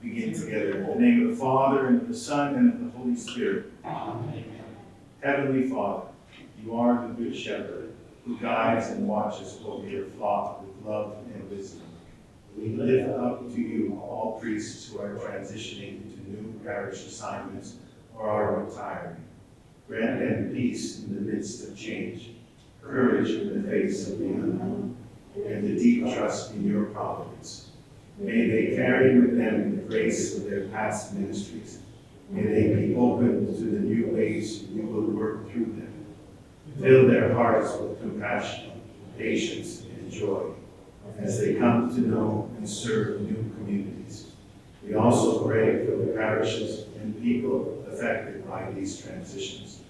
begin together. In the name of the Father, and of the Son, and of the Holy Spirit. Amen. Heavenly Father, you are the Good Shepherd, who guides and watches over your flock with love and wisdom. We lift up to you all priests who are transitioning to new parish assignments or are retiring. Grant them peace in the midst of change, courage in the face of the unknown, and a deep trust in your providence. May they carry with them the grace of their past ministries. May they be open to the new ways you will work through them. Fill their hearts with compassion, patience, and joy as they come to know and serve new communities. We also pray for the parishes and people affected by these transitions.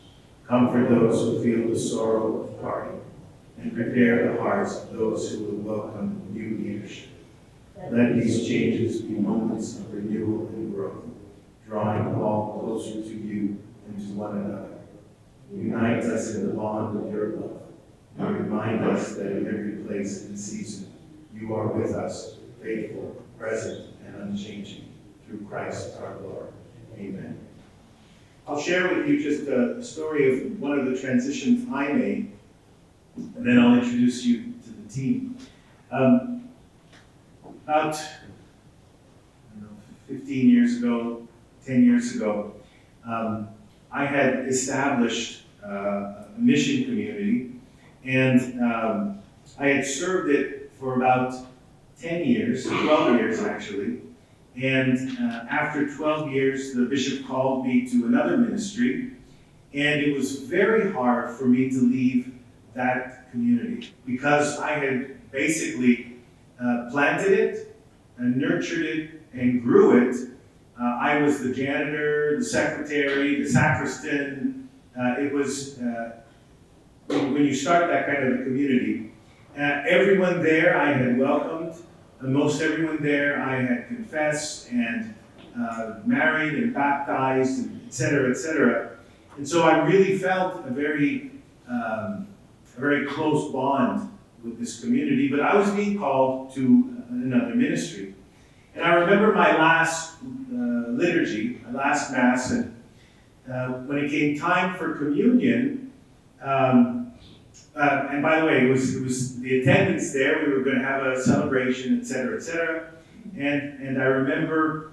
Comfort those who feel the sorrow of parting, and prepare the hearts of those who will welcome new leadership. Let these changes be moments of renewal and growth, drawing all closer to you and to one another. Unite us in the bond of your love, and remind us that in every place and season, you are with us, faithful, present, and unchanging, through Christ our Lord. Amen. I'll share with you just a story of one of the transitions I made, and then I'll introduce you to the team. About 15 years ago, 10 years ago, I had established a mission community, and I had served it for about 10 years, 12 years actually, and after 12 years, the bishop called me to another ministry, and it was very hard for me to leave that community because I had basically planted it and nurtured it and grew it. I was the janitor, the secretary, the sacristan. It was, when you start that kind of a community, everyone there I had welcomed, most everyone there I had confessed and married and baptized, and et cetera, et cetera. And so I really felt a very close bond with this community, but I was being called to another ministry. And I remember my last liturgy, my last Mass, and when it came time for communion, and by the way, it was the attendance there, we were going to have a celebration, et cetera, et cetera. And I remember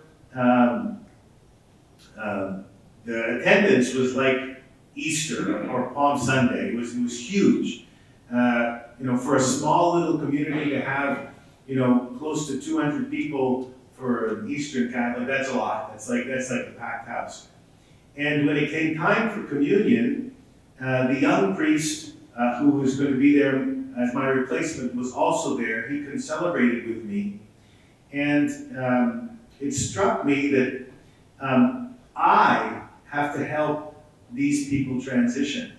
the attendance was like Easter or Palm Sunday. It was huge. For a small little community to have, close to 200 people for an Eastern Catholic, that's a lot. That's like a packed house. And when it came time for communion, the young priest who was going to be there as my replacement was also there. He concelebrated with me. And it struck me that I have to help these people transition.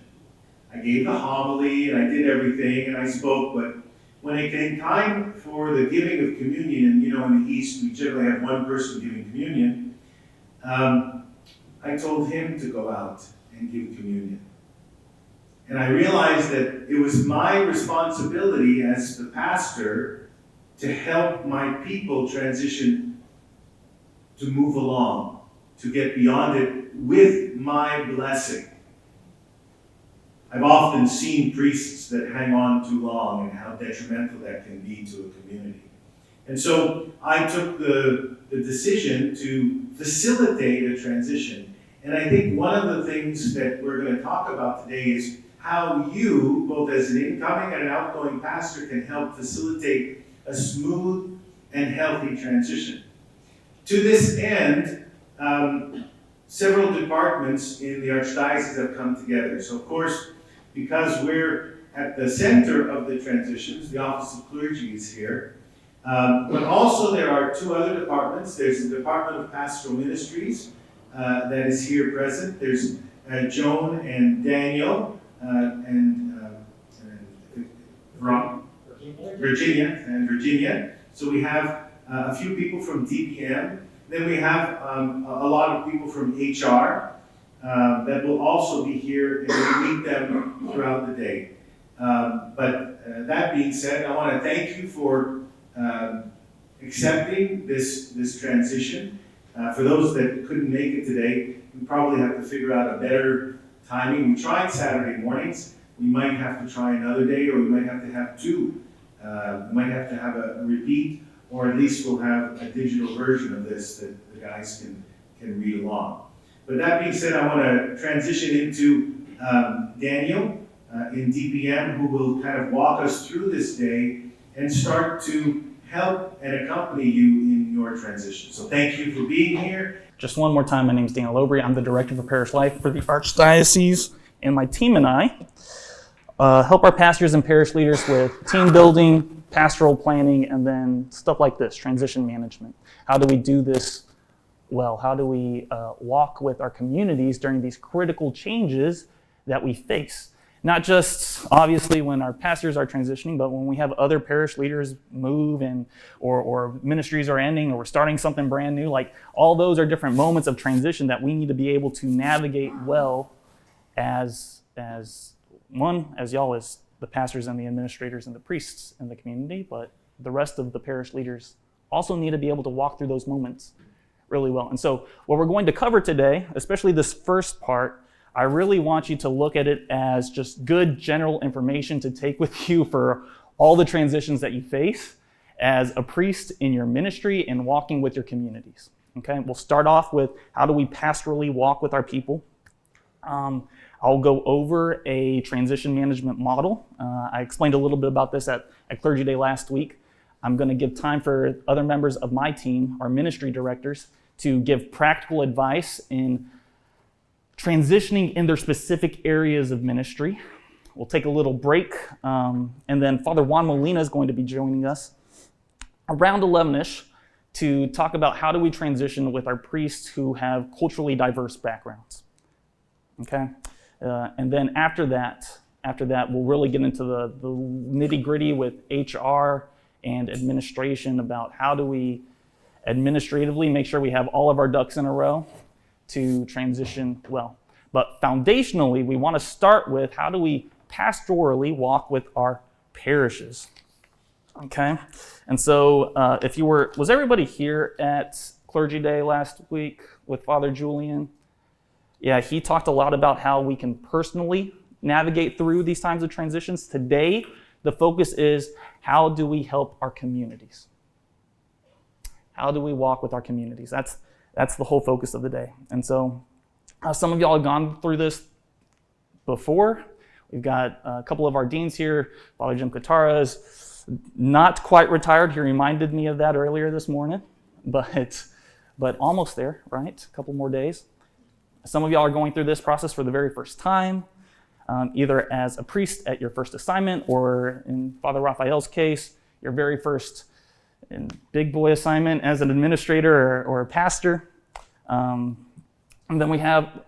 I gave the homily and I did everything and I spoke, but when it came time for the giving of communion, and in the East we generally have one person giving communion, I told him to go out and give communion. And I realized that it was my responsibility as the pastor to help my people transition, to move along, to get beyond it with my blessing. I've often seen priests that hang on too long and how detrimental that can be to a community. And so I took the decision to facilitate a transition. And I think one of the things that we're going to talk about today is how you, both as an incoming and an outgoing pastor, can help facilitate a smooth and healthy transition. To this end, several departments in the Archdiocese have come together. So of course, because we're at the center of the transitions, the Office of Clergy is here. But also there are two other departments. There's the Department of Pastoral Ministries that is here present. There's Joan and Daniel Virginia. So we have a few people from DPM. Then we have a lot of people from HR that will also be here, and we'll meet them throughout the day. But that being said, I want to thank you for accepting this transition. For those that couldn't make it today, we probably have to figure out a better timing. We tried Saturday mornings. We might have to try another day, or we might have to have two. We might have to have a repeat, or at least we'll have a digital version of this that the guys can read along. But that being said, I want to transition into Daniel in DPM, who will kind of walk us through this day and start to help and accompany you in your transition. So thank you for being here. Just one more time, my name is Daniel Lowry. I'm the Director for Parish Life for the Archdiocese, and my team and I help our pastors and parish leaders with team building, pastoral planning, and then stuff like this, transition management. How do we do this well? How do we walk with our communities during these critical changes that we face? Not just obviously when our pastors are transitioning, but when we have other parish leaders move and or ministries are ending or we're starting something brand new. Like, all those are different moments of transition that we need to be able to navigate well as y'all, as the pastors and the administrators and the priests in the community, but the rest of the parish leaders also need to be able to walk through those moments really well. And so what we're going to cover today, especially this first part, I really want you to look at it as just good general information to take with you for all the transitions that you face as a priest in your ministry and walking with your communities. Okay, we'll start off with how do we pastorally walk with our people. I'll go over a transition management model. I explained a little bit about this at Clergy Day last week. I'm going to give time for other members of my team, our ministry directors, to give practical advice in transitioning in their specific areas of ministry. We'll take a little break, and then Father Juan Molina is going to be joining us around 11-ish to talk about how do we transition with our priests who have culturally diverse backgrounds. Okay, and then after that, we'll really get into the nitty-gritty with HR and administration about how do we administratively make sure we have all of our ducks in a row to transition well. But foundationally, we want to start with how do we pastorally walk with our parishes. Okay, and so was everybody here at Clergy Day last week with Father Julian? Yeah, he talked a lot about how we can personally navigate through these times of transitions. Today, the focus is how do we help our communities? How do we walk with our communities? That's the whole focus of the day. And so some of y'all have gone through this before. We've got a couple of our deans here. Father Jim Katara is not quite retired. He reminded me of that earlier this morning, but almost there, right? A couple more days. Some of y'all are going through this process for the very first time, either as a priest at your first assignment, or in Father Raphael's case, your very first big boy assignment as an administrator or a pastor. And then we have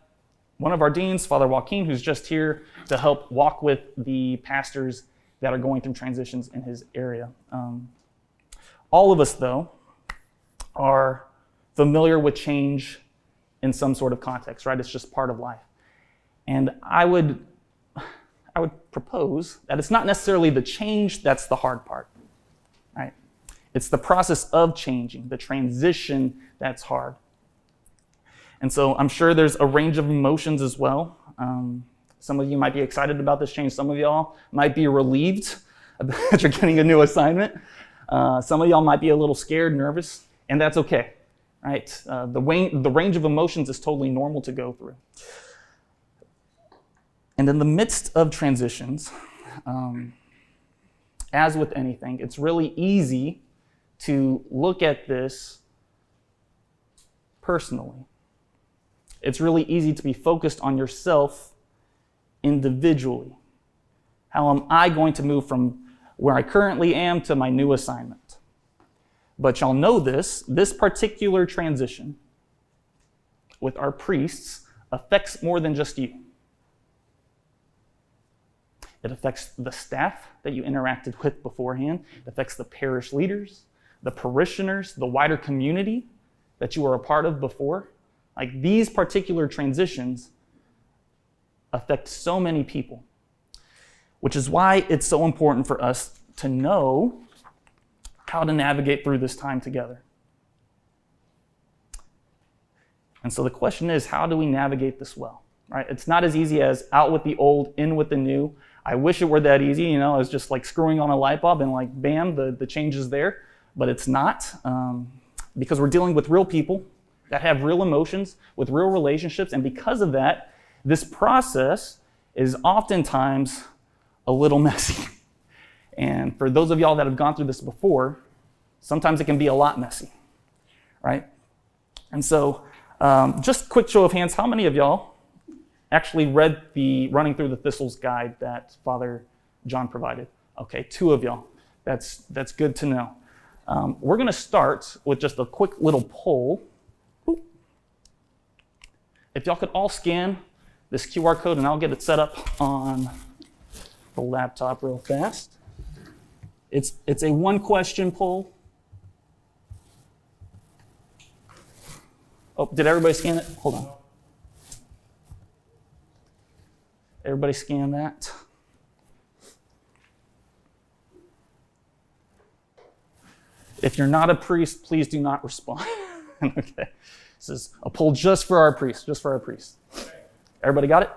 one of our deans, Father Joaquin, who's just here to help walk with the pastors that are going through transitions in his area. All of us, though, are familiar with change in some sort of context, right? It's just part of life. And I would propose that it's not necessarily the change that's the hard part, right? It's the process of changing, the transition that's hard. And so I'm sure there's a range of emotions as well. Some of you might be excited about this change. Some of y'all might be relieved that you're getting a new assignment. Some of y'all might be a little scared, nervous, and that's okay, right? The range of emotions is totally normal to go through. And in the midst of transitions, as with anything, it's really easy to look at this personally. It's really easy to be focused on yourself individually. How am I going to move from where I currently am to my new assignment? But y'all know this particular transition with our priests affects more than just you. It affects the staff that you interacted with beforehand. It affects the parish leaders, the parishioners, the wider community that you were a part of before. Like, these particular transitions affect so many people, which is why it's so important for us to know how to navigate through this time together. And so the question is, how do we navigate this well? Right? It's not as easy as out with the old, in with the new. I wish it were that easy, you know, it's just like screwing on a light bulb and like, bam, the change is there. But it's not, because we're dealing with real people that have real emotions, with real relationships. And because of that, this process is oftentimes a little messy. And for those of y'all that have gone through this before, sometimes it can be a lot messy, right? And so just quick show of hands, how many of y'all actually read the Running Through the Thistles guide that Father John provided? Okay, 2 of y'all. That's good to know. We're going to start with just a quick little poll. If y'all could all scan this QR code, and I'll get it set up on the laptop real fast. It's a 1-question poll. Oh, did everybody scan it? Hold on. Everybody scan that. If you're not a priest, please do not respond. Okay. This is a poll just for our priests, just for our priests. Okay. Everybody got it?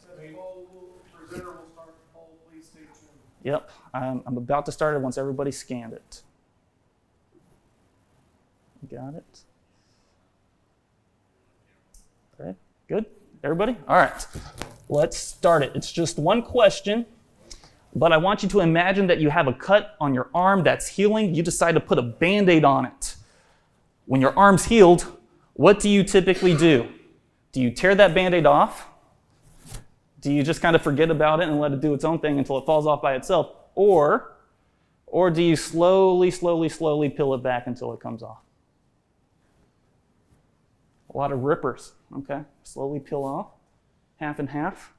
Presenter will start the poll. Please stay tuned. Yep. I'm about to start it once everybody scanned it. Got it? Okay. Good? Everybody? All right. Let's start it. It's just 1 question, but I want you to imagine that you have a cut on your arm that's healing. You decide to put a Band-Aid on it. When your arm's healed, what do you typically do? Do you tear that Band-Aid off? Do you just kind of forget about it and let it do its own thing until it falls off by itself? Or do you slowly peel it back until it comes off? A lot of rippers, okay? Slowly peel off, half and half.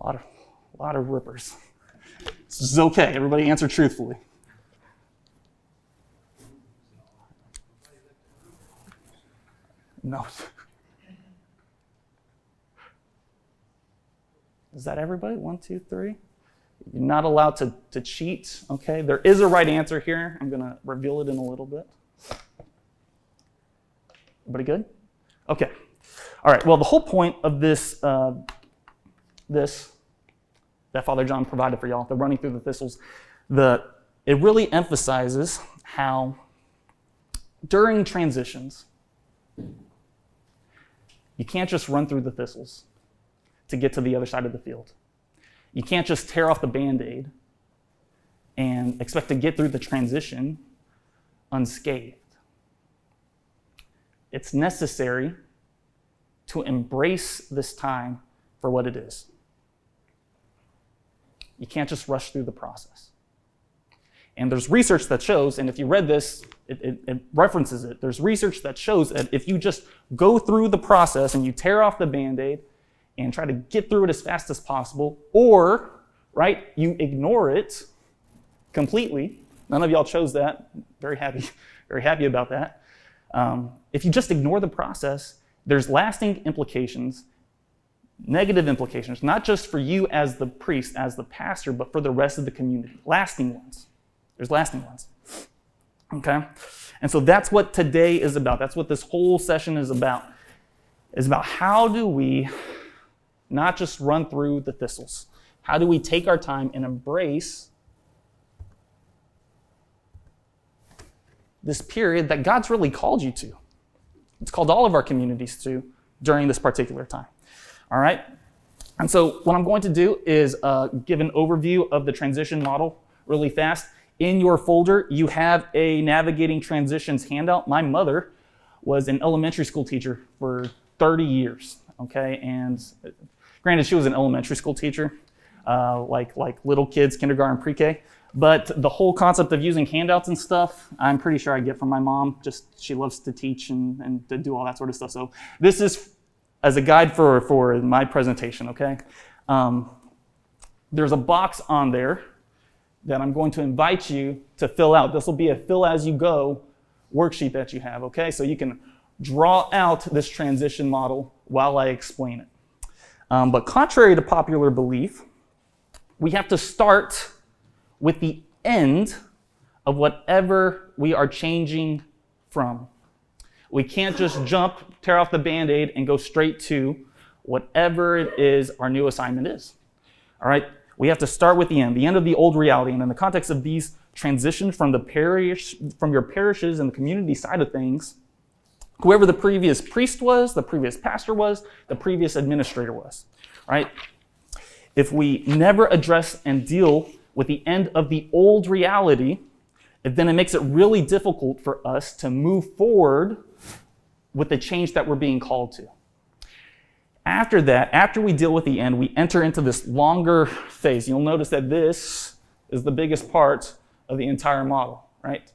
A lot of rippers. This is okay, everybody answer truthfully. No. Is that everybody? 1, 2, 3? You're not allowed to cheat, okay? There is a right answer here. I'm gonna reveal it in a little bit. Everybody good? Okay. All right, well, the whole point of this that Father John provided for y'all, the Running Through the Thistles, it really emphasizes how during transitions, you can't just run through the thistles to get to the other side of the field. You can't just tear off the Band-Aid and expect to get through the transition unscathed. It's necessary to embrace this time for what it is. You can't just rush through the process. And there's research that shows, and if you read this, it references it. There's research that shows that if you just go through the process and you tear off the Band-Aid and try to get through it as fast as possible, or, right, you ignore it completely. None of y'all chose that. Very happy about that. If you just ignore the process, there's lasting implications, negative implications, not just for you as the priest, as the pastor, but for the rest of the community. Lasting ones. There's lasting ones. Okay? And so that's what today is about. That's what this whole session is about. It's about how do we not just run through the thistles? How do we take our time and embrace this period that God's really called you to? It's called all of our communities to during this particular time. All right? And so what I'm going to do is give an overview of the transition model really fast. In your folder, you have a Navigating Transitions handout. My mother was an elementary school teacher for 30 years, okay? And granted, she was an elementary school teacher, like little kids, kindergarten, pre-K. But the whole concept of using handouts and stuff, I'm pretty sure I get from my mom. Just she loves to teach and to do all that sort of stuff. So this is as a guide for my presentation, okay? There's a box on there that I'm going to invite you to fill out. This will be a fill as you go worksheet that you have, okay? So you can draw out this transition model while I explain it. But contrary to popular belief, we have to start with the end of whatever we are changing from. We can't just jump, tear off the Band-Aid, and go straight to whatever it is our new assignment is. All right? We have to start with the end of the old reality. And in the context of these transitions from the parish, from your parishes and the community side of things, whoever the previous priest was, the previous pastor was, the previous administrator was, right? If we never address and deal with the end of the old reality, then it makes it really difficult for us to move forward with the change that we're being called to. After that, after we deal with the end, we enter into this longer phase. You'll notice that this is the biggest part of the entire model, right?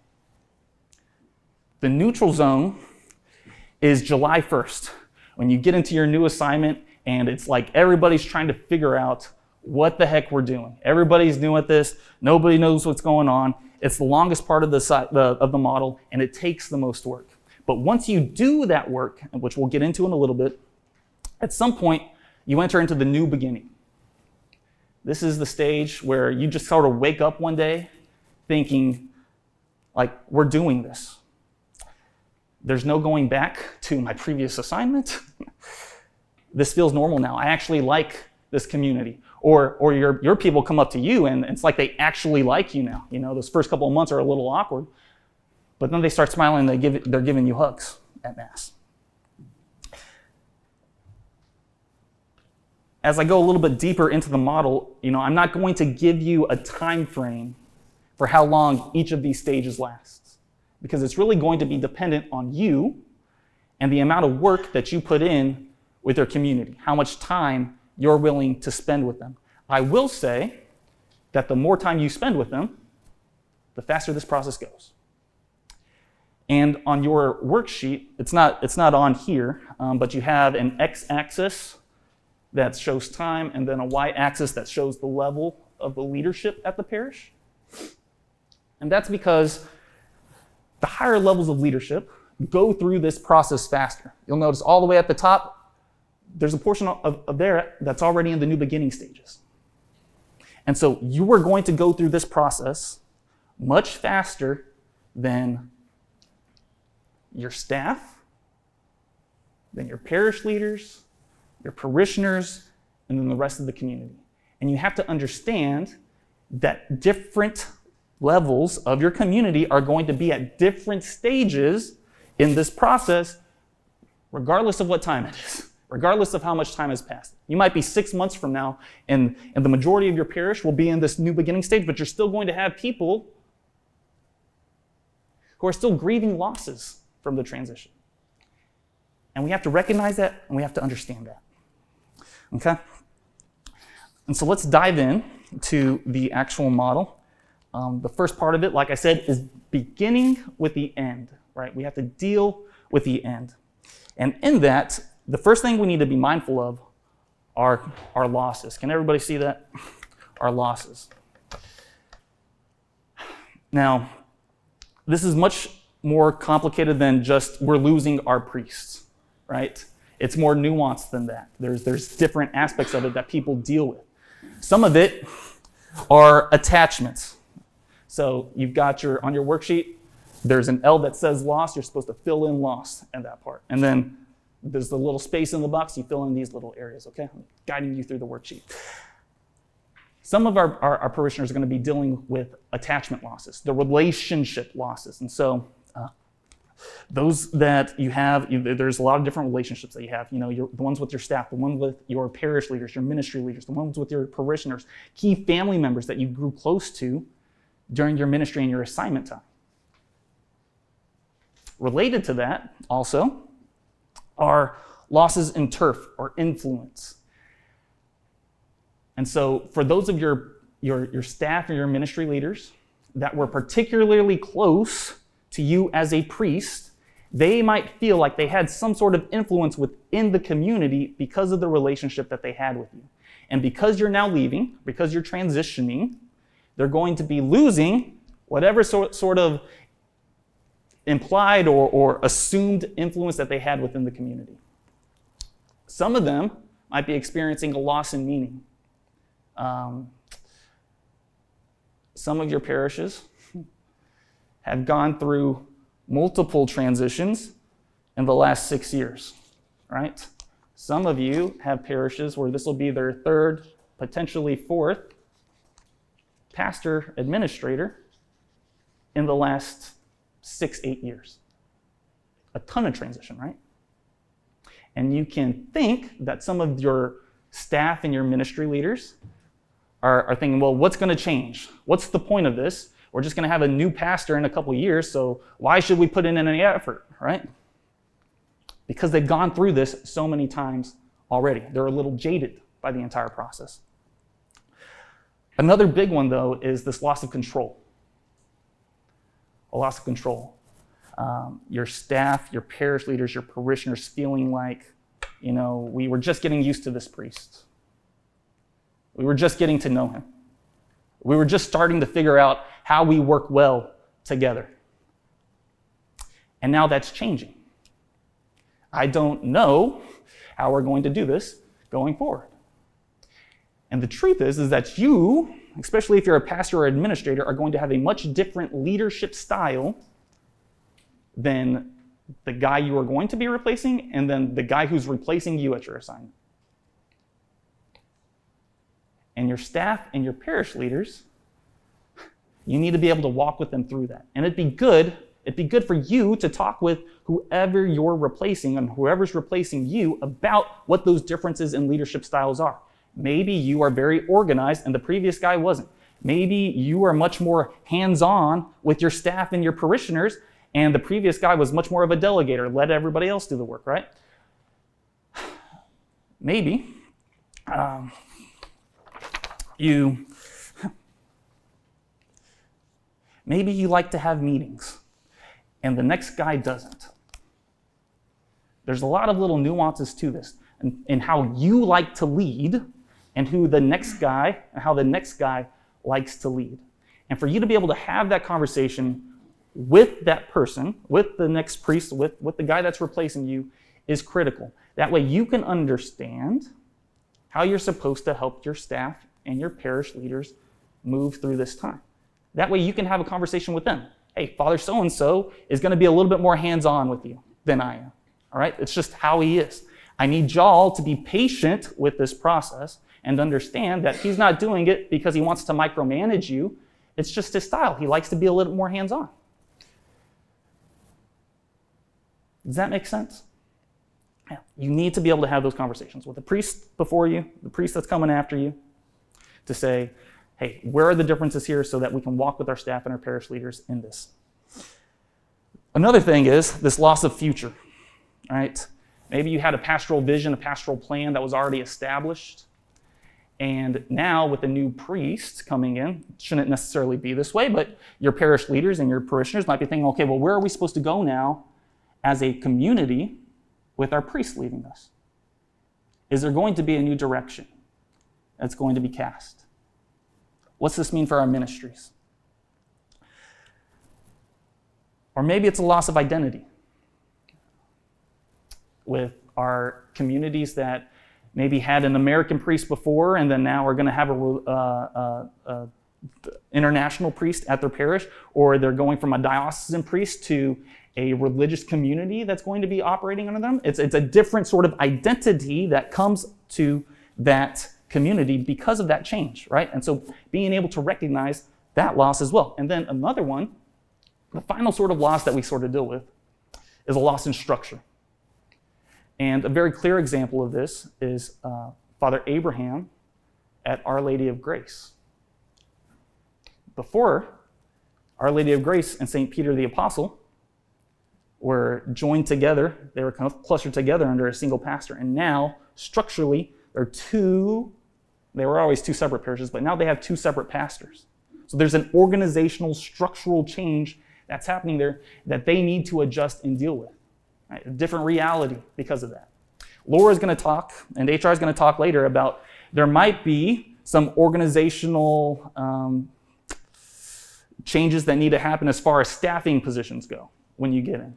The neutral zone is July 1st, when you get into your new assignment and it's like everybody's trying to figure out what the heck we're doing. Everybody's new at this. Nobody knows what's going on. It's the longest part of the model, and it takes the most work. But once you do that work, which we'll get into in a little bit, at some point, you enter into the new beginning. This is the stage where you just sort of wake up one day thinking, like, we're doing this. There's no going back to my previous assignment. This feels normal now. I actually like this community. Or your people come up to you and it's like they actually like you now. You know, those first couple of months are a little awkward, but then they start smiling and they're giving you hugs at Mass. As I go a little bit deeper into the model, I'm not going to give you a time frame for how long each of these stages lasts, because it's really going to be dependent on you and the amount of work that you put in with your community, how much time you're willing to spend with them. I will say that the more time you spend with them, the faster this process goes. And on your worksheet, it's not on here, but you have an x-axis that shows time and then a y-axis that shows the level of the leadership at the parish. And that's because the higher levels of leadership go through this process faster. You'll notice all the way at the top, there's a portion of there that's already in the new beginning stages. And so you are going to go through this process much faster than your staff, than your parish leaders, your parishioners, and then the rest of the community. And you have to understand that different levels of your community are going to be at different stages in this process, regardless of what time it is, regardless of how much time has passed. You might be 6 months from now, and the majority of your parish will be in this new beginning stage, but you're still going to have people who are still grieving losses from the transition. And we have to recognize that, and we have to understand that. Okay? And so let's dive in to the actual model. The first part of it, like I said, is beginning with the end, right? We have to deal with the end. And in that, the first thing we need to be mindful of are our losses. Can everybody see that? Our losses. Now, this is much more complicated than just we're losing our priests, right? It's more nuanced than that. There's different aspects of it that people deal with. Some of it are attachments. So you've got on your worksheet, there's an L that says loss. You're supposed to fill in loss in that part. And then there's the little space in the box. You fill in these little areas, okay? I'm guiding you through the worksheet. Some of our parishioners are going to be dealing with attachment losses, the relationship losses. And so those that you have, there's a lot of different relationships that you have. The ones with your staff, the ones with your parish leaders, your ministry leaders, the ones with your parishioners, key family members that you grew close to during your ministry and your assignment time. Related to that also are losses in turf or influence. And so for those of your staff or your ministry leaders that were particularly close to you as a priest, they might feel like they had some sort of influence within the community because of the relationship that they had with you. And because you're now leaving, because you're transitioning, they're going to be losing whatever sort of implied or assumed influence that they had within the community. Some of them might be experiencing a loss in meaning. Some of your parishes have gone through multiple transitions in the last 6 years, right? Some of you have parishes where this will be their third, potentially fourth pastor administrator in the last 6-8 years. A ton of transition, right? And you can think that some of your staff and your ministry leaders are thinking, well, what's going to change? What's the point of this? We're just going to have a new pastor in a couple of years, so why should we put in any effort, right? Because they've gone through this so many times already. They're a little jaded by the entire process. Another big one, though, is this loss of control. A loss of control. Your staff, your parish leaders, your parishioners feeling like, we were just getting used to this priest. We were just getting to know him. We were just starting to figure out how we work well together. And now that's changing. I don't know how we're going to do this going forward. And the truth is that you, especially if you're a pastor or administrator, are going to have a much different leadership style than the guy you are going to be replacing and then the guy who's replacing you at your assignment. And your staff and your parish leaders, you need to be able to walk with them through that. And it'd be good for you to talk with whoever you're replacing and whoever's replacing you about what those differences in leadership styles are. Maybe you are very organized and the previous guy wasn't. Maybe you are much more hands-on with your staff and your parishioners and the previous guy was much more of a delegator, let everybody else do the work, right? Maybe Maybe you like to have meetings and the next guy doesn't. There's a lot of little nuances to this in how you like to lead and how the next guy likes to lead. And for you to be able to have that conversation with that person, with the next priest, with the guy that's replacing you is critical. That way you can understand how you're supposed to help your staff and your parish leaders move through this time. That way you can have a conversation with them. Hey, Father so-and-so is going to be a little bit more hands-on with you than I am. All right? It's just how he is. I need y'all to be patient with this process and understand that he's not doing it because he wants to micromanage you. It's just his style. He likes to be a little more hands-on. Does that make sense? Yeah. You need to be able to have those conversations with the priest before you, the priest that's coming after you, to say, hey, where are the differences here so that we can walk with our staff and our parish leaders in this? Another thing is this loss of future, right? Maybe you had a pastoral vision, a pastoral plan that was already established, and now with a new priest coming in, it shouldn't necessarily be this way, but your parish leaders and your parishioners might be thinking, okay, well, where are we supposed to go now as a community with our priest leaving us? Is there going to be a new direction that's going to be cast? What's this mean for our ministries? Or maybe it's a loss of identity with our communities that maybe had an American priest before and then now are going to have a international priest at their parish, or they're going from a diocesan priest to a religious community that's going to be operating under them. It's a different sort of identity that comes to that community because of that change, right? And so being able to recognize that loss as well. And then another one, the final sort of loss that we sort of deal with is a loss in structure. And a very clear example of this is Father Abraham at Our Lady of Grace. Before, Our Lady of Grace and St. Peter the Apostle were joined together. They were kind of clustered together under a single pastor. And now, structurally, they were always two separate parishes, but now they have two separate pastors. So there's an organizational, structural change that's happening there that they need to adjust and deal with. Right? A different reality because of that. Laura's going to talk, and HR is going to talk later about there might be some organizational changes that need to happen as far as staffing positions go when you get in.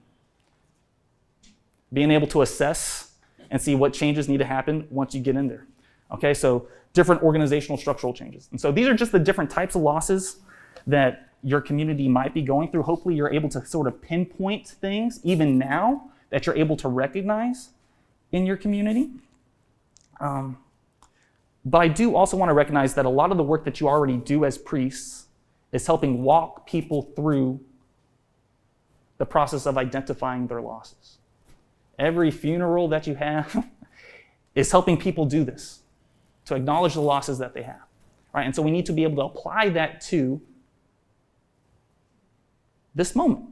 Being able to assess and see what changes need to happen once you get in there. Okay, so different organizational structural changes. And so these are just the different types of losses that your community might be going through. Hopefully you're able to sort of pinpoint things even now that you're able to recognize in your community. But I do also want to recognize that a lot of the work that you already do as priests is helping walk people through the process of identifying their losses. Every funeral that you have is helping people do this, to acknowledge the losses that they have. Right? And so we need to be able to apply that to this moment.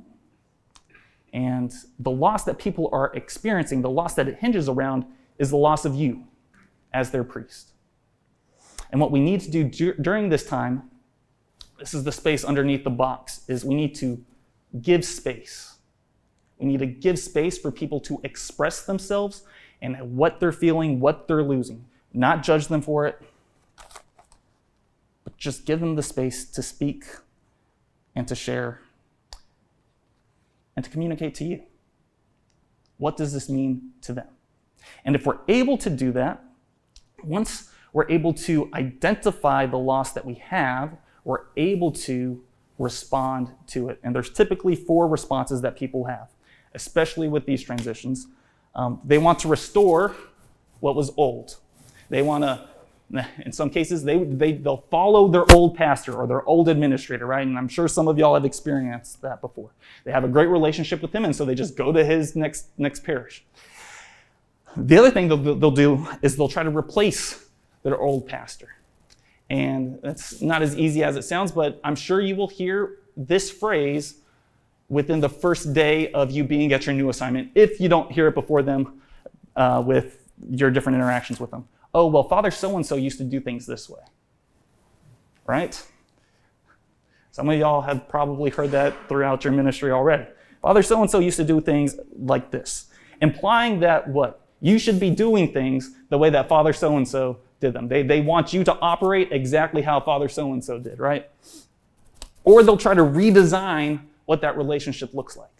And the loss that people are experiencing, the loss that it hinges around, is the loss of you as their priest. And what we need to do during this time, this is the space underneath the box, is we need to give space. We need to give space for people to express themselves and what they're feeling, what they're losing. Not judge them for it, but just give them the space to speak and to share and to communicate to you. What does this mean to them? And if we're able to do that, once we're able to identify the loss that we have, we're able to respond to it. And there's typically 4 responses that people have, especially with these transitions. They want to restore what was old. They want to, in some cases, they'll follow their old pastor or their old administrator, right? And I'm sure some of y'all have experienced that before. They have a great relationship with him, and so they just go to his next parish. The other thing they'll do is they'll try to replace their old pastor. And that's not as easy as it sounds, but I'm sure you will hear this phrase within the first day of you being at your new assignment, if you don't hear it before them with your different interactions with them. Oh, well, Father so-and-so used to do things this way, right? Some of y'all have probably heard that throughout your ministry already. Father so-and-so used to do things like this, implying that what? You should be doing things the way that Father so-and-so did them. They want you to operate exactly how Father so-and-so did, right? Or they'll try to redesign what that relationship looks like.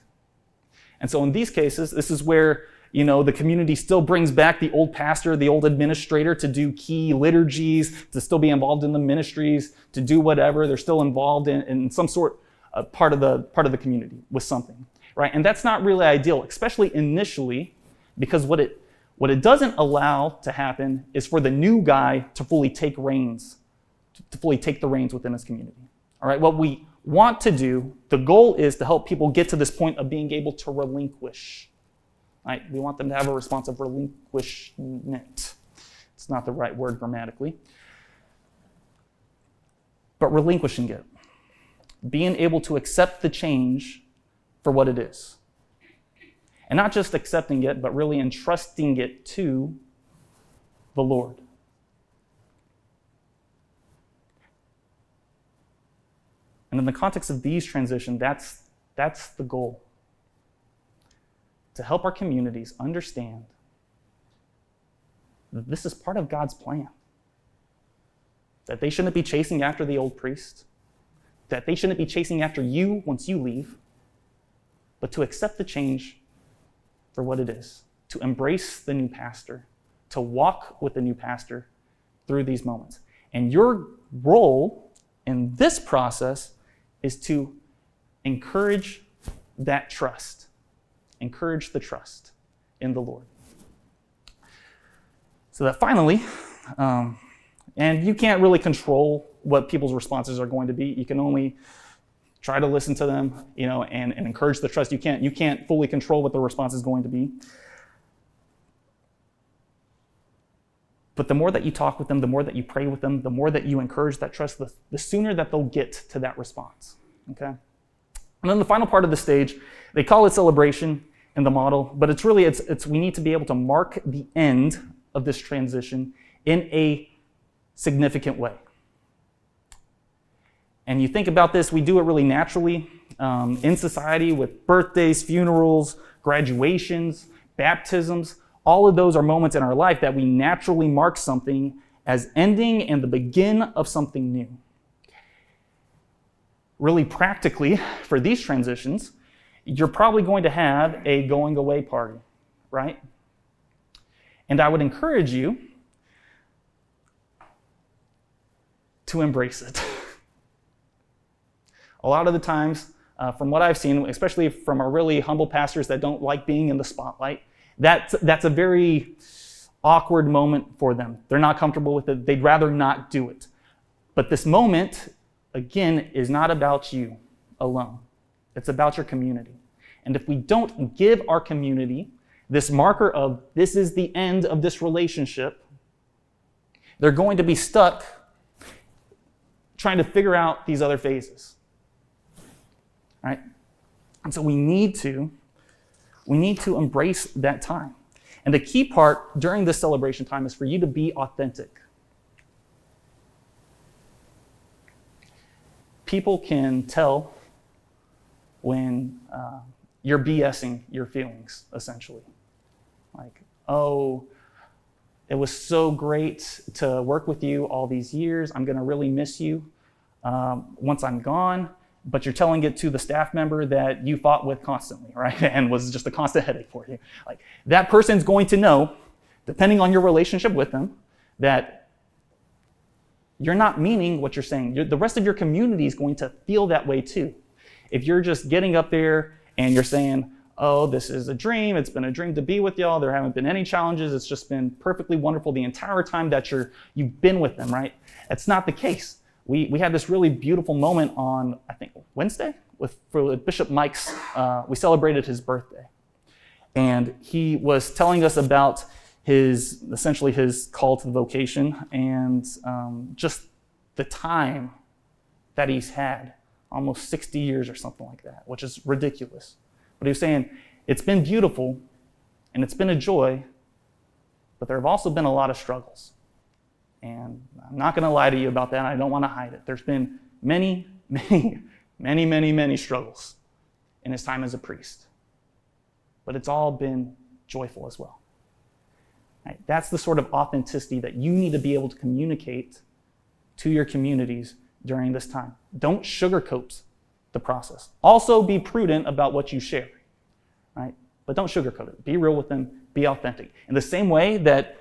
And so in these cases, this is where, the community still brings back the old pastor, the old administrator to do key liturgies, to still be involved in the ministries, to do whatever. They're still involved in some sort of part of the community with something, right? And that's not really ideal, especially initially, because what it doesn't allow to happen is for the new guy to fully take reins, to fully take the reins within his community. All right, what we want to do, the goal is to help people get to this point of being able to relinquish. Right? We want them to have a response of relinquishment. It's not the right word grammatically. But relinquishing it. Being able to accept the change for what it is. And not just accepting it, but really entrusting it to the Lord. And in the context of these transitions, that's the goal. To help our communities understand that this is part of God's plan. That they shouldn't be chasing after the old priest. That they shouldn't be chasing after you once you leave. But to accept the change for what it is. To embrace the new pastor. To walk with the new pastor through these moments. And your role in this process is to encourage that trust. Encourage the trust in the Lord. So that finally, and you can't really control what people's responses are going to be. You can only try to listen to them, and encourage the trust. You can't fully control what the response is going to be. But the more that you talk with them, the more that you pray with them, the more that you encourage that trust, the sooner that they'll get to that response. Okay? And then the final part of the stage, they call it celebration in the model, but it's really, we need to be able to mark the end of this transition in a significant way. And you think about this, we do it really naturally in society with birthdays, funerals, graduations, baptisms. All of those are moments in our life that we naturally mark something as ending and the begin of something new. Really practically, for these transitions, you're probably going to have a going away party, right? And I would encourage you to embrace it. A lot of the times, from what I've seen, especially from our really humble pastors that don't like being in the spotlight, that's a very awkward moment for them. They're not comfortable with it. They'd rather not do it. But this moment, again, is not about you alone. It's about your community. And if we don't give our community this marker of this is the end of this relationship, they're going to be stuck trying to figure out these other phases. Right? And so we need to embrace that time. And the key part during this celebration time is for you to be authentic. People can tell when you're BSing your feelings, essentially. Like, oh, it was so great to work with you all these years. I'm going to really miss you once I'm gone. But you're telling it to the staff member that you fought with constantly, right? And was just a constant headache for you. Like, that person's going to know, depending on your relationship with them, that you're not meaning what you're saying. The rest of your community is going to feel that way too. If you're just getting up there and you're saying, oh, this is a dream. It's been a dream to be with y'all. There haven't been any challenges. It's just been perfectly wonderful the entire time that you've been with them, right? That's not the case. We had this really beautiful moment on, I think, Wednesday for Bishop Mike's, we celebrated his birthday. And he was telling us about essentially his call to the vocation and just the time that he's had, almost 60 years or something like that, which is ridiculous. But he was saying, it's been beautiful and it's been a joy, but there have also been a lot of struggles. And I'm not going to lie to you about that. I don't want to hide it. There's been many struggles in his time as a priest. But it's all been joyful as well. Right? That's the sort of authenticity that you need to be able to communicate to your communities during this time. Don't sugarcoat the process. Also be prudent about what you share, right? But don't sugarcoat it. Be real with them. Be authentic. In the same way that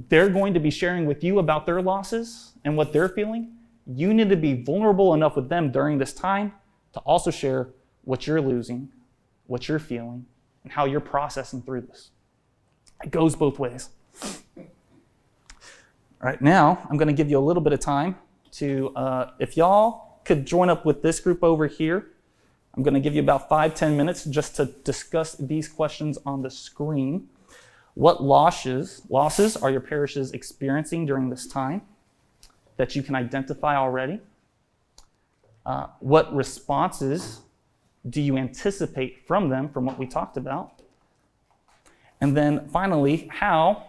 they're going to be sharing with you about their losses and what they're feeling, you need to be vulnerable enough with them during this time to also share what you're losing, what you're feeling, and how you're processing through this. It goes both ways. All right, now I'm going to give you a little bit of time to, if y'all could join up with this group over here, I'm going to give you about 5-10 minutes just to discuss these questions on the screen. What losses are your parishes experiencing during this time that you can identify already? What responses do you anticipate from them from what we talked about? And then finally, how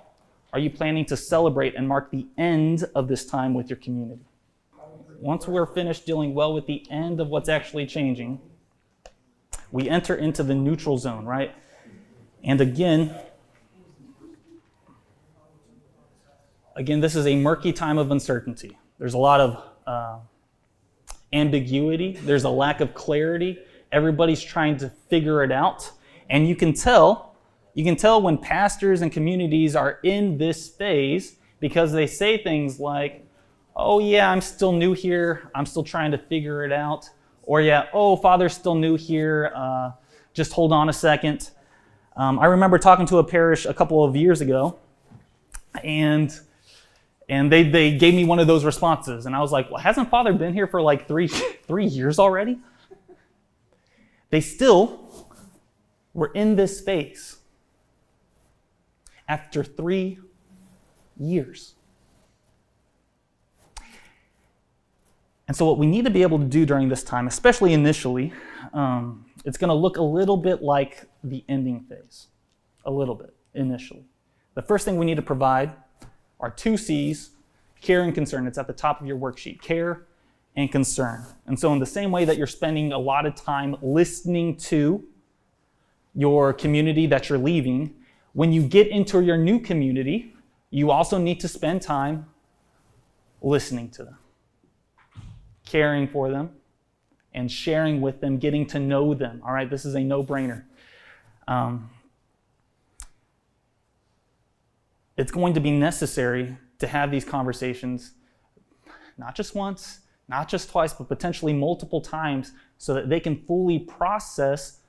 are you planning to celebrate and mark the end of this time with your community? Once we're finished dealing well with the end of what's actually changing, we enter into the neutral zone, right? And again, this is a murky time of uncertainty. There's a lot of ambiguity. There's a lack of clarity. Everybody's trying to figure it out. And you can tell when pastors and communities are in this phase because they say things like, oh yeah, I'm still new here. I'm still trying to figure it out. Or yeah, oh, Father's still new here. Just hold on a second. I remember talking to a parish a couple of years ago, and they gave me one of those responses. And I was like, well, hasn't Father been here for like three years already? They still were in this phase after 3 years. And so what we need to be able to do during this time, especially initially, it's going to look a little bit like the ending phase, a little bit initially. The first thing we need to provide are 2 C's, care and concern. It's at the top of your worksheet, care and concern. And so in the same way that you're spending a lot of time listening to your community that you're leaving, when you get into your new community, you also need to spend time listening to them, caring for them, and sharing with them, getting to know them. All right, this is a no-brainer. It's going to be necessary to have these conversations, not just once, not just twice, but potentially multiple times, so that they can fully process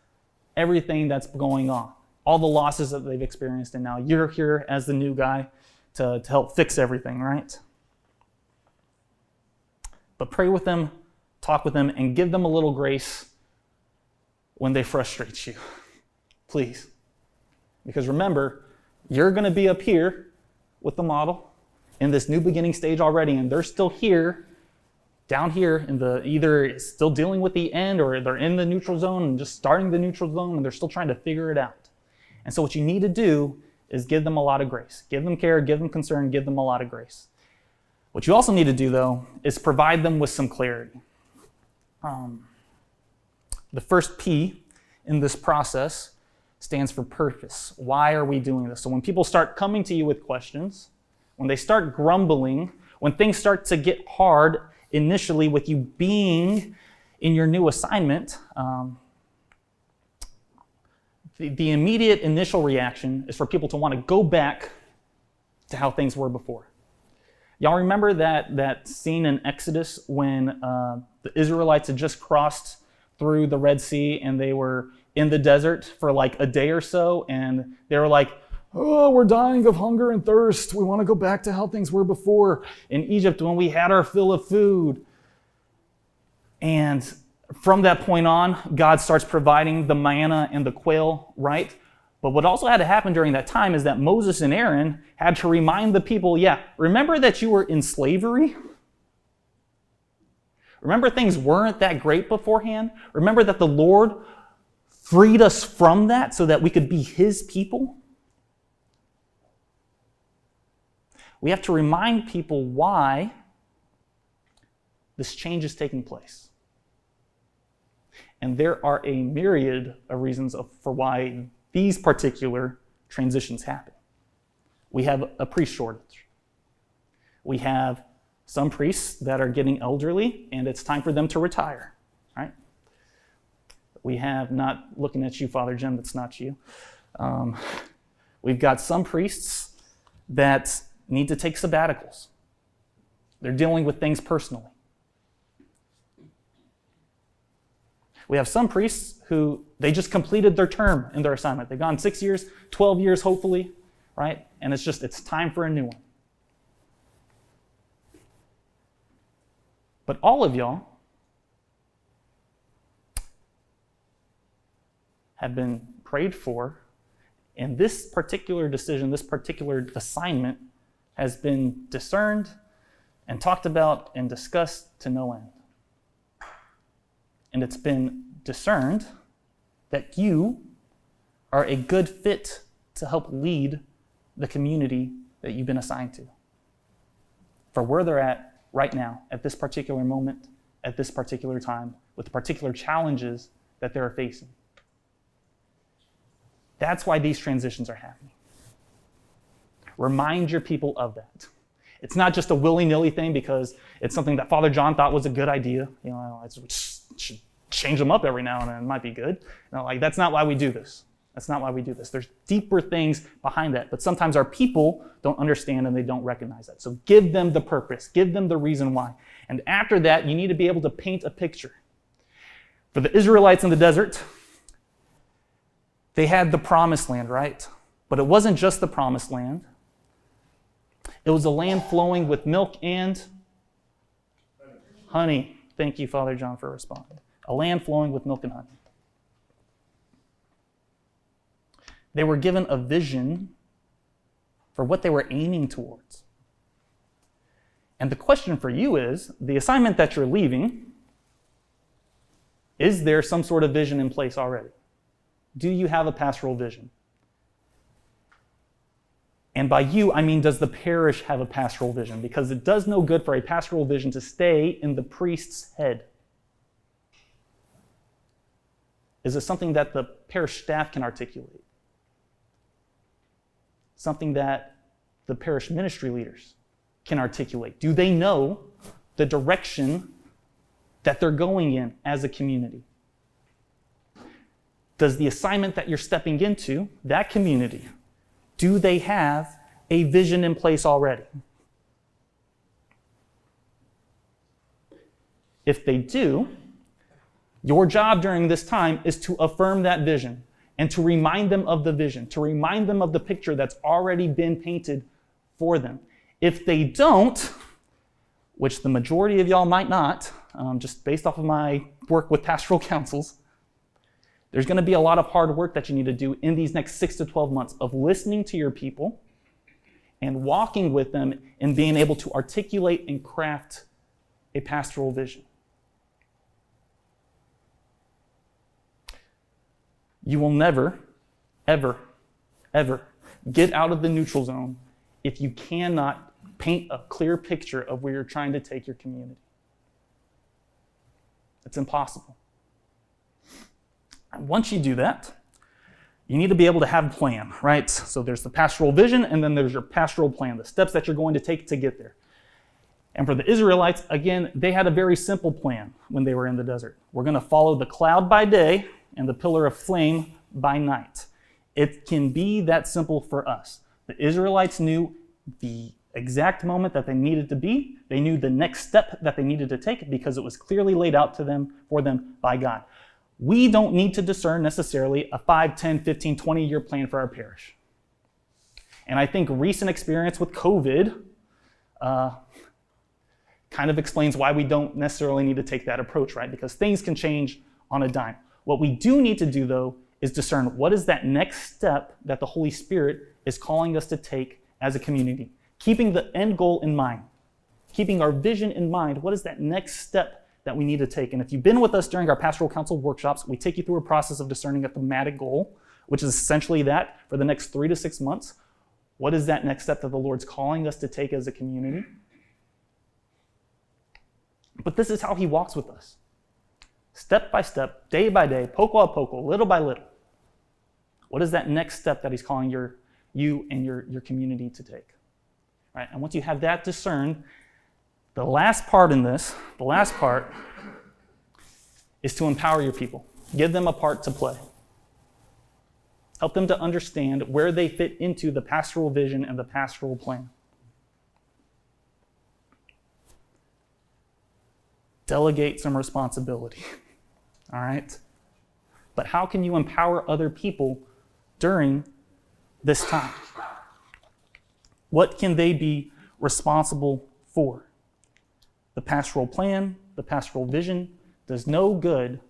everything that's going on, all the losses that they've experienced, and now you're here as the new guy to help fix everything, right? But pray with them, talk with them, and give them a little grace when they frustrate you. Please. Because remember, you're going to be up here with the model in this new beginning stage already, and they're still here, down here, in the either still dealing with the end, or they're in the neutral zone and just starting the neutral zone, and they're still trying to figure it out. And so what you need to do is give them a lot of grace. Give them care, give them concern, give them a lot of grace. What you also need to do, though, is provide them with some clarity. The first P in this process stands for purpose. Why are we doing this? So when people start coming to you with questions, when they start grumbling, when things start to get hard initially with you being in your new assignment, the immediate initial reaction is for people to want to go back to how things were before. Y'all remember that scene in Exodus when the Israelites had just crossed through the Red Sea and they were in the desert for like a day or so, and they were like, oh, we're dying of hunger and thirst. We want to go back to how things were before in Egypt when we had our fill of food. And from that point on, God starts providing the manna and the quail, right? But what also had to happen during that time is that Moses and Aaron had to remind the people, remember that you were in slavery? Remember things weren't that great beforehand? Remember that the Lord freed us from that so that we could be His people? We have to remind people why this change is taking place. And there are a myriad of reasons for why these particular transitions happen. We have a priest shortage. We have some priests that are getting elderly and it's time for them to retire, right? We have, not looking at you, Father Jim, that's not you. We've got some priests that need to take sabbaticals. They're dealing with things personally. We have some priests who, they just completed their term in their assignment. They've gone 6 years, 12 years, hopefully, right? And it's time for a new one. But all of y'all have been prayed for, and this particular decision, this particular assignment has been discerned and talked about and discussed to no end. And it's been discerned that you are a good fit to help lead the community that you've been assigned to. For where they're at right now, at this particular moment, at this particular time, with the particular challenges that they're facing. That's why these transitions are happening. Remind your people of that. It's not just a willy-nilly thing because it's something that Father John thought was a good idea. Should change them up every now and then. It might be good. That's not why we do this. That's not why we do this. There's deeper things behind that. But sometimes our people don't understand and they don't recognize that. So give them the purpose. Give them the reason why. And after that, you need to be able to paint a picture. For the Israelites in the desert, they had the promised land, right? But it wasn't just the promised land. It was a land flowing with milk and honey. Thank you, Father John, for responding. A land flowing with milk and honey. They were given a vision for what they were aiming towards. And the question for you is, the assignment that you're leaving, is there some sort of vision in place already? Do you have a pastoral vision? And by you, I mean, does the parish have a pastoral vision? Because it does no good for a pastoral vision to stay in the priest's head. Is it something that the parish staff can articulate? Something that the parish ministry leaders can articulate? Do they know the direction that they're going in as a community? Does the assignment that you're stepping into, that community, do they have a vision in place already? If they do, your job during this time is to affirm that vision and to remind them of the vision, to remind them of the picture that's already been painted for them. If they don't, which the majority of y'all might not, just based off of my work with pastoral councils, there's going to be a lot of hard work that you need to do in these next 6 to 12 months of listening to your people and walking with them and being able to articulate and craft a pastoral vision. You will never, ever, ever get out of the neutral zone if you cannot paint a clear picture of where you're trying to take your community. It's impossible. And once you do that, you need to be able to have a plan, right? So there's the pastoral vision, and then there's your pastoral plan, the steps that you're going to take to get there. And for the Israelites, again, they had a very simple plan when they were in the desert. We're going to follow the cloud by day and the pillar of flame by night. It can be that simple for us. The Israelites knew the exact moment that they needed to be. They knew the next step that they needed to take because it was clearly laid out to them, for them by God. We don't need to discern necessarily a 5, 10, 15, 20-year plan for our parish. And I think recent experience with COVID kind of explains why we don't necessarily need to take that approach, right? Because things can change on a dime. What we do need to do, though, is discern what is that next step that the Holy Spirit is calling us to take as a community. Keeping the end goal in mind, keeping our vision in mind, what is that next step that we need to take? And if you've been with us during our pastoral council workshops, we take you through a process of discerning a thematic goal, which is essentially that for the next 3 to 6 months. What is that next step that the Lord's calling us to take as a community? But this is how he walks with us. Step by step, day by day, poco a poco, little by little. What is that next step that he's calling you and your community to take? Right? And once you have that discerned, the last part is to empower your people. Give them a part to play. Help them to understand where they fit into the pastoral vision and the pastoral plan. Delegate some responsibility. All right? But how can you empower other people during this time? What can they be responsible for? The pastoral plan, the pastoral vision does no good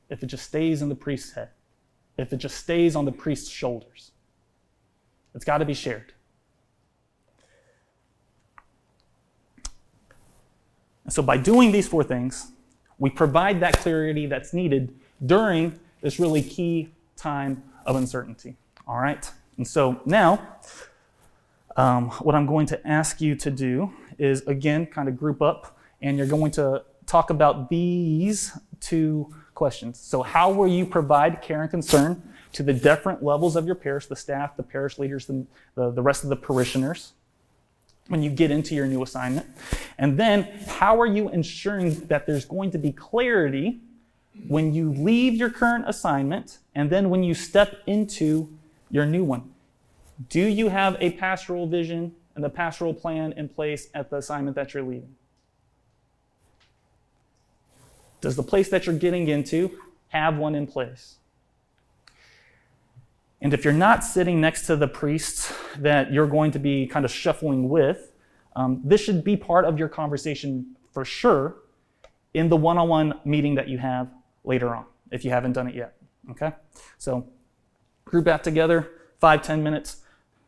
if it just stays in the priest's head, if it just stays on the priest's shoulders. It's got to be shared. And so by doing these 4 things, we provide that clarity that's needed during this really key time of uncertainty. All right? And so now, what I'm going to ask you to do is, again, kind of group up, and you're going to talk about these 2 questions. So how will you provide care and concern to the different levels of your parish, the staff, the parish leaders, the rest of the parishioners, when you get into your new assignment? And then how are you ensuring that there's going to be clarity when you leave your current assignment and then when you step into your new one? Do you have a pastoral vision and the pastoral plan in place at the assignment that you're leaving? Does the place that you're getting into have one in place? And if you're not sitting next to the priest that you're going to be kind of shuffling with, this should be part of your conversation for sure in the one-on-one meeting that you have later on, if you haven't done it yet, okay? So group that together, 5-10 minutes.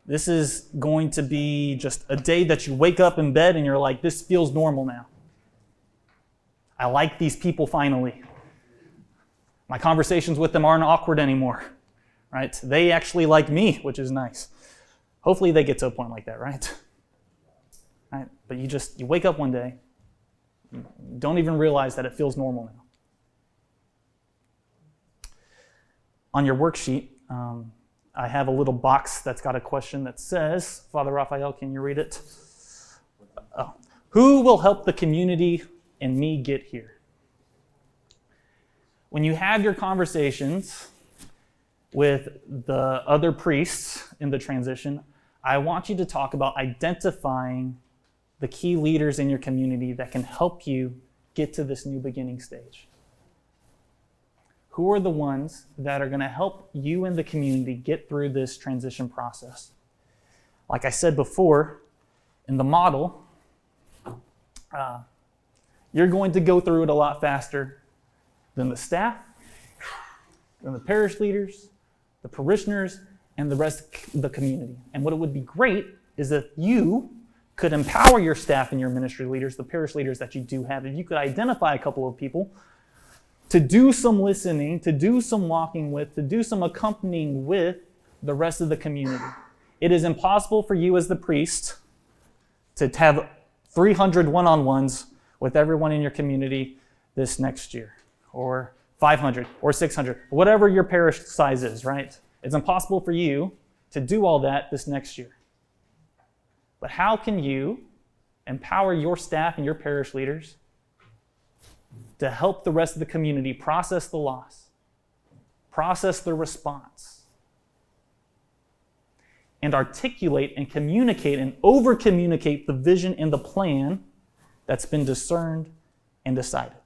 This is going to be just a day that you wake up in bed and you're like, this feels normal now. I like these people finally. My conversations with them aren't awkward anymore, right? They actually like me, which is nice. Hopefully they get to a point like that, right? Right? But you wake up one day, you don't even realize that it feels normal now. On your worksheet, I have a little box that's got a question that says, Father Raphael, can you read it? Oh. Who will help the community and me get here? When you have your conversations with the other priests in the transition, I want you to talk about identifying the key leaders in your community that can help you get to this new beginning stage? Who are the ones that are going to help you and the community get through this transition process? Like I said before, in the model, you're going to go through it a lot faster than the staff, than the parish leaders, the parishioners, and the rest of the community. And what it would be great is if you could empower your staff and your ministry leaders, the parish leaders that you do have, if you could identify a couple of people to do some listening, to do some walking with, to do some accompanying with the rest of the community. It is impossible for you as the priest to have 300 one-on-ones with everyone in your community this next year, or 500, or 600, whatever your parish size is, right? It's impossible for you to do all that this next year. But how can you empower your staff and your parish leaders to help the rest of the community process the loss, process the response, and articulate and communicate and over-communicate the vision and the plan that's been discerned and decided?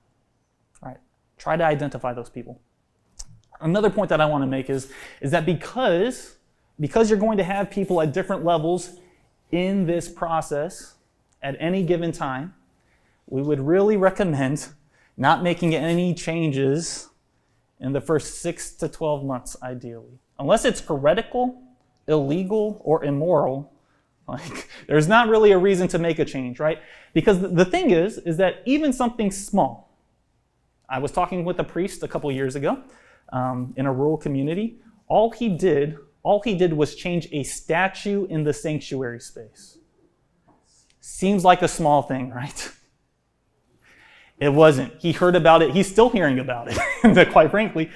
All right, try to identify those people. Another point that I want to make is that because you're going to have people at different levels in this process at any given time, we would really recommend not making any changes in the first 6 to 12 months, ideally. Unless it's heretical, illegal, or immoral, there's not really a reason to make a change, right? Because the thing is that even something small, I was talking with a priest a couple years ago in a rural community. All he did was change a statue in the sanctuary space. Seems like a small thing, right? It wasn't. He heard about it. He's still hearing about it, quite frankly.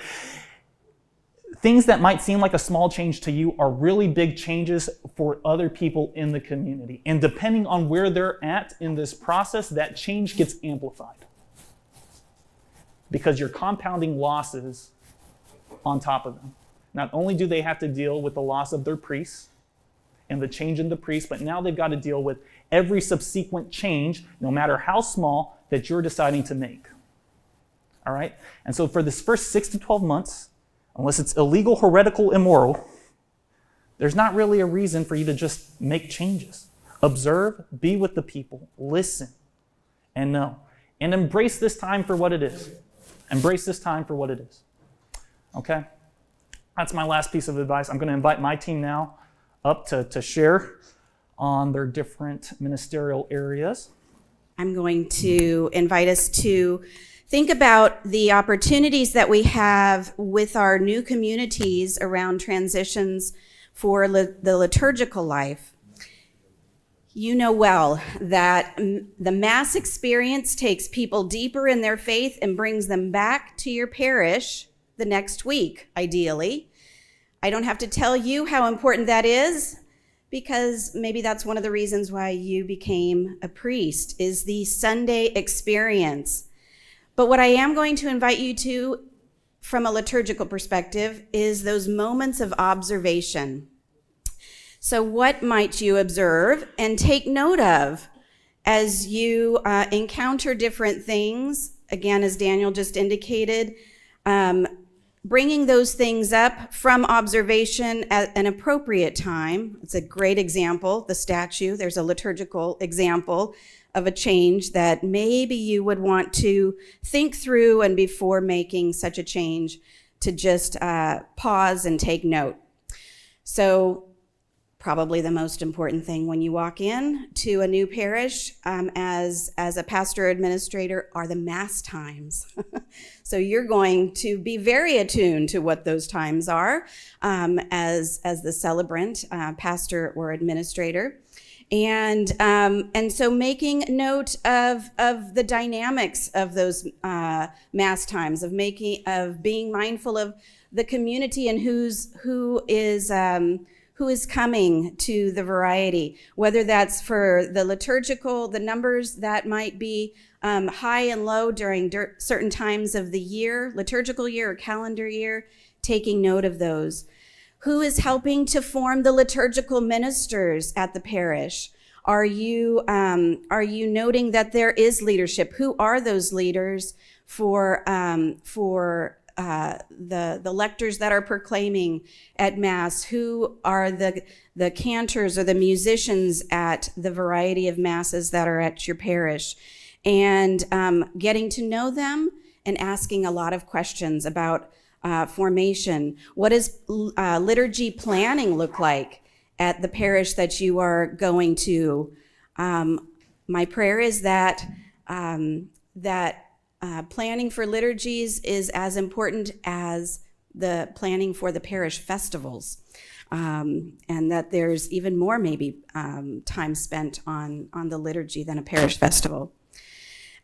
Things that might seem like a small change to you are really big changes for other people in the community. And depending on where they're at in this process, that change gets amplified. Because you're compounding losses on top of them. Not only do they have to deal with the loss of their priests and the change in the priest, but now they've got to deal with every subsequent change, no matter how small, that you're deciding to make. All right? And so for this first 6 to 12 months, unless it's illegal, heretical, immoral, there's not really a reason for you to just make changes. Observe, be with the people, listen, and know. And embrace this time for what it is. Embrace this time for what it is. Okay? That's my last piece of advice. I'm going to invite my team now up to share on their different ministerial areas. I'm going to invite us to think about the opportunities that we have with our new communities around transitions for the liturgical life. You know well that the Mass experience takes people deeper in their faith and brings them back to your parish the next week, ideally. I don't have to tell you how important that is, because maybe that's one of the reasons why you became a priest, is the Sunday experience. But what I am going to invite you to, from a liturgical perspective, is those moments of observation. So what might you observe and take note of as you encounter different things? Again, as Daniel just indicated, bringing those things up from observation at an appropriate time. It's a great example, the statue. There's a liturgical example of a change that maybe you would want to think through, and before making such a change, to just pause and take note. So probably the most important thing when you walk in to a new parish as a pastor administrator are the Mass times. So you're going to be very attuned to what those times are as the celebrant, pastor or administrator. And so making note of the dynamics of those Mass times, of being mindful of the community and who is coming to the variety, whether that's for the liturgical, the numbers that might be high and low during certain times of the year, liturgical year or calendar year, taking note of those. Who is helping to form the liturgical ministers at the parish? Are you noting that there is leadership? Who are those leaders for the lectors that are proclaiming at Mass? Who are the cantors or the musicians at the variety of Masses that are at your parish? And getting to know them and asking a lot of questions about formation. What does liturgy planning look like at the parish that you are going to? My prayer is that planning for liturgies is as important as the planning for the parish festivals, and that there's even more maybe time spent on the liturgy than a parish festival.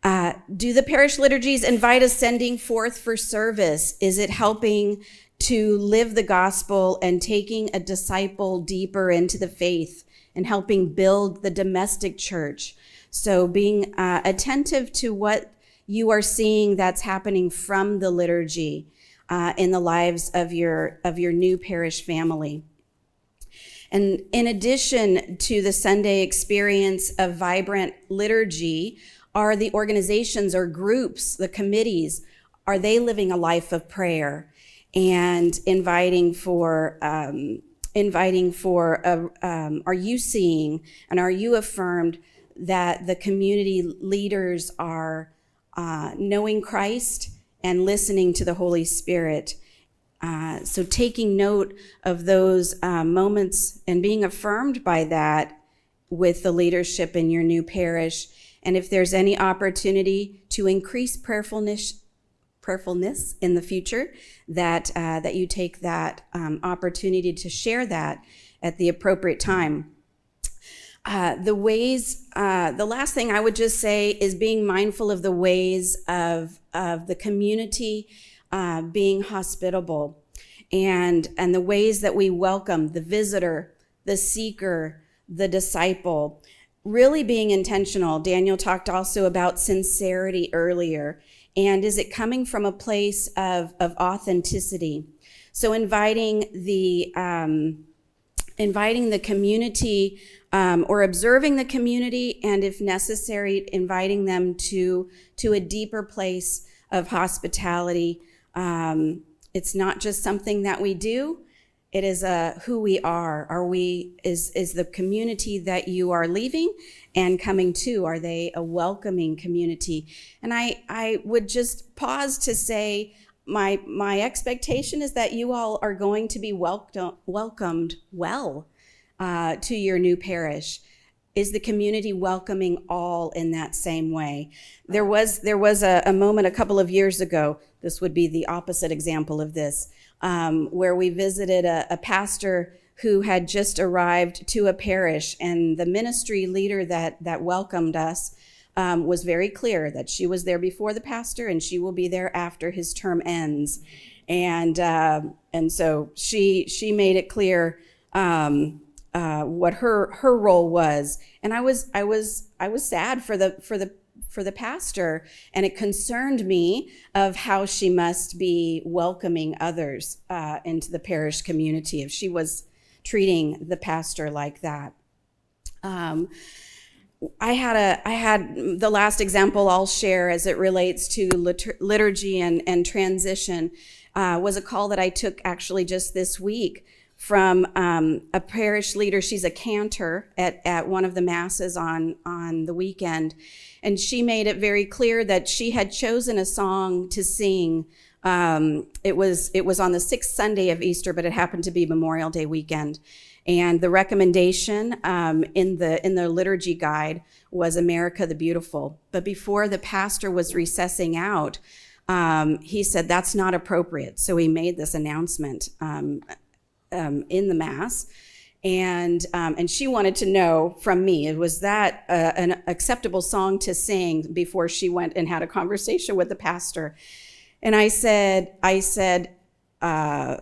Do the parish liturgies invite us sending forth for service? Is it helping to live the gospel and taking a disciple deeper into the faith and helping build the domestic church? So being attentive to what you are seeing that's happening from the liturgy in the lives of your new parish family. And in addition to the Sunday experience of vibrant liturgy, are the organizations or groups, the committees, are they living a life of prayer and inviting for, are you seeing and are you affirmed that the community leaders are knowing Christ and listening to the Holy Spirit? So taking note of those moments and being affirmed by that with the leadership in your new parish. And if there's any opportunity to increase prayerfulness in the future, that you take that opportunity to share that at the appropriate time. The last thing I would just say is being mindful of the ways of the community being hospitable, and the ways that we welcome the visitor, the seeker, the disciple. Really being intentional. Daniel talked also about sincerity earlier. And is it coming from a place of authenticity? So inviting the community or observing the community, and if necessary, inviting them to a deeper place of hospitality. It's not just something that we do. It is who we are. Is the community that you are leaving and coming to, are they a welcoming community? And I would just pause to say, my expectation is that you all are going to be welcomed well to your new parish. Is the community welcoming all in that same way? There was a moment a couple of years ago, this would be the opposite example of this, where we visited a pastor who had just arrived to a parish, and the ministry leader that welcomed us was very clear that she was there before the pastor and she will be there after his term ends. And so she made it clear what her role was. And I was sad for the pastor, and it concerned me of how she must be welcoming others into the parish community if she was treating the pastor like that. I had the last example I'll share as it relates to liturgy and transition was a call that I took actually just this week from a parish leader. She's a cantor at one of the masses on the weekend. And she made it very clear that she had chosen a song to sing. It was on the sixth Sunday of Easter, but it happened to be Memorial Day weekend. And the recommendation in the liturgy guide was "America the Beautiful." But before the pastor was recessing out, he said that's not appropriate. So he made this announcement in the Mass. And she wanted to know from me, was that an acceptable song to sing before she went and had a conversation with the pastor? And I said,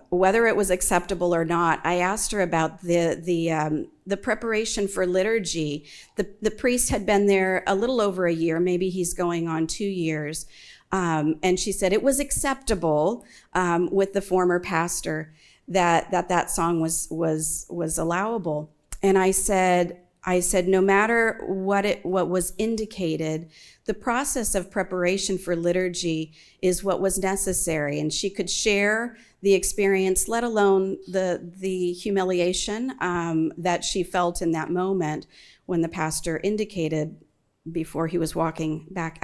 whether it was acceptable or not, I asked her about the preparation for liturgy. The priest had been there a little over a year, maybe he's going on 2 years. And she said it was acceptable with the former pastor that song was allowable. And I said, I said, no matter what was indicated, the process of preparation for liturgy is what was necessary. And she could share the experience, let alone the humiliation that she felt in that moment when the pastor indicated before he was walking back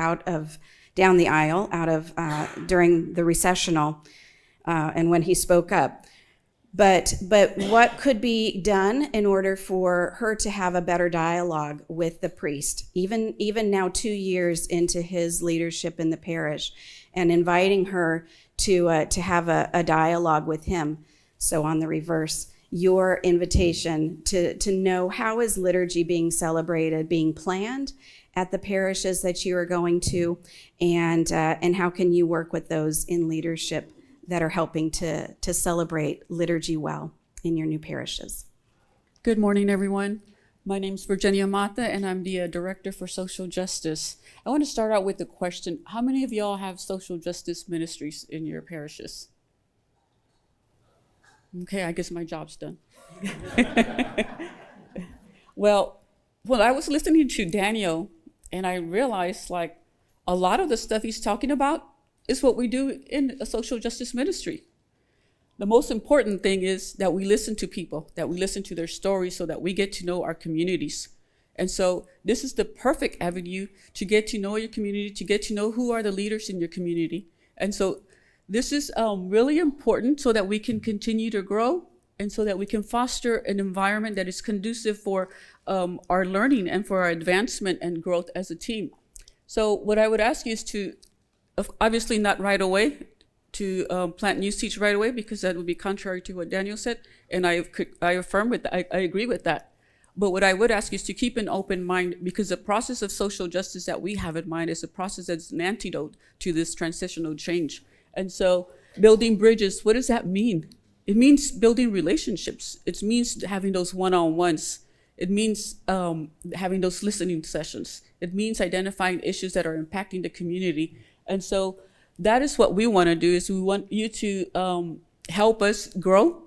down the aisle, during the recessional, and when he spoke up. But what could be done in order for her to have a better dialogue with the priest, even now 2 years into his leadership in the parish, and inviting her to have a dialogue with him. So on the reverse, your invitation to know how is liturgy being celebrated, being planned at the parishes that you are going to, and how can you work with those in leadership that are helping to celebrate liturgy well in your new parishes. Good morning, everyone. My name is Virginia Mata, and I'm the Director for Social Justice. I want to start out with a question. How many of y'all have social justice ministries in your parishes? Okay, I guess my job's done. Well, I was listening to Daniel, and I realized like a lot of the stuff he's talking about is what we do in a social justice ministry. The most important thing is that we listen to people, that we listen to their stories so that we get to know our communities. And so this is the perfect avenue to get to know your community, to get to know who are the leaders in your community. And so this is really important so that we can continue to grow and so that we can foster an environment that is conducive for our learning and for our advancement and growth as a team. So what I would ask you is to, obviously not right away, to plant new seeds right away, because that would be contrary to what Daniel said, and I affirm with that, I agree with that. But what I would ask you is to keep an open mind, because the process of social justice that we have in mind is a process that's an antidote to this transitional change. And so building bridges, what does that mean? It means building relationships. It means having those one-on-ones. It means having those listening sessions. It means identifying issues that are impacting the community. And so that is what we want to do, is we want you to help us grow.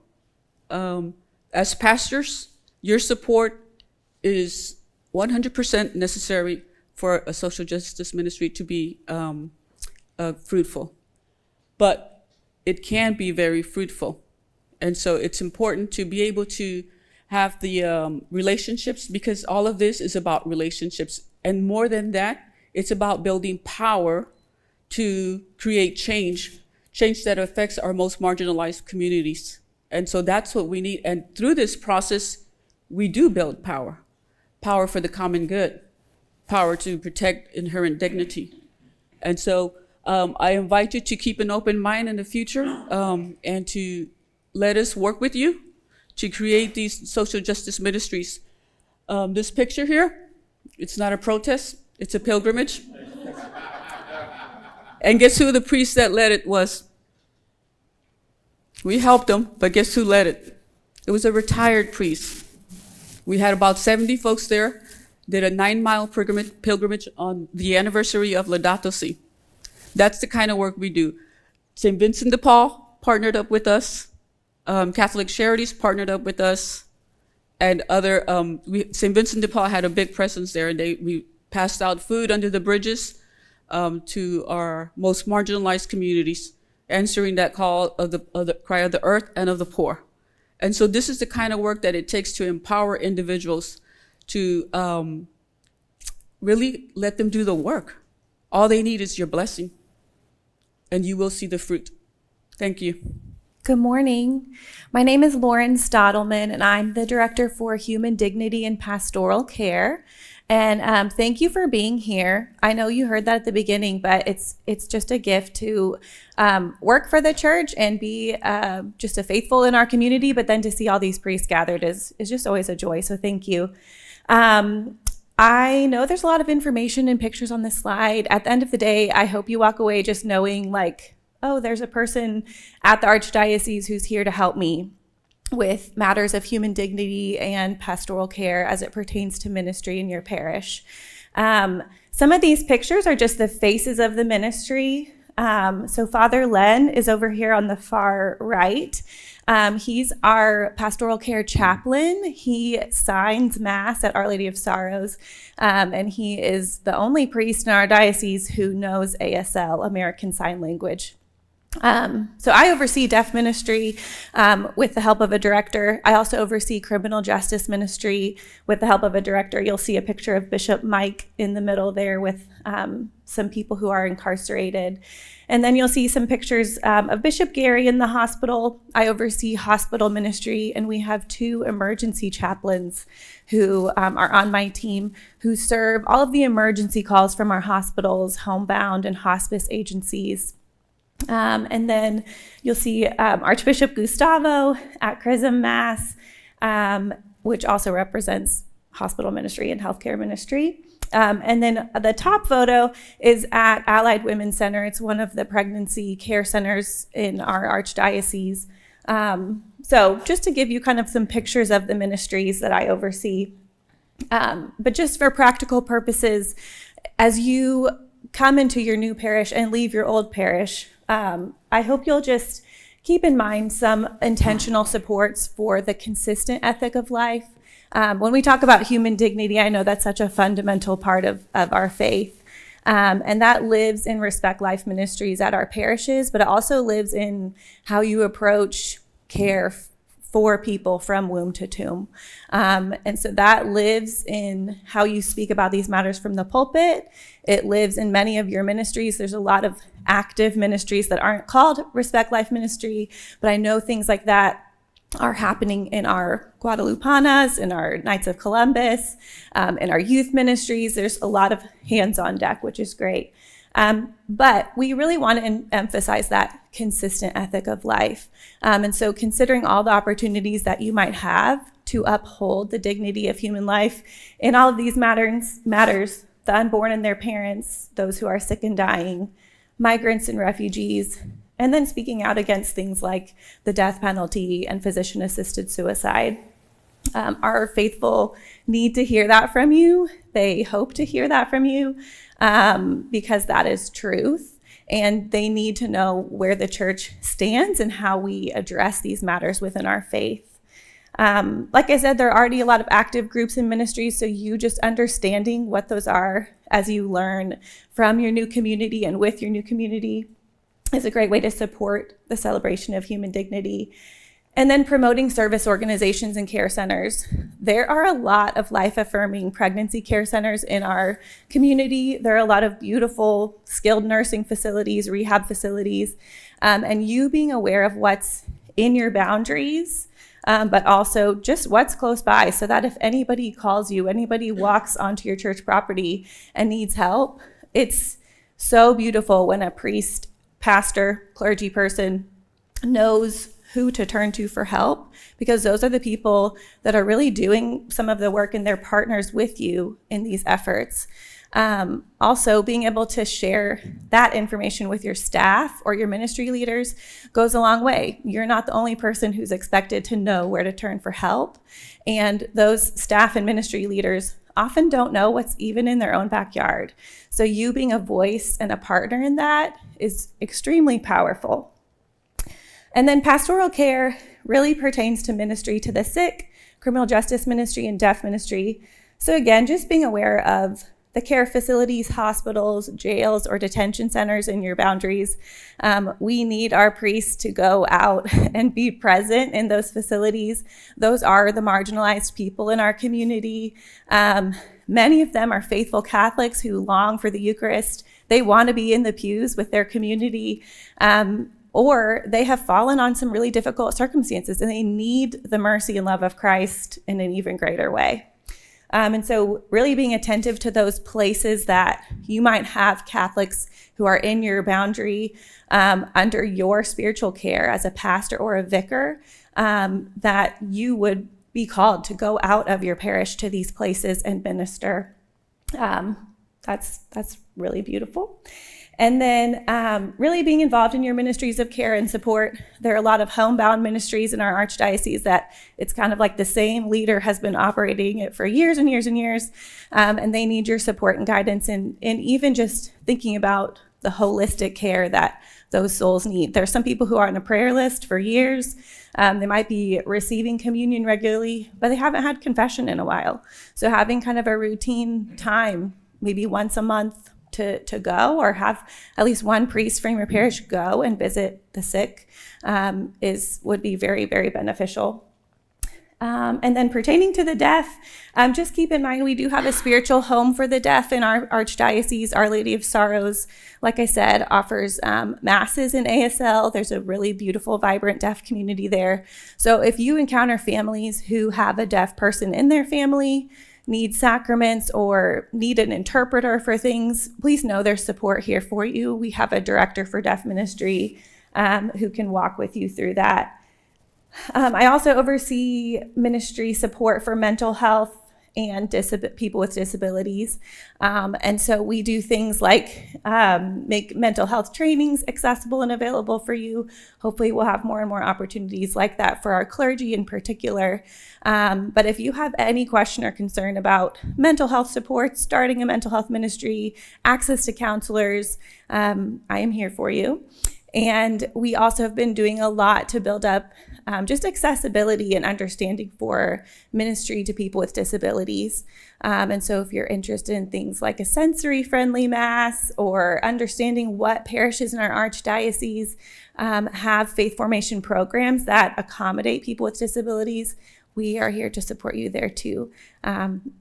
As pastors, your support is 100% necessary for a social justice ministry to be fruitful. But it can be very fruitful. And so it's important to be able to have the relationships, because all of this is about relationships. And more than that, it's about building power to create change that affects our most marginalized communities. And so that's what we need. And through this process, we do build power for the common good, power to protect inherent dignity. And so I invite you to keep an open mind in the future and to let us work with you to create these social justice ministries. This picture here, it's not a protest, it's a pilgrimage. And guess who the priest that led it was? We helped him, but guess who led it? It was a retired priest. We had about 70 folks there, did a 9-mile pilgrimage on the anniversary of Laudato Si. That's the kind of work we do. St. Vincent de Paul partnered up with us. Catholic Charities partnered up with us. And other, St. Vincent de Paul had a big presence there, and we passed out food under the bridges to our most marginalized communities, answering that call of the cry of the earth and of the poor. And so this is the kind of work that it takes to empower individuals to really let them do the work. All they need is your blessing, and you will see the fruit. Thank you. Good morning. My name is Lauren Stottleman, and I'm the Director for Human Dignity and Pastoral Care. And thank you for being here. I know you heard that at the beginning, but it's just a gift to work for the church and be just a faithful in our community, but then to see all these priests gathered is just always a joy, so thank you. I know there's a lot of information and pictures on this slide. At the end of the day, I hope you walk away just knowing like, oh, there's a person at the Archdiocese who's here to help me with matters of human dignity and pastoral care as it pertains to ministry in your parish. Some of these pictures are just the faces of the ministry. So Father Len is over here on the far right. He's our pastoral care chaplain. He signs Mass at Our Lady of Sorrows, and he is the only priest in our diocese who knows ASL, American Sign Language. So I oversee deaf ministry with the help of a director. I also oversee criminal justice ministry with the help of a director. You'll see a picture of Bishop Mike in the middle there with some people who are incarcerated. And then you'll see some pictures of Bishop Gary in the hospital. I oversee hospital ministry, and we have 2 emergency chaplains who are on my team who serve all of the emergency calls from our hospitals, homebound, and hospice agencies. And then you'll see Archbishop Gustavo at Chrism Mass, which also represents hospital ministry and healthcare ministry. And then the top photo is at Allied Women's Center. It's one of the pregnancy care centers in our archdiocese. So just to give you kind of some pictures of the ministries that I oversee. But just for practical purposes, as you come into your new parish and leave your old parish, I hope you'll just keep in mind some intentional supports for the consistent ethic of life. When we talk about human dignity, I know that's such a fundamental part of our faith. And that lives in Respect Life Ministries at our parishes, but it also lives in how you approach care for people from womb to tomb. And so that lives in how you speak about these matters from the pulpit. It lives in many of your ministries. There's a lot of active ministries that aren't called Respect Life Ministry, but I know things like that are happening in our Guadalupanas, in our Knights of Columbus, in our youth ministries. There's a lot of hands on deck, which is great. But we really want to emphasize that consistent ethic of life. And so considering all the opportunities that you might have to uphold the dignity of human life in all of these matters, the unborn and their parents, those who are sick and dying, migrants and refugees, and then speaking out against things like the death penalty and physician-assisted suicide. Our faithful need to hear that from you. They hope to hear that from you because that is truth. And they need to know where the church stands and how we address these matters within our faith. Like I said, there are already a lot of active groups and ministries, so you just understanding what those are as you learn from your new community and with your new community is a great way to support the celebration of human dignity. And then promoting service organizations and care centers. There are a lot of life-affirming pregnancy care centers in our community. There are a lot of beautiful skilled nursing facilities, rehab facilities, and you being aware of what's in your boundaries, but also just what's close by, so that if anybody calls you, anybody walks onto your church property and needs help, it's so beautiful when a priest, pastor, clergy person knows who to turn to for help, because those are the people that are really doing some of the work and they're partners with you in these efforts. Also, being able to share that information with your staff or your ministry leaders goes a long way. You're not the only person who's expected to know where to turn for help. And those staff and ministry leaders often don't know what's even in their own backyard. So you being a voice and a partner in that is extremely powerful. And then pastoral care really pertains to ministry to the sick, criminal justice ministry, and deaf ministry. So again, just being aware of the care facilities, hospitals, jails, or detention centers in your boundaries. We need our priests to go out and be present in those facilities. Those are the marginalized people in our community. Many of them are faithful Catholics who long for the Eucharist. They want to be in the pews with their community. Or they have fallen on some really difficult circumstances and they need the mercy and love of Christ in an even greater way. And so really being attentive to those places that you might have Catholics who are in your boundary under your spiritual care as a pastor or a vicar, that you would be called to go out of your parish to these places and minister. That's really beautiful. And then really being involved in your ministries of care and support. There are a lot of homebound ministries in our archdiocese that it's kind of like the same leader has been operating it for years and years and years, and they need your support and guidance in even just thinking about the holistic care that those souls need. There's some people who are on a prayer list for years. They might be receiving communion regularly, but they haven't had confession in a while. So having kind of a routine time, maybe once a month to go, or have at least one priest from your parish go and visit the sick would be very, very beneficial. And then pertaining to the deaf, just keep in mind we do have a spiritual home for the deaf in our archdiocese. Our Lady of Sorrows, like I said, offers masses in ASL. There's a really beautiful, vibrant deaf community there. So if you encounter families who have a deaf person in their family, need sacraments, or need an interpreter for things, please know there's support here for you. We have a director for deaf ministry who can walk with you through that. I also oversee ministry support for mental health and people with disabilities. And so we do things like make mental health trainings accessible and available for you. Hopefully we'll have more and more opportunities like that for our clergy in particular. But if you have any question or concern about mental health support, starting a mental health ministry, access to counselors, I am here for you. And we also have been doing a lot to build up just accessibility and understanding for ministry to people with disabilities. And so if you're interested in things like a sensory-friendly mass, or understanding what parishes in our archdiocese have faith formation programs that accommodate people with disabilities, we are here to support you there too.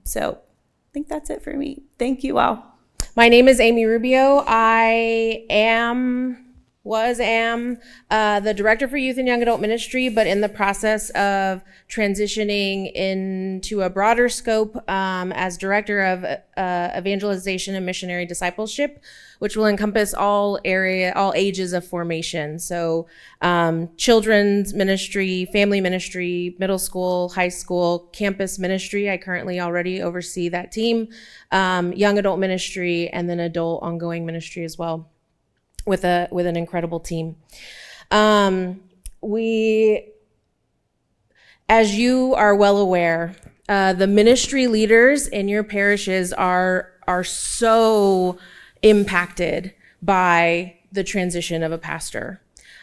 So I think that's it for me. Thank you all. My name is Amy Rubio. I am the director for youth and young adult ministry, but in the process of transitioning into a broader scope as director of evangelization and missionary discipleship, which will encompass all ages of formation. So children's ministry, family ministry, middle school, high school, campus ministry. I currently already oversee that team, young adult ministry, and then adult ongoing ministry as well, with an incredible team. As you are well aware, the ministry leaders in your parishes are so impacted by the transition of a pastor.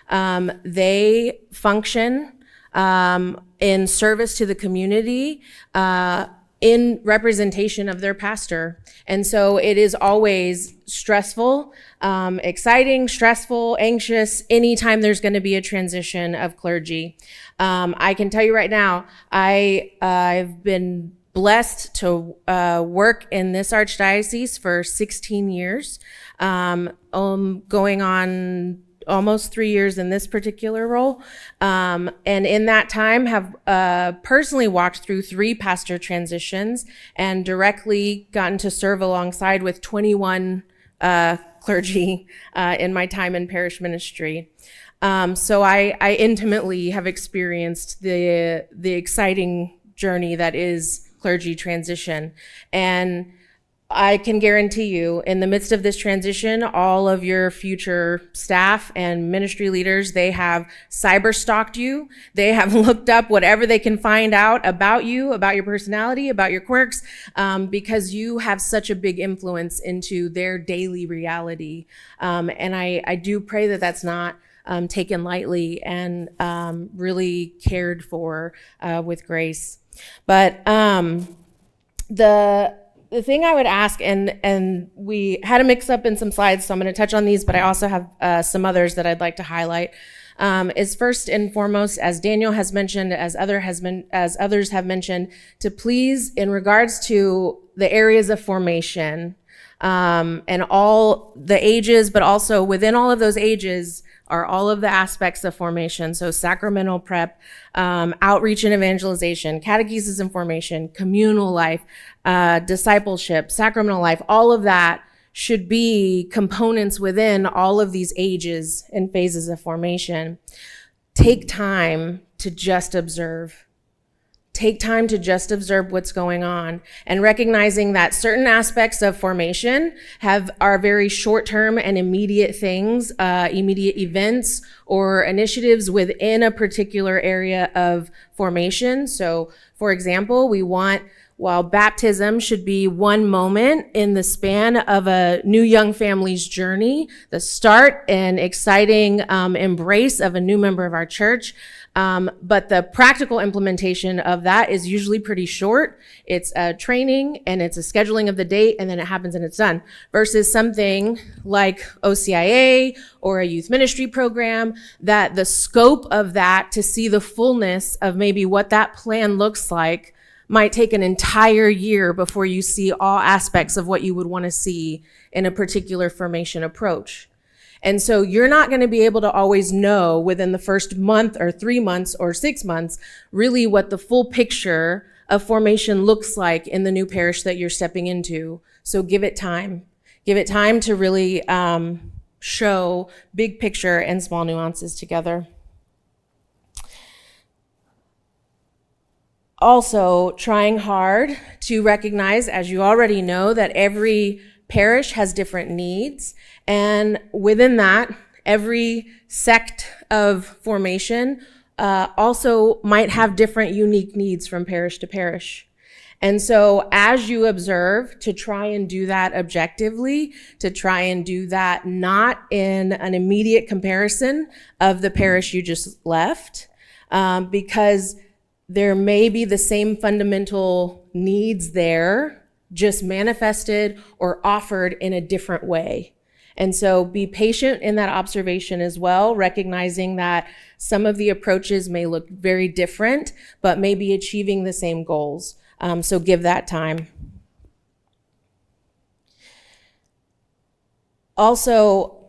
They function in service to the community, in representation of their pastor. And so it is always stressful, exciting, stressful, anxious, anytime there's going to be a transition of clergy. I can tell you right now, I've been blessed to work in this archdiocese for 16 years, going on almost 3 years in this particular role. And in that time have personally walked through 3 pastor transitions and directly gotten to serve alongside with 21 clergy in my time in parish ministry. So I intimately have experienced the exciting journey that is clergy transition. And I can guarantee you, in the midst of this transition, all of your future staff and ministry leaders, they have cyber stalked you. They have looked up whatever they can find out about you, about your personality, about your quirks, because you have such a big influence into their daily reality. And I do pray that that's not taken lightly and really cared for with grace. But the thing I would ask, and we had a mix up in some slides, so I'm going to touch on these, but I also have some others that I'd like to highlight, is first and foremost, as Daniel has mentioned, as others have mentioned, to please, in regards to the areas of formation, and all the ages, but also within all of those ages are all of the aspects of formation. So sacramental prep, outreach and evangelization, catechesis and formation, communal life, discipleship, sacramental life, all of that should be components within all of these ages and phases of formation. Take time to just observe. Take time to just observe what's going on, and recognizing that certain aspects of formation are very short-term and immediate things, immediate events, or initiatives within a particular area of formation. So, for example, while baptism should be one moment in the span of a new young family's journey, the start and exciting embrace of a new member of our church, but the practical implementation of that is usually pretty short. It's a training and it's a scheduling of the date, and then it happens and it's done, versus something like OCIA or a youth ministry program, that the scope of that, to see the fullness of maybe what that plan looks like, might take an entire year before you see all aspects of what you would want to see in a particular formation approach. And so you're not going to be able to always know within the first month or 3 months or 6 months really what the full picture of formation looks like in the new parish that you're stepping into. So give it time. Give it time to really show big picture and small nuances together. Also, trying hard to recognize, as you already know, that every parish has different needs. And within that, every sect of formation also might have different unique needs from parish to parish. And so as you observe, to try and do that objectively, to try and do that not in an immediate comparison of the parish you just left, because there may be the same fundamental needs there, just manifested or offered in a different way. And so be patient in that observation as well, recognizing that some of the approaches may look very different, but may be achieving the same goals. So give that time. Also,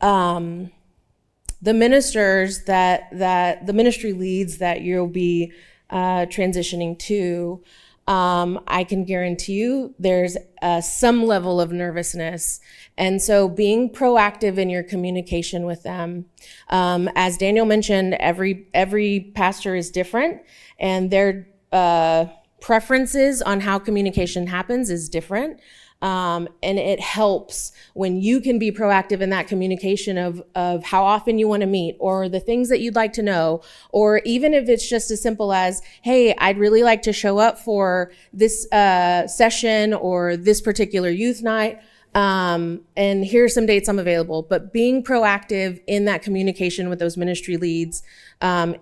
the ministers the ministry leads that you'll be transitioning to, I can guarantee you there's some level of nervousness. And so being proactive in your communication with them. As Daniel mentioned, every pastor is different, and their preferences on how communication happens is different. And it helps when you can be proactive in that communication of how often you want to meet, or the things that you'd like to know, or even if it's just as simple as, hey, I'd really like to show up for this session or this particular youth night, and here are some dates I'm available. But being proactive in that communication with those ministry leads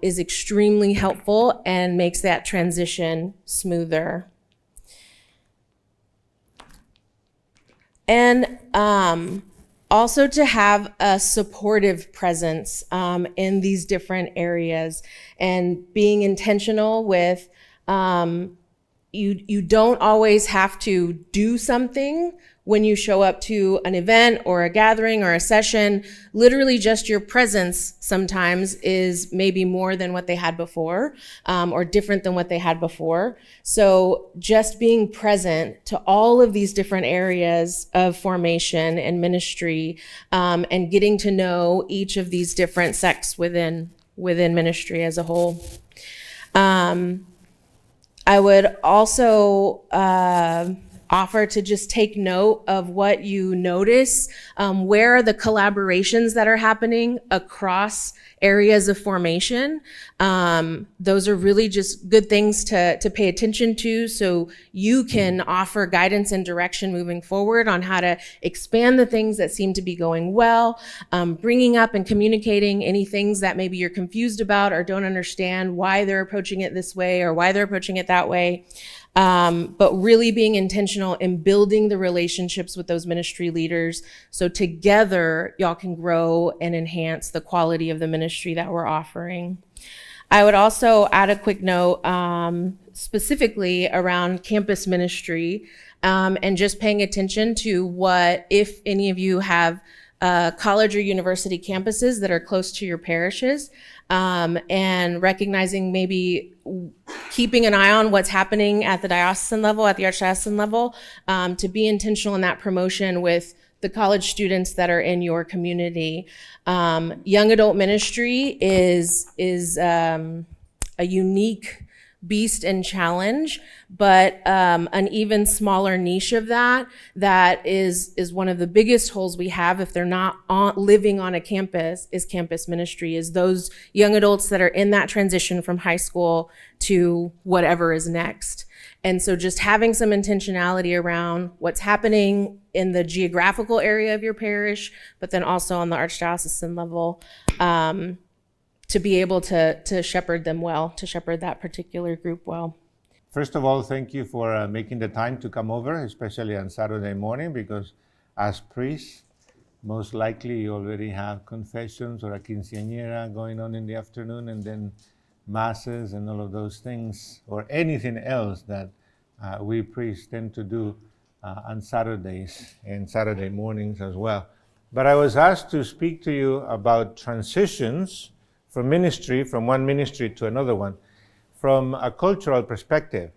is extremely helpful and makes that transition smoother. And also to have a supportive presence in these different areas, and being intentional with you don't always have to do something when you show up to an event or a gathering or a session. Literally just your presence sometimes is maybe more than what they had before, or different than what they had before. So just being present to all of these different areas of formation and ministry, and getting to know each of these different sects within ministry as a whole. I would also offer to just take note of what you notice. Where are the collaborations that are happening across areas of formation? Those are really just good things to pay attention to, so you can offer guidance and direction moving forward on how to expand the things that seem to be going well, bringing up and communicating any things that maybe you're confused about or don't understand why they're approaching it this way or why they're approaching it that way. But really being intentional in building the relationships with those ministry leaders, so together y'all can grow and enhance the quality of the ministry that we're offering. I would also add a quick note specifically around campus ministry, and just paying attention to what, if any of you have college or university campuses that are close to your parishes, and recognizing maybe keeping an eye on what's happening at the diocesan level, at the archdiocesan level, to be intentional in that promotion with the college students that are in your community. Young adult ministry is a unique beast and challenge, but an even smaller niche of that is one of the biggest holes we have if they're not living on a campus is campus ministry, is those young adults that are in that transition from high school to whatever is next. And so just having some intentionality around what's happening in the geographical area of your parish, but then also on the archdiocesan level, to be able to shepherd them well, to shepherd that particular group well. First of all, thank you for making the time to come over, especially on Saturday morning, because as priests, most likely you already have confessions or a quinceañera going on in the afternoon, and then masses and all of those things, or anything else that we priests tend to do on Saturdays and Saturday mornings as well. But I was asked to speak to you about transitions from ministry, from one ministry to another one, from a cultural perspective,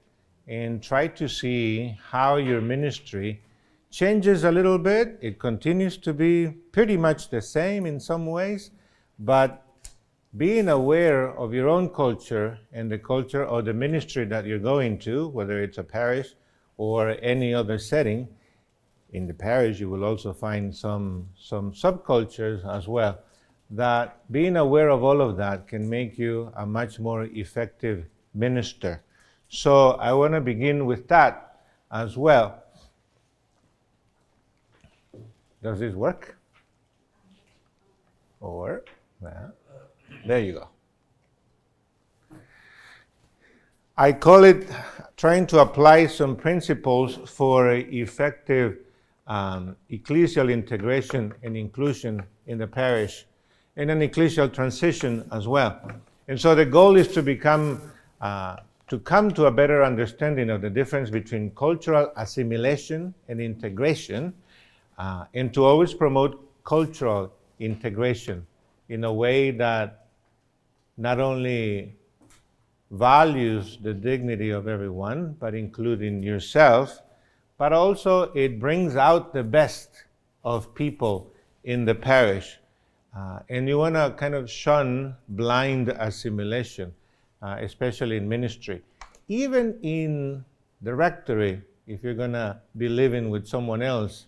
and try to see how your ministry changes a little bit. It continues to be pretty much the same in some ways, but being aware of your own culture and the culture or the ministry that you're going to, whether it's a parish or any other setting. In the parish, you will also find some subcultures as well. That being aware of all of that can make you a much more effective minister. So I want to begin with that as well. Does this work? Or, well, there you go. I call it trying to apply some principles for effective ecclesial integration and inclusion in the parish, and an ecclesial transition as well. And so the goal is to come to a better understanding of the difference between cultural assimilation and integration, and to always promote cultural integration in a way that not only values the dignity of everyone, but including yourself, but also it brings out the best of people in the parish. And you want to kind of shun blind assimilation, especially in ministry. Even in the rectory, if you're going to be living with someone else,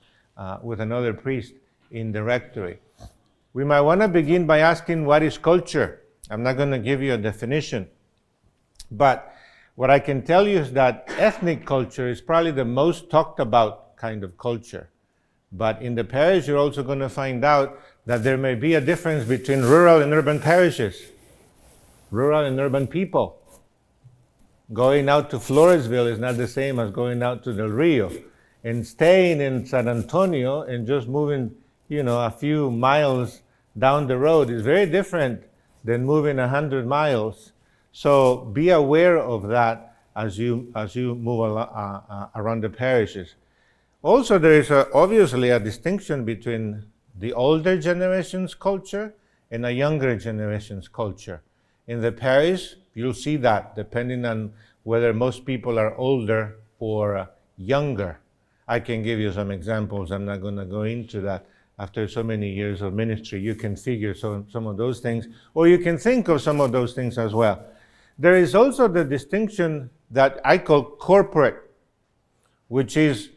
with another priest in the rectory, we might want to begin by asking, what is culture? I'm not going to give you a definition, but what I can tell you is that ethnic culture is probably the most talked about kind of culture. But in the parish, you're also going to find out that there may be a difference between rural and urban parishes, rural and urban people. Going out to Floresville is not the same as going out to Del Rio. And staying in San Antonio and just moving, a few miles down the road is very different than moving 100 miles. So be aware of that as you move around the parishes. Also, there is obviously a distinction between the older generation's culture and a younger generation's culture. In the parish, you'll see that depending on whether most people are older or younger. I can give you some examples. I'm not going to go into that. After so many years of ministry, you can figure some of those things, or you can think of some of those things as well. There is also the distinction that I call corporate, which is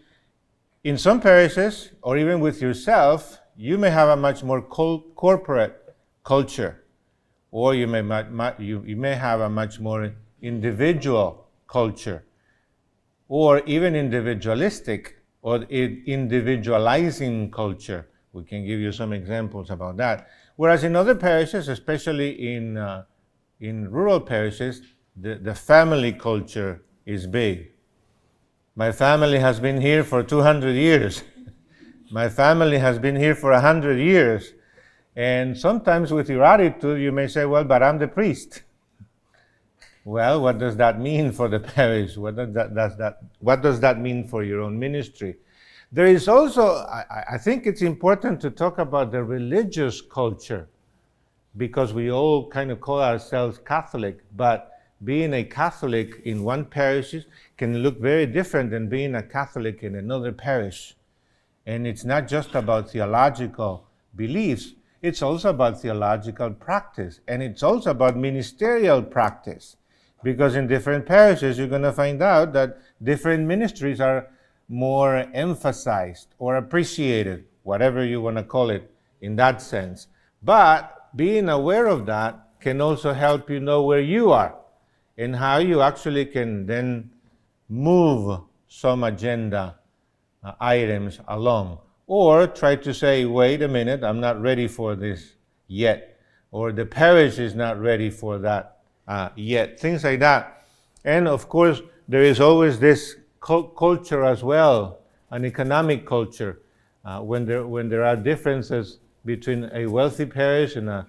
in some parishes, or even with yourself, you may have a much more corporate culture, or you may have a much more individual culture, or even individualistic or individualizing culture. We can give you some examples about that. Whereas in other parishes, especially in rural parishes, the family culture is big. My family has been here for 200 years. My family has been here for 100 years. And sometimes with your attitude, you may say, well, but I'm the priest. Well, what does that mean for the parish? What does that mean for your own ministry? There is also, I think it's important to talk about the religious culture, because we all kind of call ourselves Catholic, but being a Catholic in one parish can look very different than being a Catholic in another parish. And it's not just about theological beliefs, it's also about theological practice, and it's also about ministerial practice. Because in different parishes, you're going to find out that different ministries are more emphasized or appreciated, whatever you want to call it in that sense. But being aware of that can also help you know where you are and how you actually can then move some agenda items along. Or try to say, wait a minute, I'm not ready for this yet. Or the parish is not ready for that yet. Things like that. And of course, there is always this culture as well, an economic culture. When there are differences between a wealthy parish and a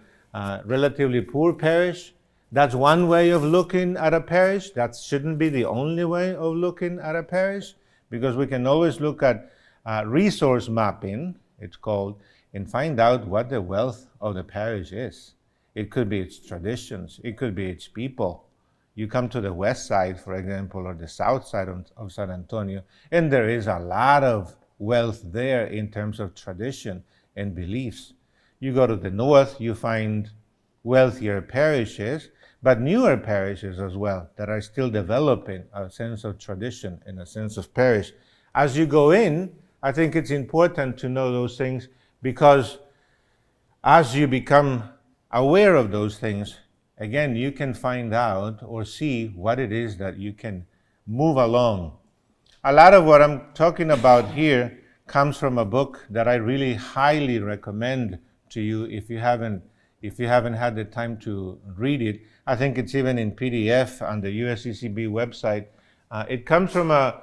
relatively poor parish, that's one way of looking at a parish. That shouldn't be the only way of looking at a parish, because we can always look at resource mapping, it's called, and find out what the wealth of the parish is. It could be its traditions, it could be its people. You come to the west side, for example, or the south side of San Antonio, and there is a lot of wealth there in terms of tradition and beliefs. You go to the north, you find wealthier parishes, but newer parishes as well that are still developing a sense of tradition and a sense of parish. As you go in, I think it's important to know those things, because as you become aware of those things, again, you can find out or see what it is that you can move along. A lot of what I'm talking about here comes from a book that I really highly recommend to you if you haven't had the time to read it. I think it's even in PDF on the USCCB website. It comes from a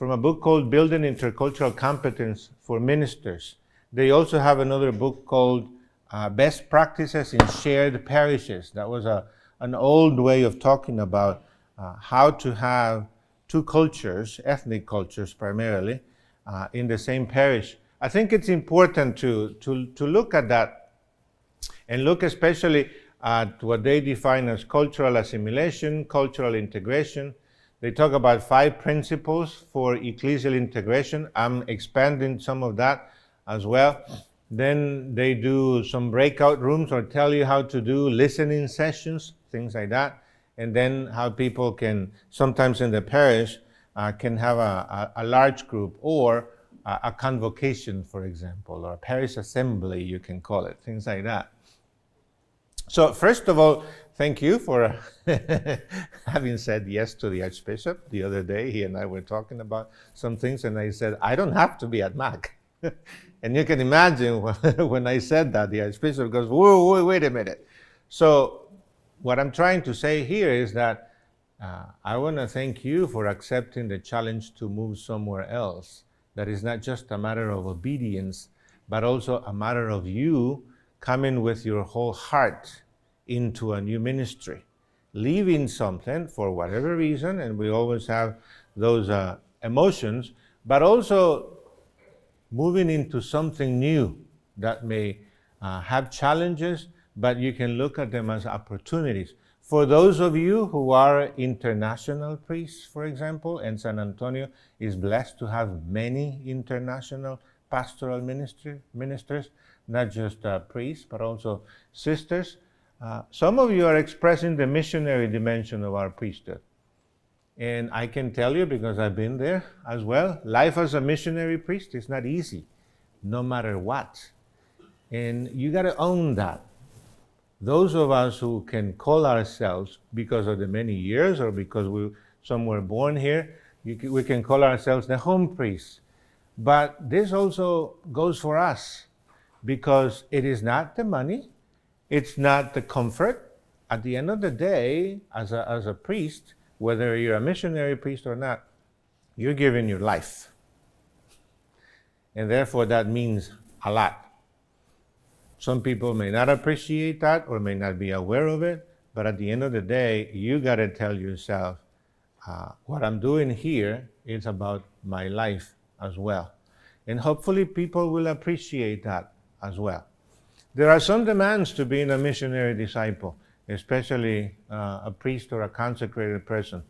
book called Building Intercultural Competence for Ministers. They also have another book called Best Practices in Shared Parishes. That was an old way of talking about how to have two cultures, ethnic cultures primarily, in the same parish. I think it's important to look at that, and look especially at what they define as cultural assimilation, cultural integration. They talk about 5 principles for ecclesial integration. I'm expanding some of that as well. Then they do some breakout rooms or tell you how to do listening sessions, things like that. And then how people can, sometimes in the parish, can have a large group, or a convocation, for example, or a parish assembly, you can call it, things like that. So first of all, thank you for having said yes to the Archbishop. The other day, he and I were talking about some things, and I said, I don't have to be at MAC. And you can imagine when I said that, the Archbishop goes, whoa, wait a minute. So what I'm trying to say here is that I want to thank you for accepting the challenge to move somewhere else. That is not just a matter of obedience, but also a matter of you coming with your whole heart into a new ministry, leaving something for whatever reason, and we always have those emotions, but also moving into something new that may have challenges, but you can look at them as opportunities. For those of you who are international priests, for example, and San Antonio is blessed to have many international pastoral ministers, not just priests, but also sisters. Some of you are expressing the missionary dimension of our priesthood. And I can tell you, because I've been there as well, life as a missionary priest is not easy, no matter what. And you got to own that. Those of us who can call ourselves, because of the many years or because some were born here, we can call ourselves the home priests. But this also goes for us, because it is not the money, it's not the comfort. At the end of the day, as a priest, whether you're a missionary priest or not, you're giving your life. And therefore that means a lot. Some people may not appreciate that or may not be aware of it, but at the end of the day, you got to tell yourself, what I'm doing here is about my life as well. And hopefully people will appreciate that as well. There are some demands to being a missionary disciple, especially a priest or a consecrated person.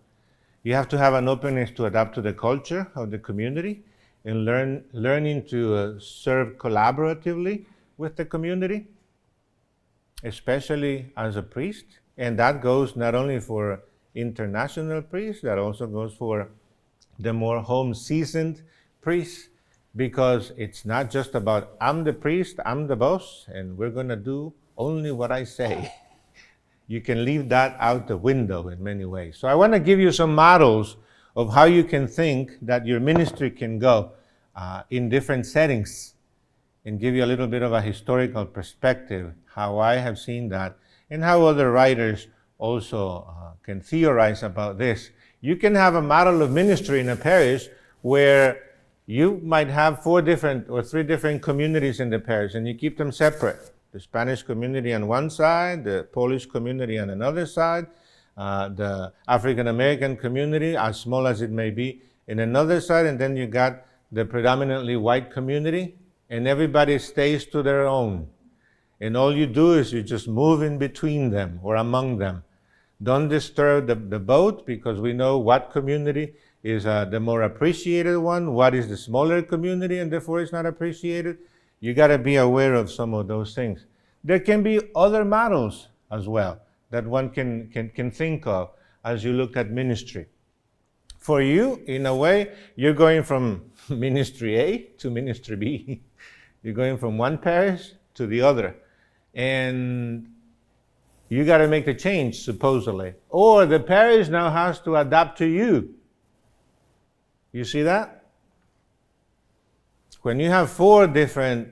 You have to have an openness to adapt to the culture of the community and learning to serve collaboratively with the community, especially as a priest. And that goes not only for international priests, that also goes for the more home seasoned priests, because it's not just about I'm the priest, I'm the boss, and we're going to do only what I say. You can leave that out the window in many ways. So I want to give you some models of how you can think that your ministry can go in different settings, and give you a little bit of a historical perspective, how I have seen that, and how other writers also can theorize about this. You can have a model of ministry in a parish where you might have 4 different or 3 different communities in the parish, and you keep them separate. The Spanish community on one side, the Polish community on another side, the African American community, as small as it may be, in another side, and then you got the predominantly white community, and everybody stays to their own. And all you do is you just move in between them or among them. Don't disturb the boat, because we know what community is the more appreciated one, what is the smaller community and therefore is not appreciated. You got to be aware of some of those things. There can be other models as well that one can think of as you look at ministry. For you, in a way, you're going from ministry A to ministry B. You're going from one parish to the other. And you got to make the change, supposedly. Or the parish now has to adapt to you. You see that? When you have 4 different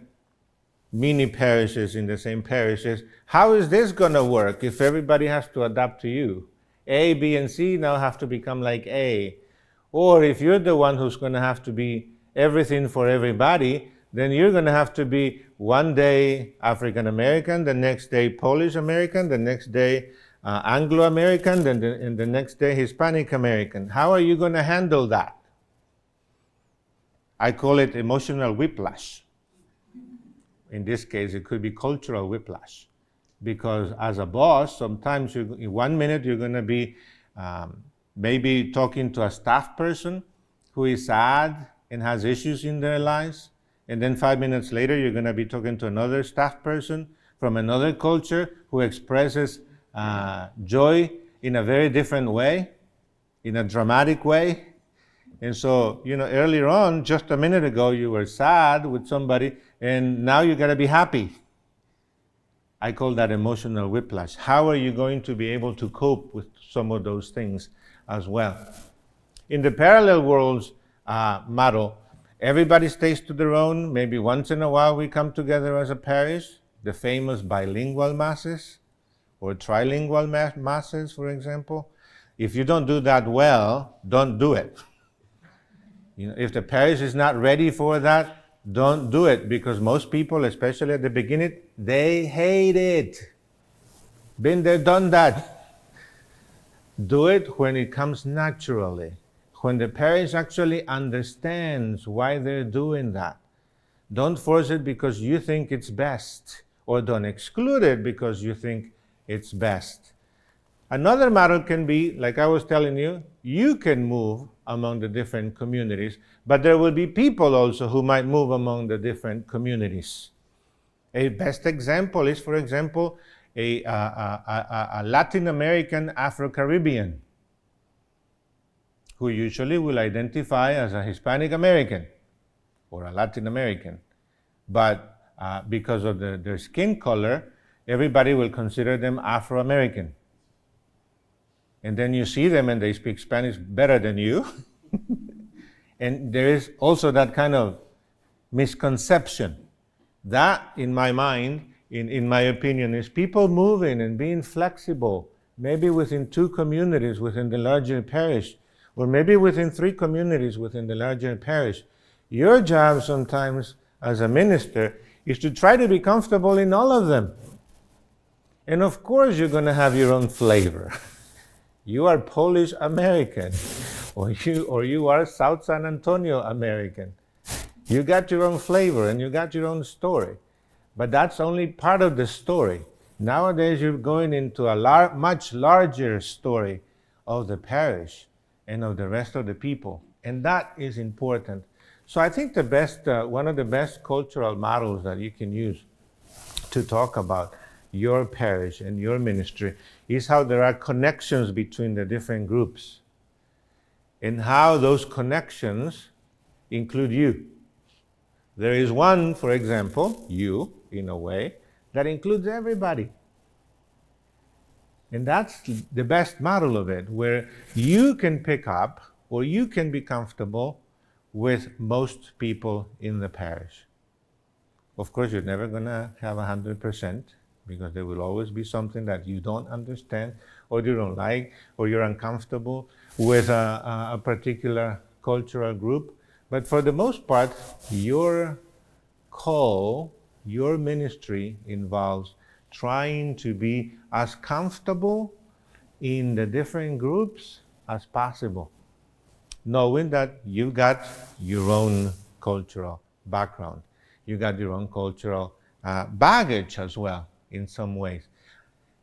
mini parishes in the same parishes, how is this going to work if everybody has to adapt to you? A, B, and C now have to become like A. Or if you're the one who's going to have to be everything for everybody, then you're going to have to be one day African American, the next day Polish American, the next day Anglo American, and the next day Hispanic American. How are you going to handle that? I call it emotional whiplash. In this case, it could be cultural whiplash, because as a boss, sometimes in 1 minute you're going to be maybe talking to a staff person who is sad and has issues in their lives. And then 5 minutes later, you're going to be talking to another staff person from another culture who expresses joy in a very different way, in a dramatic way. And so, earlier on, just a minute ago, you were sad with somebody, and now you got to be happy. I call that emotional whiplash. How are you going to be able to cope with some of those things as well? In the parallel worlds model, everybody stays to their own. Maybe once in a while we come together as a parish, the famous bilingual masses or trilingual masses, for example. If you don't do that well, don't do it. If the parish is not ready for that, don't do it, because most people, especially at the beginning, they hate it. Been there, done that. Do it when it comes naturally. When the parish actually understands why they're doing that. Don't force it because you think it's best, or don't exclude it because you think it's best. Another model can be, like I was telling you, you can move among the different communities, but there will be people also who might move among the different communities. A best example is, for example, a Latin American Afro-Caribbean, who usually will identify as a Hispanic American or a Latin American. But because of their skin color, everybody will consider them Afro-American. And then you see them and they speak Spanish better than you. And there is also that kind of misconception. That, in my mind, in my opinion, is people moving and being flexible, maybe within 2 communities within the larger parish, or maybe within 3 communities within the larger parish. Your job sometimes as a minister is to try to be comfortable in all of them. And of course you're going to have your own flavor. You are Polish American, or you are South San Antonio American. You got your own flavor and you got your own story. But that's only part of the story. Nowadays you're going into a much larger story of the parish and of the rest of the people. And that is important. So I think one of the best cultural models that you can use to talk about your parish and your ministry is how there are connections between the different groups and how those connections include you. There is one, for example, you, in a way, that includes everybody. And that's the best model of it, where you can pick up or you can be comfortable with most people in the parish. Of course, you're never going to have 100%, because there will always be something that you don't understand or you don't like, or you're uncomfortable with a particular cultural group. But for the most part, your call, your ministry involves trying to be as comfortable in the different groups as possible, knowing that you got your own cultural background. You got your own cultural baggage as well, in some ways.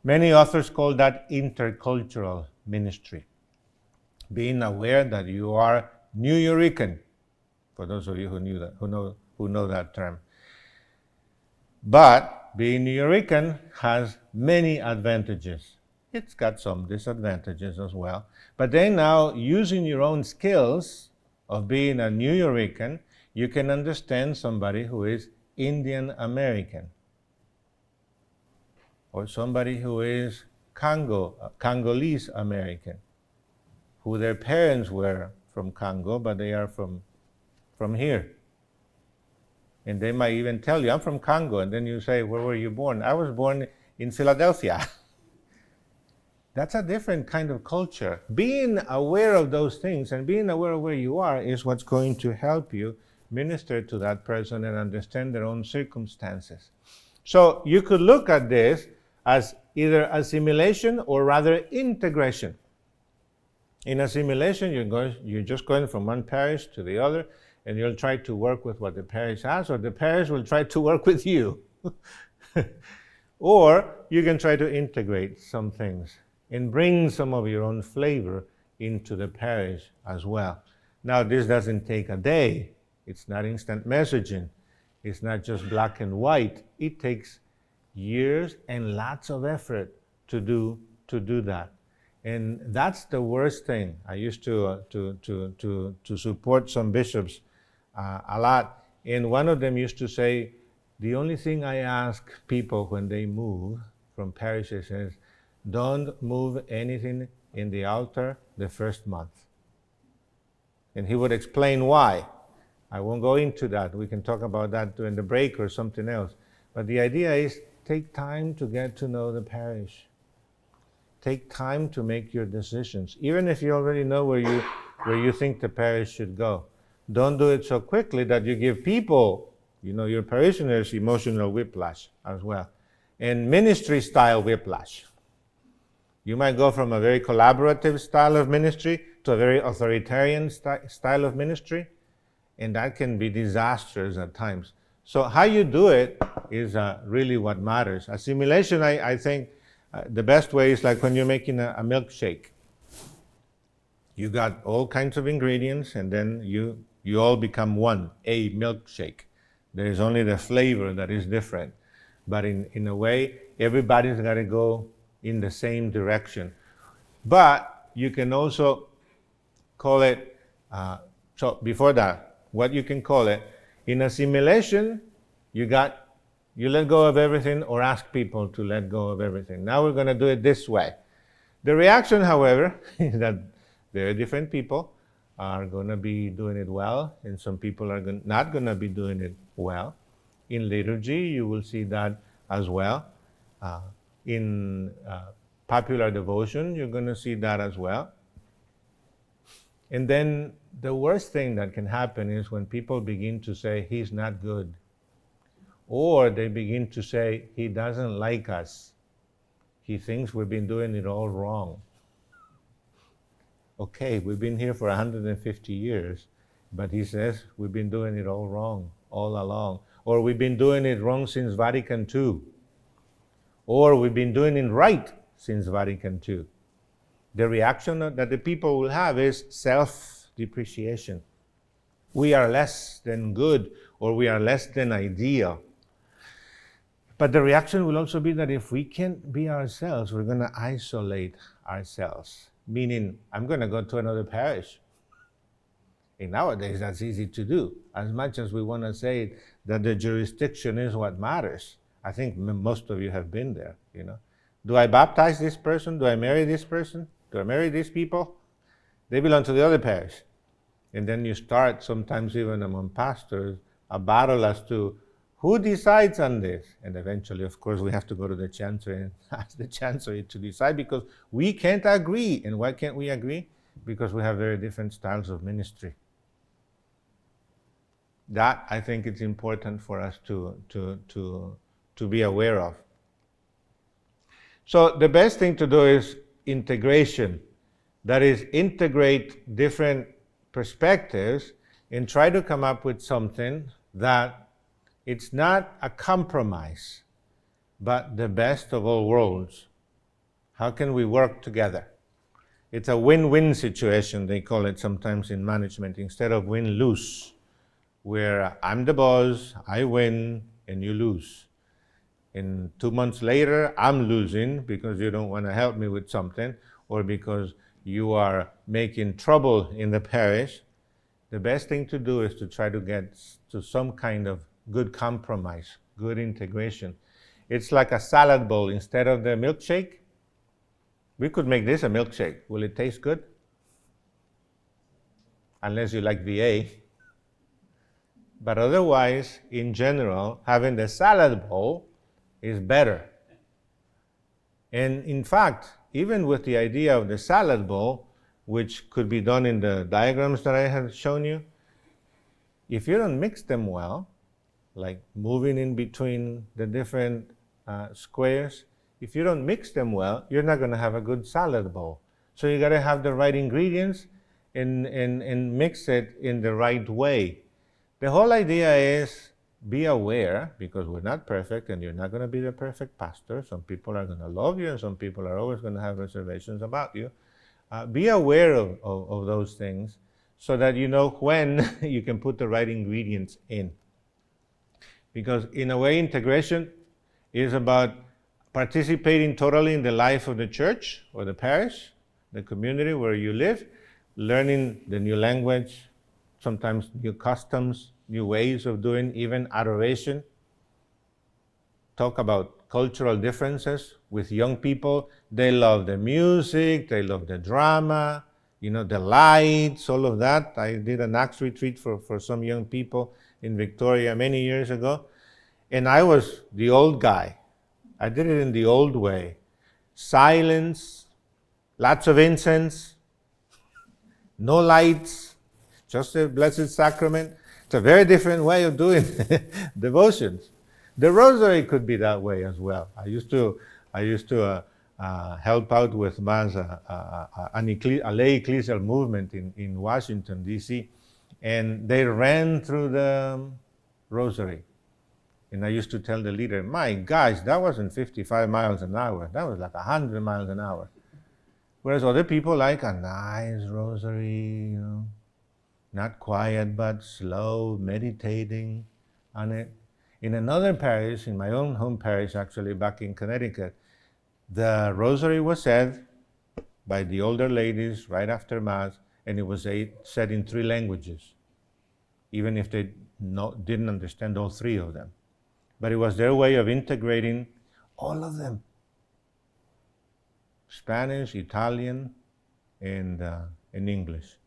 Many authors call that intercultural ministry. Being aware that you are New Yorican, for those of you who know that term. But being New Yorican has many advantages. It's got some disadvantages as well. But then now, using your own skills of being a New Yorican, you can understand somebody who is Indian American, or somebody who is Congolese American, who their parents were from Congo, but they are from here. And they might even tell you, I'm from Congo. And then you say, where were you born? I was born in Philadelphia. That's a different kind of culture. Being aware of those things and being aware of where you are is what's going to help you minister to that person and understand their own circumstances. So you could look at this as either assimilation or rather integration. In assimilation, you're just going from one parish to the other, and you'll try to work with what the parish has, or the parish will try to work with you. Or you can try to integrate some things and bring some of your own flavor into the parish as well. Now, this doesn't take a day. It's not instant messaging. It's not just black and white. It takes years and lots of effort to do that. And that's the worst thing. I used to support some bishops a lot. And one of them used to say, the only thing I ask people when they move from parishes is, don't move anything in the altar the first month. And he would explain why. I won't go into that. We can talk about that during the break or something else. But the idea is, take time to get to know the parish. Take time to make your decisions, even if you already know where you think the parish should go. Don't do it so quickly that you give people, your parishioners, emotional whiplash as well, and ministry style whiplash. You might go from a very collaborative style of ministry to a very authoritarian style of ministry, and that can be disastrous at times. So how you do it is really what matters. Assimilation, I think, the best way is like when you're making a milkshake. You got all kinds of ingredients, and then you all become one, a milkshake. There is only the flavor that is different. But in a way, everybody's got to go in the same direction. But you can also call it, so before that, what you can call it, in assimilation, you let go of everything or ask people to let go of everything. Now we're going to do it this way. The reaction, however, is that very different people are going to be doing it well, and some people are not going to be doing it well. In liturgy, you will see that as well. In popular devotion, you're going to see that as well. And then the worst thing that can happen is when people begin to say, he's not good. Or they begin to say, he doesn't like us. He thinks we've been doing it all wrong. Okay, we've been here for 150 years, but he says we've been doing it all wrong, all along. Or we've been doing it wrong since Vatican II. Or we've been doing it right since Vatican II. The reaction that the people will have is self-depreciation. We are less than good, or we are less than ideal. But the reaction will also be that if we can't be ourselves, we're going to isolate ourselves. Meaning, I'm going to go to another parish. And nowadays, that's easy to do. As much as we want to say that the jurisdiction is what matters, I think most of you have been there, you know. Do I baptize this person? Do I marry this person? Do I marry these people? They belong to the other parish. And then you start, sometimes even among pastors, a battle as to who decides on this. And eventually, of course, we have to go to the chancery and ask the chancery to decide, because we can't agree. And why can't we agree? Because we have very different styles of ministry. That, I think, it's important for us to be aware of. So the best thing to do is integration. That is, integrate different perspectives and try to come up with something that it's not a compromise, but the best of all worlds. How can we work together? It's a win-win situation, they call it sometimes in management, instead of win-lose, where I'm the boss, I win, and you lose. And 2 months later, I'm losing because you don't want to help me with something, or because you are making trouble in the parish. The best thing to do is to try to get to some kind of good compromise, good integration. It's like a salad bowl. Instead of the milkshake, we could make this a milkshake. Will it taste good? Unless you like VA. But otherwise, in general, having the salad bowl is better. And in fact, even with the idea of the salad bowl, which could be done in the diagrams that I have shown you, if you don't mix them well, like moving in between the different squares, if you don't mix them well, you're not going to have a good salad bowl. So you got to have the right ingredients and mix it in the right way. The whole idea is be aware, because we're not perfect and you're not going to be the perfect pastor. Some people are going to love you and some people are always going to have reservations about you. Be aware of those things so that you know when you can put the right ingredients in. Because in a way, integration is about participating totally in the life of the church or the parish, the community where you live, learning the new language, sometimes new customs, new ways of doing even adoration. Talk about cultural differences with young people. They love the music, they love the drama, you know, the lights, all of that. I did an Acts retreat for some young people in Victoria many years ago. And I was the old guy. I did it in the old way. Silence, lots of incense, no lights, just the Blessed Sacrament. It's a very different way of doing devotions. The rosary could be that way as well. I used to help out with mass, a lay ecclesial movement in Washington, D.C., and they ran through the rosary. And I used to tell the leader, my gosh, that wasn't 55 miles an hour. That was like 100 miles an hour. Whereas other people like a nice rosary, you know, not quiet but slow, meditating on it. In another parish, in my own home parish actually, back in Connecticut, the rosary was said by the older ladies right after Mass, and it was said in 3 languages, even if they didn't understand all 3 of them. But it was their way of integrating all of them. Spanish, Italian, and English.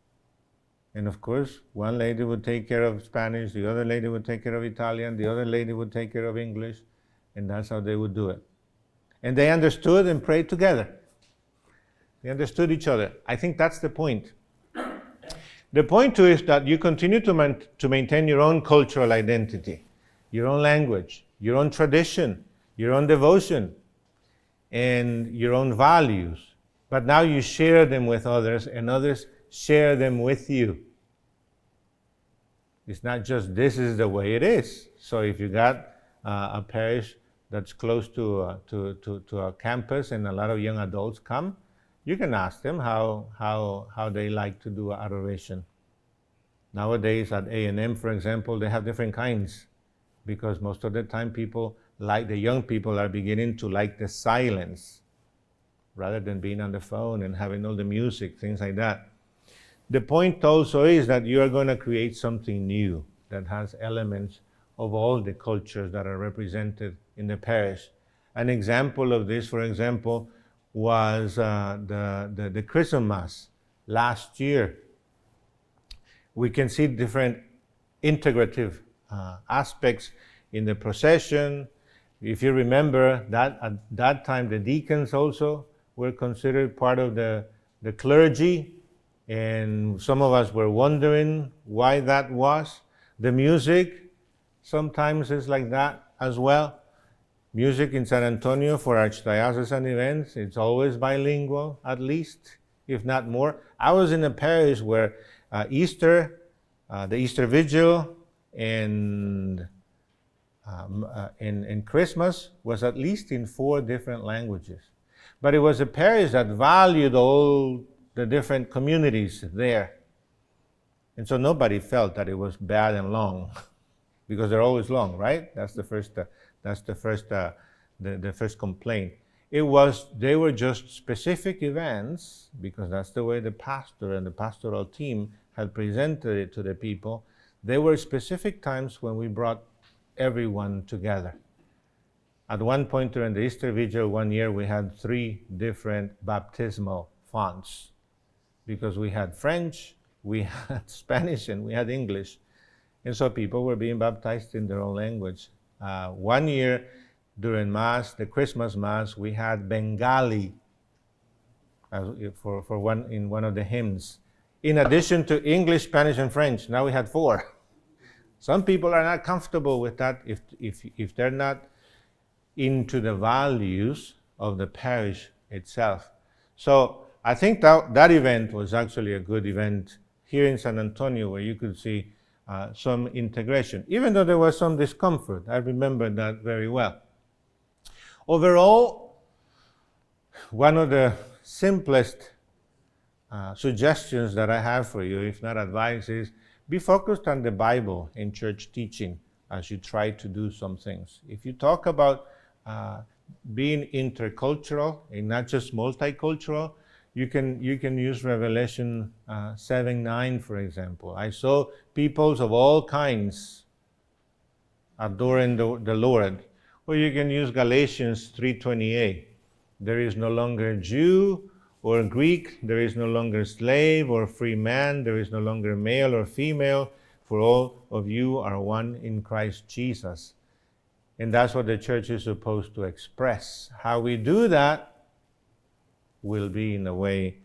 And of course, one lady would take care of Spanish, the other lady would take care of Italian, the other lady would take care of English, and that's how they would do it. And they understood and prayed together. They understood each other. I think that's the point. The point too is that you continue to maintain your own cultural identity, your own language, your own tradition, your own devotion, and your own values. But now you share them with others, and others share them with you. It's not just this is the way it is. So if you got a parish that's close to a campus and a lot of young adults come, you can ask them how they like to do adoration. Nowadays at A&M, for example, they have different kinds, because most of the time people like the young people are beginning to like the silence rather than being on the phone and having all the music, things like that. The point also is that you are going to create something new that has elements of all the cultures that are represented in the parish. An example of this, for example, was the Christmas Mass last year. We can see different integrative aspects in the procession. If you remember that at that time the deacons also were considered part of the clergy, and some of us were wondering why that was. The music sometimes is like that as well. Music in San Antonio for archdiocesan events, it's always bilingual, at least, if not more. I was in a parish where Easter, the Easter Vigil, and Christmas was at least in 4 different languages. But it was a parish that valued all the different communities there. And so nobody felt that it was bad and long, because they're always long, right? That's the first complaint. They were just specific events, because that's the way the pastor and the pastoral team had presented it to the people. There were specific times when we brought everyone together. At one point during the Easter Vigil one year, we had 3 different baptismal fonts, because we had French, we had Spanish, and we had English. And so people were being baptized in their own language. One year during Mass, the Christmas Mass, we had Bengali for one of the hymns. In addition to English, Spanish, and French, now we had 4. Some people are not comfortable with that if they're not into the values of the parish itself. So I think that event was actually a good event here in San Antonio, where you could see some integration, even though there was some discomfort. I remember that very well. Overall, one of the simplest suggestions that I have for you, if not advice, is be focused on the Bible in church teaching as you try to do some things. If you talk about being intercultural and not just multicultural, you can use Revelation 7:9, for example. I saw peoples of all kinds adoring the Lord. Or you can use Galatians 3:28. There is no longer Jew or Greek, there is no longer slave or free man, there is no longer male or female, for all of you are one in Christ Jesus. And that's what the church is supposed to express. How we do that will be, in a way,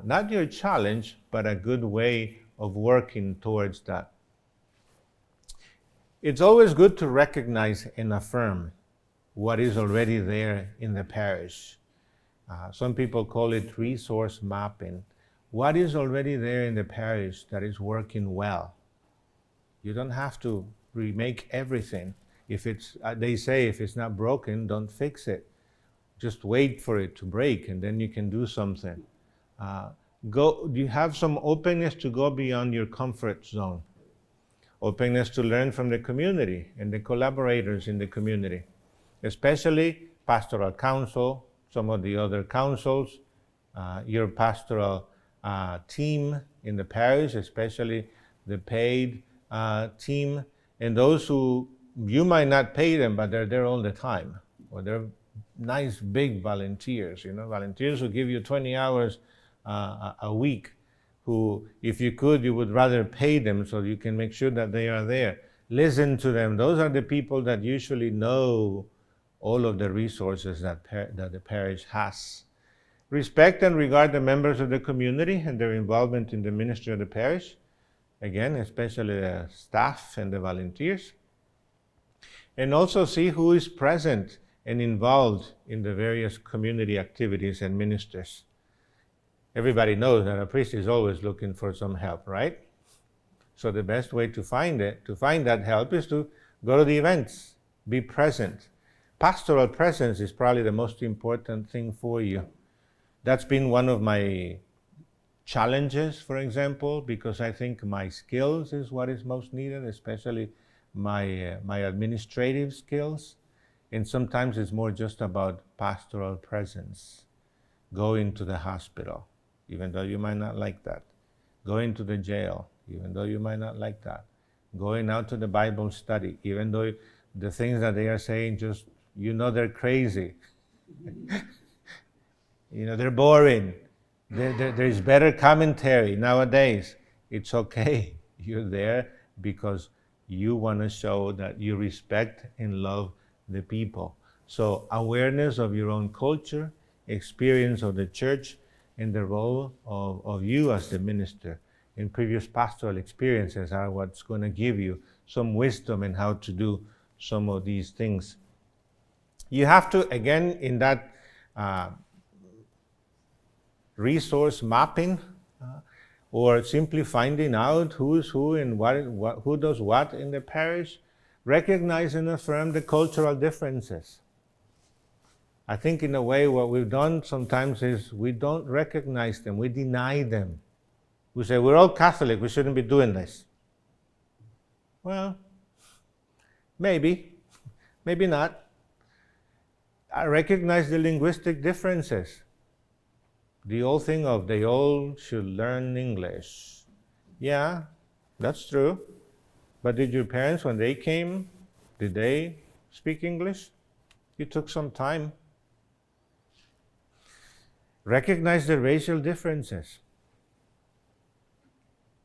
not your challenge, but a good way of working towards that. It's always good to recognize and affirm what is already there in the parish. Some people call it resource mapping. What is already there in the parish that is working well? You don't have to remake everything. They say, if it's not broken, don't fix it. Just wait for it to break, and then you can do something. You have some openness to go beyond your comfort zone. Openness to learn from the community and the collaborators in the community, especially pastoral council, some of the other councils, your pastoral team in the parish, especially the paid team, and those who you might not pay them, but they're there all the time, or they're nice big volunteers, volunteers who give you 20 hours a week, who, if you could, you would rather pay them so you can make sure that they are there. Listen to them. Those are the people that usually know all of the resources that the parish has. Respect and regard the members of the community and their involvement in the ministry of the parish. Again, especially the staff and the volunteers. And also see who is present and involved in the various community activities and ministers. Everybody knows that a priest is always looking for some help, right? So the best way to find that help, is to go to the events, be present. Pastoral presence is probably the most important thing for you. That's been one of my challenges, for example, because I think my skills is what is most needed, especially my administrative skills. And sometimes it's more just about pastoral presence. Going to the hospital, even though you might not like that. Going to the jail, even though you might not like that. Going out to the Bible study, even though the things that they are saying just, they're crazy. They're boring. There's better commentary nowadays. It's okay. You're there because you want to show that you respect and love the people. So awareness of your own culture, experience of the church, and the role of you as the minister in previous pastoral experiences are what's going to give you some wisdom in how to do some of these things. You have to, again, in that resource mapping, or simply finding out who's who and who does what in the parish, recognize and affirm the cultural differences. I think in a way what we've done sometimes is we don't recognize them, we deny them. We say, we're all Catholic, we shouldn't be doing this. Well, maybe not. I recognize the linguistic differences. The old thing of they all should learn English. Yeah, that's true. But did your parents, when they came, did they speak English? You took some time. Recognize the racial differences.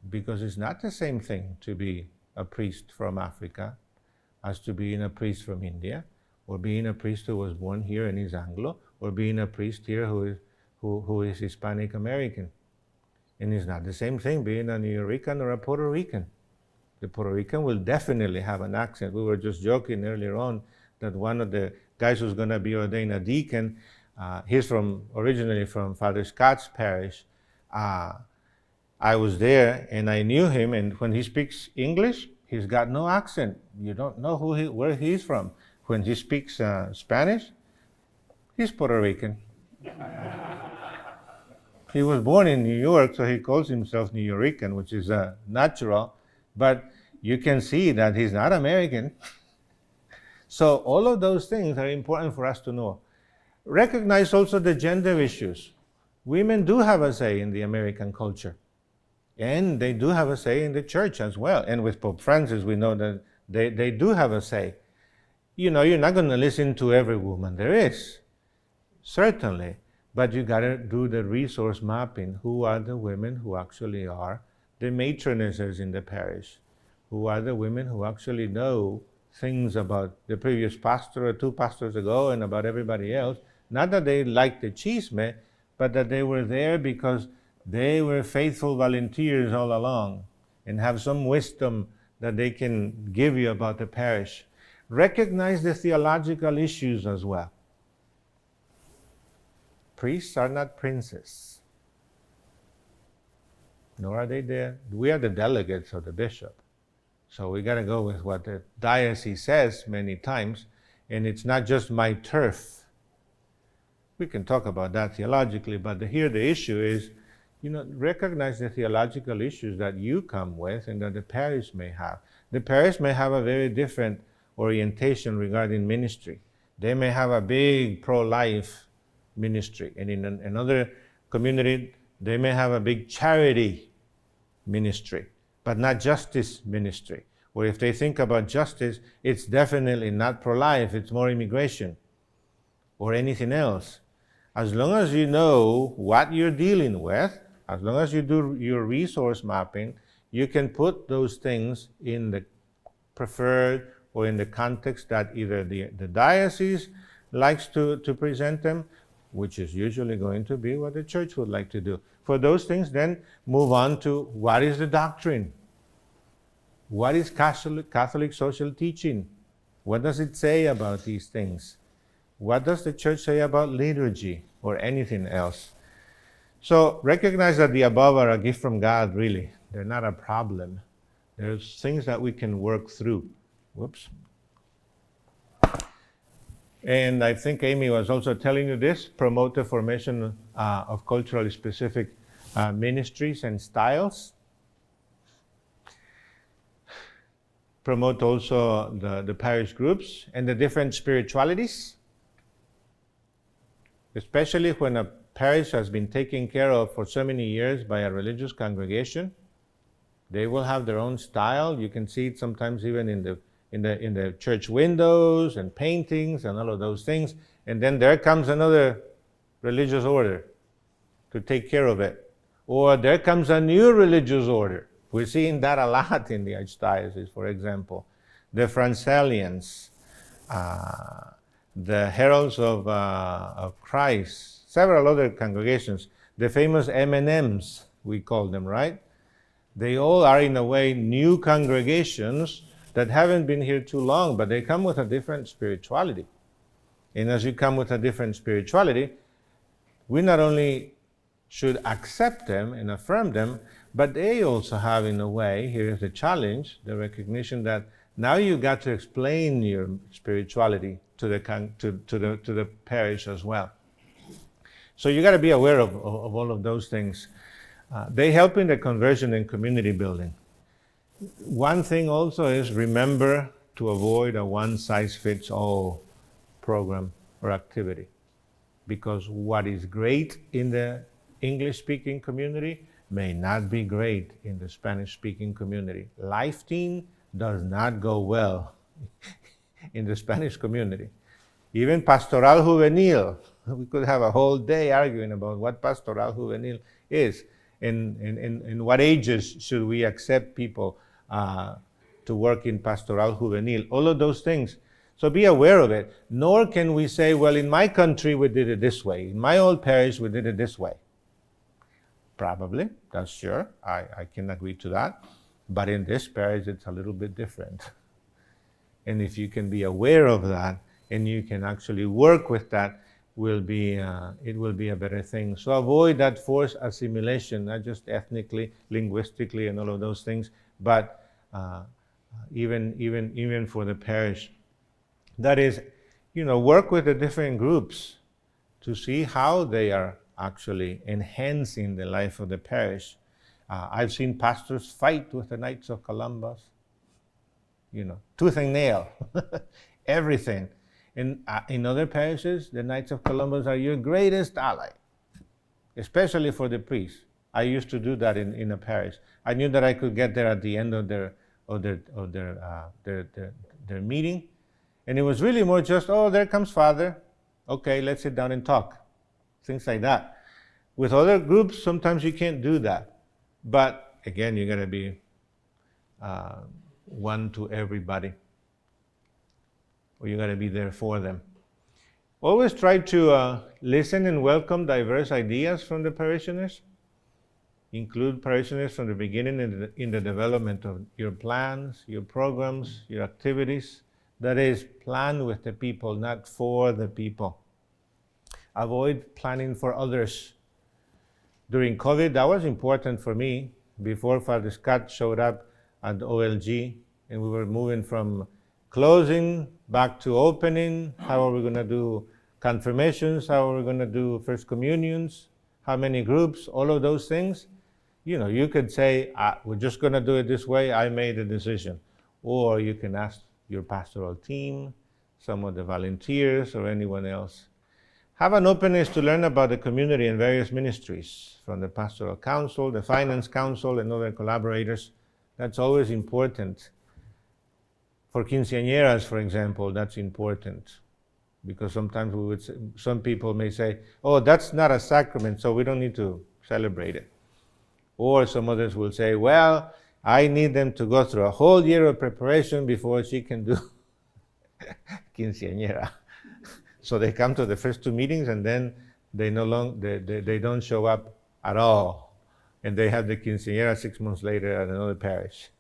Because it's not the same thing to be a priest from Africa as to being a priest from India, or being a priest who was born here and is Anglo, or being a priest here who is Hispanic American. And it's not the same thing being a New Yorican or a Puerto Rican. The Puerto Rican will definitely have an accent. We were just joking earlier on that one of the guys who's going to be ordained a deacon, he's originally from Father Scott's parish. I was there and I knew him, and when he speaks English, he's got no accent. You don't know where he's from. When he speaks Spanish, he's Puerto Rican. He was born in New York, so he calls himself New Yorican, which is natural, but you can see that he's not American. So all of those things are important for us to know. Recognize also the gender issues. Women do have a say in the American culture, and they do have a say in the church as well. And with Pope Francis, we know that they do have a say. You're not going to listen to every woman there is, certainly. But you got to do the resource mapping. Who are the women who actually are the matronesses in the parish? Who are the women who actually know things about the previous pastor or two pastors ago and about everybody else? Not that they liked the chisme, but that they were there because they were faithful volunteers all along and have some wisdom that they can give you about the parish. Recognize the theological issues as well. Priests are not princes, nor are they there. We are the delegates of the bishop. So we got to go with what the diocese says many times, and it's not just my turf. We can talk about that theologically, but here the issue is, recognize the theological issues that you come with and that the parish may have. The parish may have a very different orientation regarding ministry. They may have a big pro-life ministry, and in another community they may have a big charity ministry, but not justice ministry. Or if they think about justice, it's definitely not pro-life, it's more immigration or anything else. As long as you know what you're dealing with, as long as you do your resource mapping, you can put those things in the preferred or in the context that either the diocese likes to present them, which is usually going to be what the church would like to do. For those things, then move on to what is the doctrine? What is Catholic social teaching? What does it say about these things? What does the church say about liturgy or anything else? So recognize that the above are a gift from God, really. They're not a problem. There's things that we can work through. Whoops. And I think Amy was also telling you this, promote the formation of culturally specific ministries and styles. promote also the parish groups and the different spiritualities, especially when a parish has been taken care of for so many years by a religious congregation. They will have their own style. You can see it sometimes even in the church windows and paintings and all of those things. And then there comes another religious order to take care of it. Or there comes a new religious order. We're seeing that a lot in the Archdiocese, for example. The Francelians, the Heralds of Christ, several other congregations, the famous M&Ms, we call them, right? They all are, in a way, new congregations that haven't been here too long, but they come with a different spirituality. And as you come with a different spirituality, we not only should accept them and affirm them, but they also have, in a way, here's the challenge, the recognition that now you got to explain your spirituality to the parish as well. So you got to be aware of all of those things. They help in the conversion and community building. One thing also is remember to avoid a one-size-fits-all program or activity, because what is great in the English-speaking community may not be great in the Spanish-speaking community. Life team does not go well in the Spanish community. Even Pastoral Juvenil, we could have a whole day arguing about what Pastoral Juvenil is and what ages should we accept people to work in Pastoral Juvenil, all of those things. So be aware of it. Nor can we say, well, in my country we did it this way. In my old parish we did it this way. Probably, that's sure. I can agree to that. But in this parish it's a little bit different. And if you can be aware of that and you can actually work with that, it will be a better thing. So avoid that forced assimilation, not just ethnically, linguistically, and all of those things, but even for the parish. That is, work with the different groups to see how they are actually enhancing the life of the parish. I've seen pastors fight with the Knights of Columbus, tooth and nail, everything. In other parishes, the Knights of Columbus are your greatest ally, especially for the priests. I used to do that in a parish. I knew that I could get there at the end of their meeting, and it was really more just, oh, there comes Father. Okay, let's sit down and talk. Things like that. With other groups, sometimes you can't do that. But again, you got to be one to everybody, or you got to be there for them. Always try to listen and welcome diverse ideas from the parishioners. Include parishioners from the beginning in the development of your plans, your programs, your activities. That is, plan with the people, not for the people. Avoid planning for others. During COVID, that was important for me. Before Father Scott showed up at OLG, and we were moving from closing back to opening. How are we going to do confirmations? How are we going to do first communions? How many groups? All of those things. You could say, we're just going to do it this way. I made a decision. Or you can ask your pastoral team, some of the volunteers, or anyone else. Have an openness to learn about the community and various ministries from the Pastoral Council, the Finance Council, and other collaborators. That's always important. For quinceañeras, for example, that's important. Because sometimes some people may say, oh, that's not a sacrament, so we don't need to celebrate it. Or some others will say, well, I need them to go through a whole year of preparation before she can do quinceañera. So they come to the first two meetings and then they don't show up at all. And they have the quinceañera 6 months later at another parish.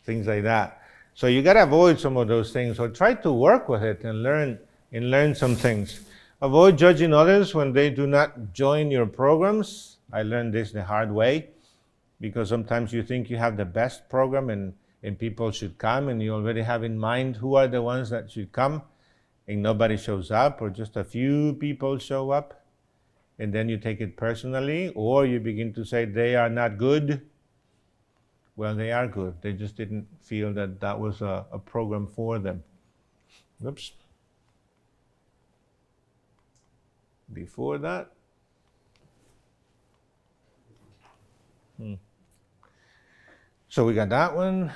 Things like that. So you got to avoid some of those things, or try to work with it and learn some things. Avoid judging others when they do not join your programs. I learned this the hard way, because sometimes you think you have the best program and people should come, and you already have in mind who are the ones that should come, and nobody shows up, or just a few people show up, and then you take it personally, or you begin to say they are not good, Well, they are good. They just didn't feel that that was a program for them. Oops. Before that. So we got that one.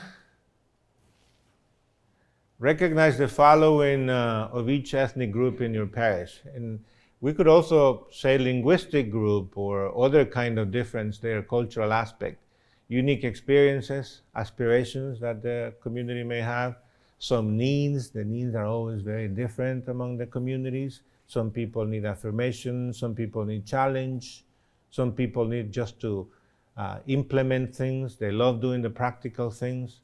Recognize the following of each ethnic group in your parish. And we could also say linguistic group or other kind of difference there, cultural aspect. Unique experiences, aspirations that the community may have. Some needs, the needs are always very different among the communities. Some people need affirmation, some people need challenge, some people need just to implement things. They love doing the practical things.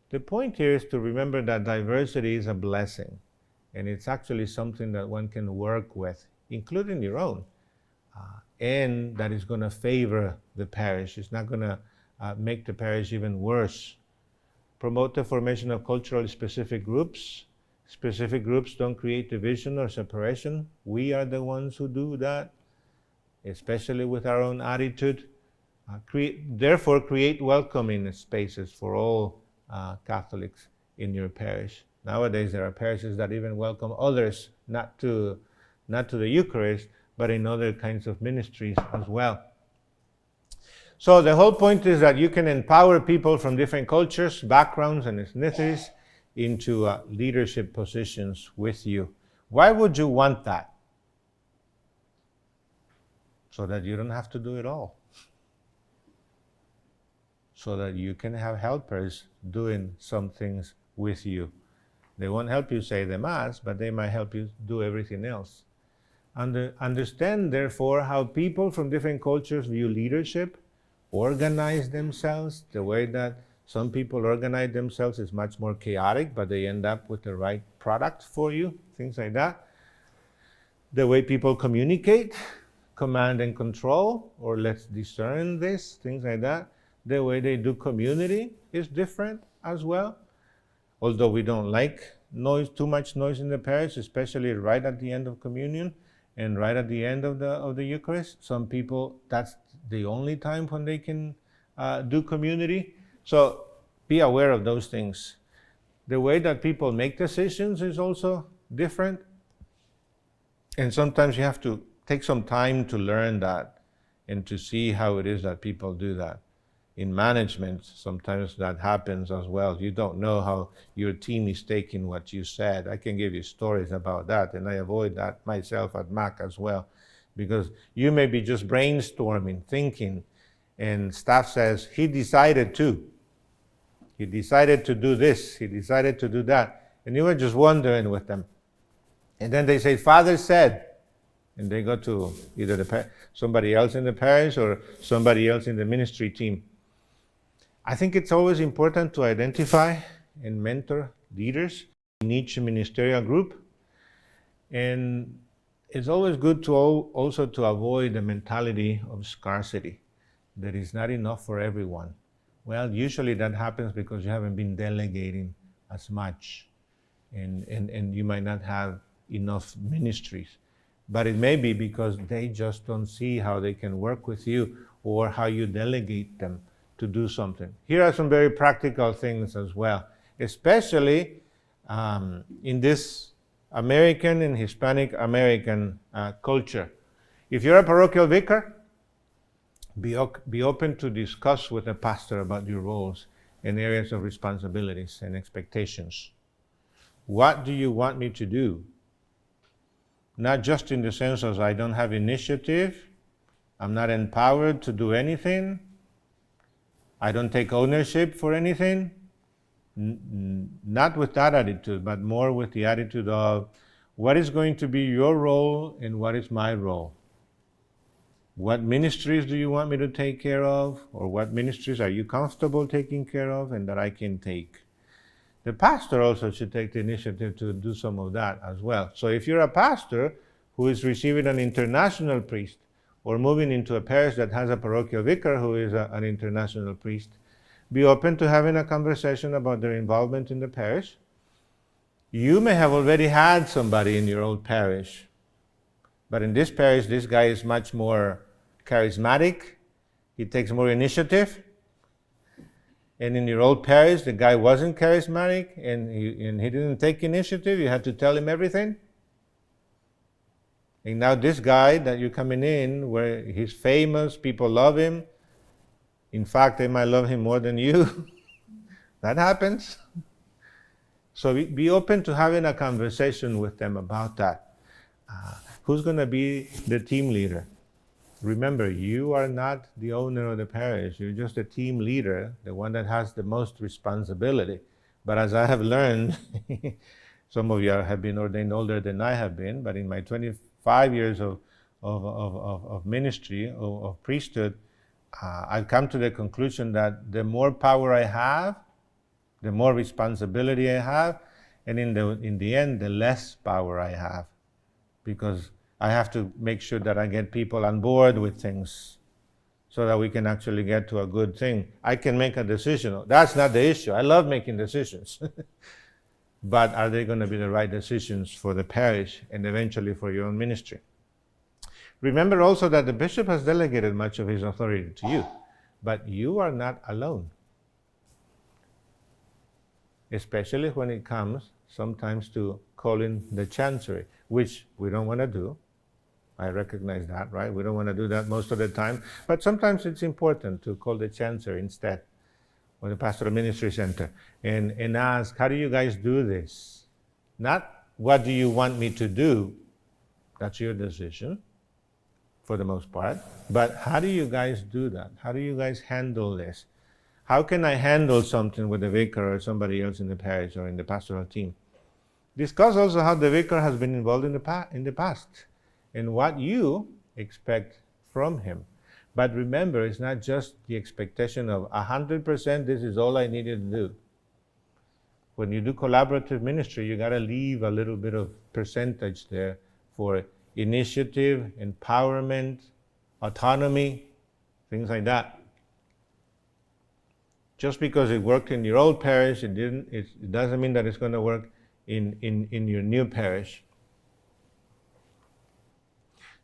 The point here is to remember that diversity is a blessing, and it's actually something that one can work with, including your own, and that is going to favor the parish. It's not going to make the parish even worse. Promote the formation of culturally specific groups. Specific groups don't create division or separation. We are the ones who do that, especially with our own attitude. Therefore, create welcoming spaces for all Catholics in your parish. Nowadays, there are parishes that even welcome others, not to the Eucharist, but in other kinds of ministries as well. So the whole point is that you can empower people from different cultures, backgrounds, and ethnicities into leadership positions with you. Why would you want that? So that you don't have to do it all. So that you can have helpers doing some things with you. They won't help you say the Mass, but they might help you do everything else. Understand, therefore, how people from different cultures view leadership, organize themselves. The way that some people organize themselves is much more chaotic, but they end up with the right product for you, things like that. The way people communicate, command and control, or let's discern this, things like that. The way they do community is different as well. Although we don't like noise, too much noise in the parish, especially right at the end of communion and right at the end of the Eucharist. Some people, that's the only time when they can do community. So be aware of those things. The way that people make decisions is also different. And sometimes you have to take some time to learn that and to see how it is that people do that. In management, sometimes that happens as well. You don't know how your team is taking what you said. I can give you stories about that, and I avoid that myself at MAC as well, because you may be just brainstorming, thinking, and staff says, he decided to. He decided to do this. He decided to do that. And you were just wondering with them. And then they say, Father said. And they go to either somebody else in the parish or somebody else in the ministry team. I think it's always important to identify and mentor leaders in each ministerial group. And it's always good to also to avoid the mentality of scarcity. There is not enough for everyone. Well, usually that happens because you haven't been delegating as much. And you might not have enough ministries. But it may be because they just don't see how they can work with you or how you delegate them to do something. Here are some very practical things as well, especially in this American and Hispanic American culture. If you're a parochial vicar, be open to discuss with the pastor about your roles and areas of responsibilities and expectations. What do you want me to do? Not just in the sense of I don't have initiative, I'm not empowered to do anything, I don't take ownership for anything. Not with that attitude, but more with the attitude of what is going to be your role and what is my role? What ministries do you want me to take care of? Or what ministries are you comfortable taking care of and that I can take? The pastor also should take the initiative to do some of that as well. So if you're a pastor who is receiving an international priest or moving into a parish that has a parochial vicar who is an international priest, be open to having a conversation about their involvement in the parish. You may have already had somebody in your old parish, but in this parish, this guy is much more charismatic. He takes more initiative. and in your old parish the guy wasn't charismatic and he didn't take initiative, you had to tell him everything. And now this guy that you're coming in, where he's famous, people love him. In fact, they might love him more than you. That happens. So be open to having a conversation with them about that. Who's going to be the team leader? Remember, you are not the owner of the parish. You're just a team leader, the one that has the most responsibility. But as I have learned, some of you have been ordained older than I have been, but in my 25 years of ministry, of priesthood, I've come to the conclusion that the more power I have, the more responsibility I have, and in the end, the less power I have, because I have to make sure that I get people on board with things so that we can actually get to a good thing. I can make a decision. That's not the issue. I love making decisions. But are they going to be the right decisions for the parish and eventually for your own ministry? Remember also that the bishop has delegated much of his authority to you, but you are not alone. Especially when it comes sometimes to calling the chancery, which we don't want to do. I recognize that, right? We don't want to do that most of the time, but sometimes it's important to call the chancery instead, or the pastoral ministry center, and ask, how do you guys do this? Not what do you want me to do? That's your decision for the most part, but how do you guys do that? How do you guys handle this? How can I handle something with the vicar or somebody else in the parish or in the pastoral team? Discuss also how the vicar has been involved in the past and what you expect from him. But remember, it's not just the expectation of 100%, this is all I needed to do. When you do collaborative ministry, you got to leave a little bit of percentage there for initiative, empowerment, autonomy, things like that. Just because it worked in your old parish, it doesn't mean that it's going to work in your new parish.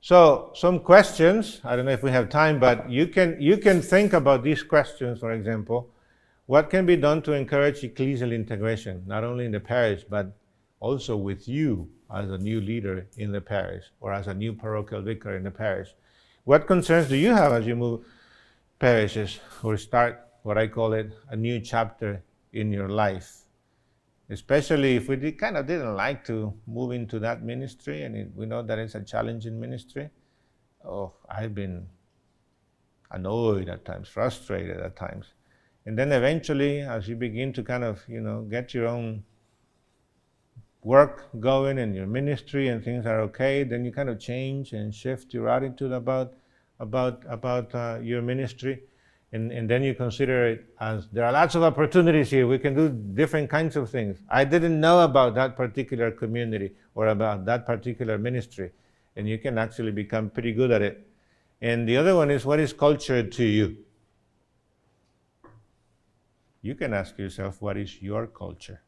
So some questions, I don't know if we have time, but you can think about these questions. For example, what can be done to encourage ecclesial integration, not only in the parish, but also with you as a new leader in the parish or as a new parochial vicar in the parish? What concerns do you have as you move parishes or start what I call it a new chapter in your life? Especially if we didn't like to move into that ministry, and we know that it's a challenging ministry. Oh, I've been annoyed at times, frustrated at times. And then eventually, as you begin to get your own work going in your ministry and things are okay, then you kind of change and shift your attitude about your ministry. And then you consider it as there are lots of opportunities here. We can do different kinds of things. I didn't know about that particular community or about that particular ministry. And you can actually become pretty good at it. And the other one is, what is culture to you? You can ask yourself, what is your culture?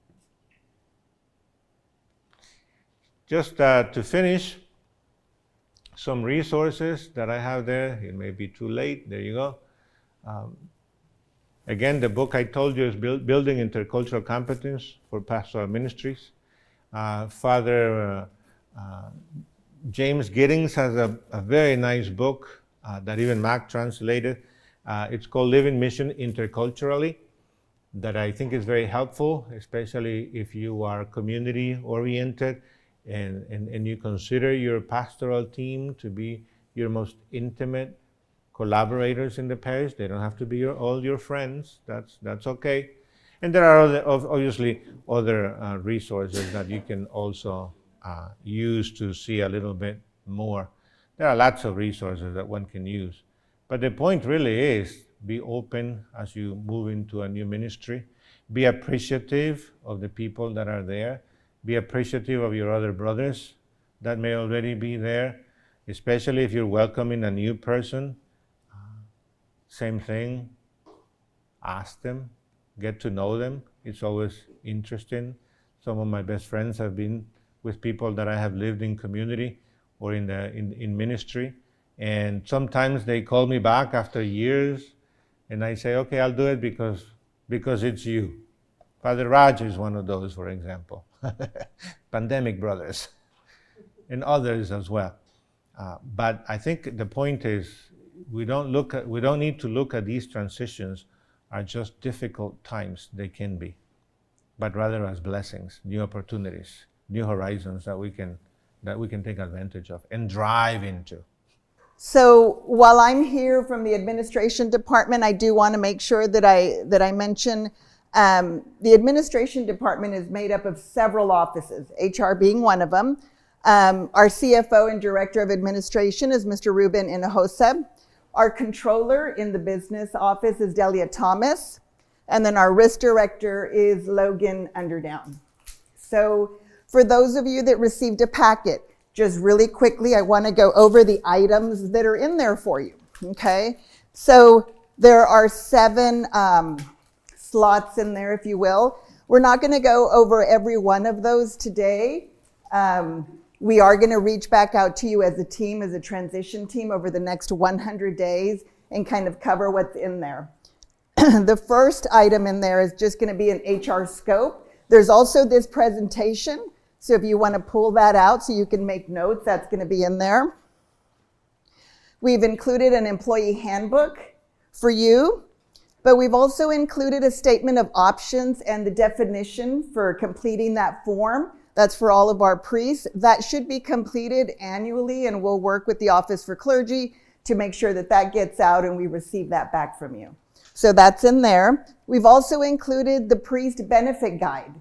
Just to finish, some resources that I have there. It may be too late. There you go. Again, the book I told you is Building Intercultural Competence for Pastoral Ministries. Father James Giddings has a very nice book that even Mac translated. It's called Living Mission Interculturally, that I think is very helpful, especially if you are community-oriented and you consider your pastoral team to be your most intimate collaborators in the parish. They don't have to be all your friends. That's okay. And there are obviously other resources that you can also use to see a little bit more. There are lots of resources that one can use. But the point really is, be open as you move into a new ministry. Be appreciative of the people that are there. Be appreciative of your other brothers that may already be there, especially if you're welcoming a new person. Same thing, ask them, get to know them. It's always interesting. Some of my best friends have been with people that I have lived in community or in ministry. And sometimes they call me back after years and I say, okay, I'll do it because because it's you. Father Raj is one of those, for example. Pandemic Brothers, and others as well. But I think the point is, we don't need to look at these transitions as just difficult times. They can be, but rather as blessings, new opportunities, new horizons that we can take advantage of and drive into. So while I'm here from the administration department, I do want to make sure that I mention the administration department is made up of several offices, HR being one of them. Our CFO and Director of Administration is Mr. Ruben Hinojosa. Our controller in the business office is Delia Thomas. And then our risk director is Logan Underdown. So for those of you that received a packet, just really quickly, I want to go over the items that are in there for you, okay? So there are 7 slots in there, if you will. We're not going to go over every one of those today. We are going to reach back out to you as a team, as a transition team over the next 100 days and kind of cover what's in there. The first item in there is just going to be an HR scope. There's also this presentation. So if you want to pull that out so you can make notes, that's going to be in there. We've included an employee handbook for you, but we've also included a statement of options and the definition for completing that form. That's for all of our priests. That should be completed annually, and we'll work with the Office for Clergy to make sure that that gets out and we receive that back from you. So that's in there. We've also included the priest benefit guide.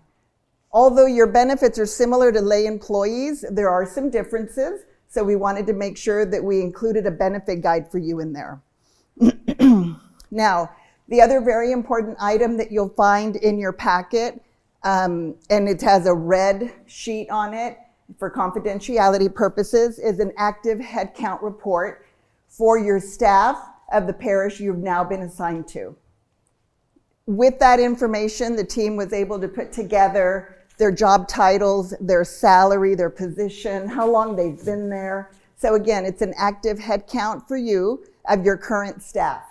Although your benefits are similar to lay employees, there are some differences. So we wanted to make sure that we included a benefit guide for you in there. Now, the other very important item that you'll find in your packet, and it has a red sheet on it for confidentiality purposes, is an active headcount report for your staff of the parish you've now been assigned to. With that information, the team was able to put together their job titles, their salary, their position, how long they've been there. So again, it's an active head count for you of your current staff.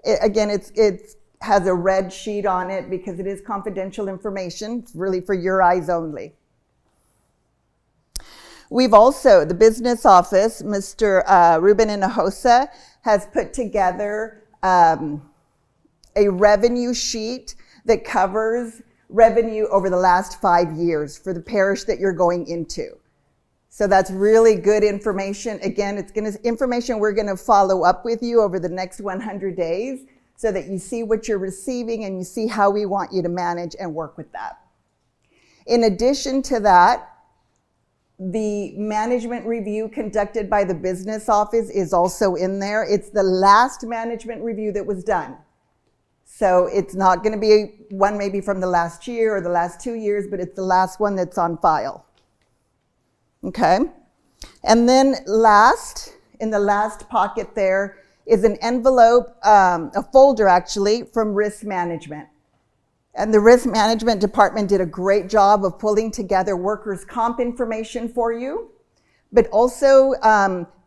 It has a red sheet on it because it is confidential information. It's really for your eyes only. We've also, the business office, Mr. Ruben Hinojosa, has put together a revenue sheet that covers revenue over the last 5 years for the parish that you're going into. So that's really good information. Again, it's information we're going to follow up with you over the next 100 days so that you see what you're receiving and you see how we want you to manage and work with that. In addition to that, the management review conducted by the business office is also in there. It's the last management review that was done. So it's not going to be one maybe from the last year or the last 2 years, but it's the last one that's on file. Okay? And then last, in the last pocket there, is an envelope, a folder actually, from risk management. And the risk management department did a great job of pulling together workers' comp information for you, but also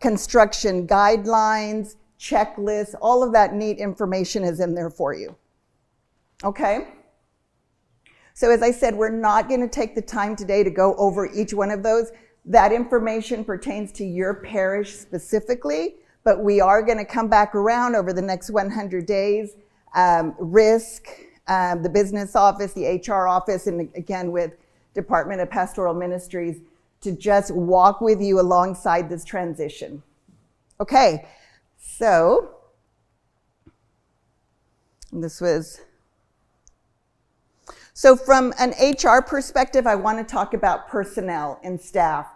construction guidelines, checklists, all of that neat information is in there for you. Okay? So as I said, we're not going to take the time today to go over each one of those. That information pertains to your parish specifically, but we are going to come back around over the next 100 days. Risk, the business office, the HR office, and again with Department of Pastoral Ministries to just walk with you alongside this transition. Okay, so from an HR perspective, I want to talk about personnel and staff.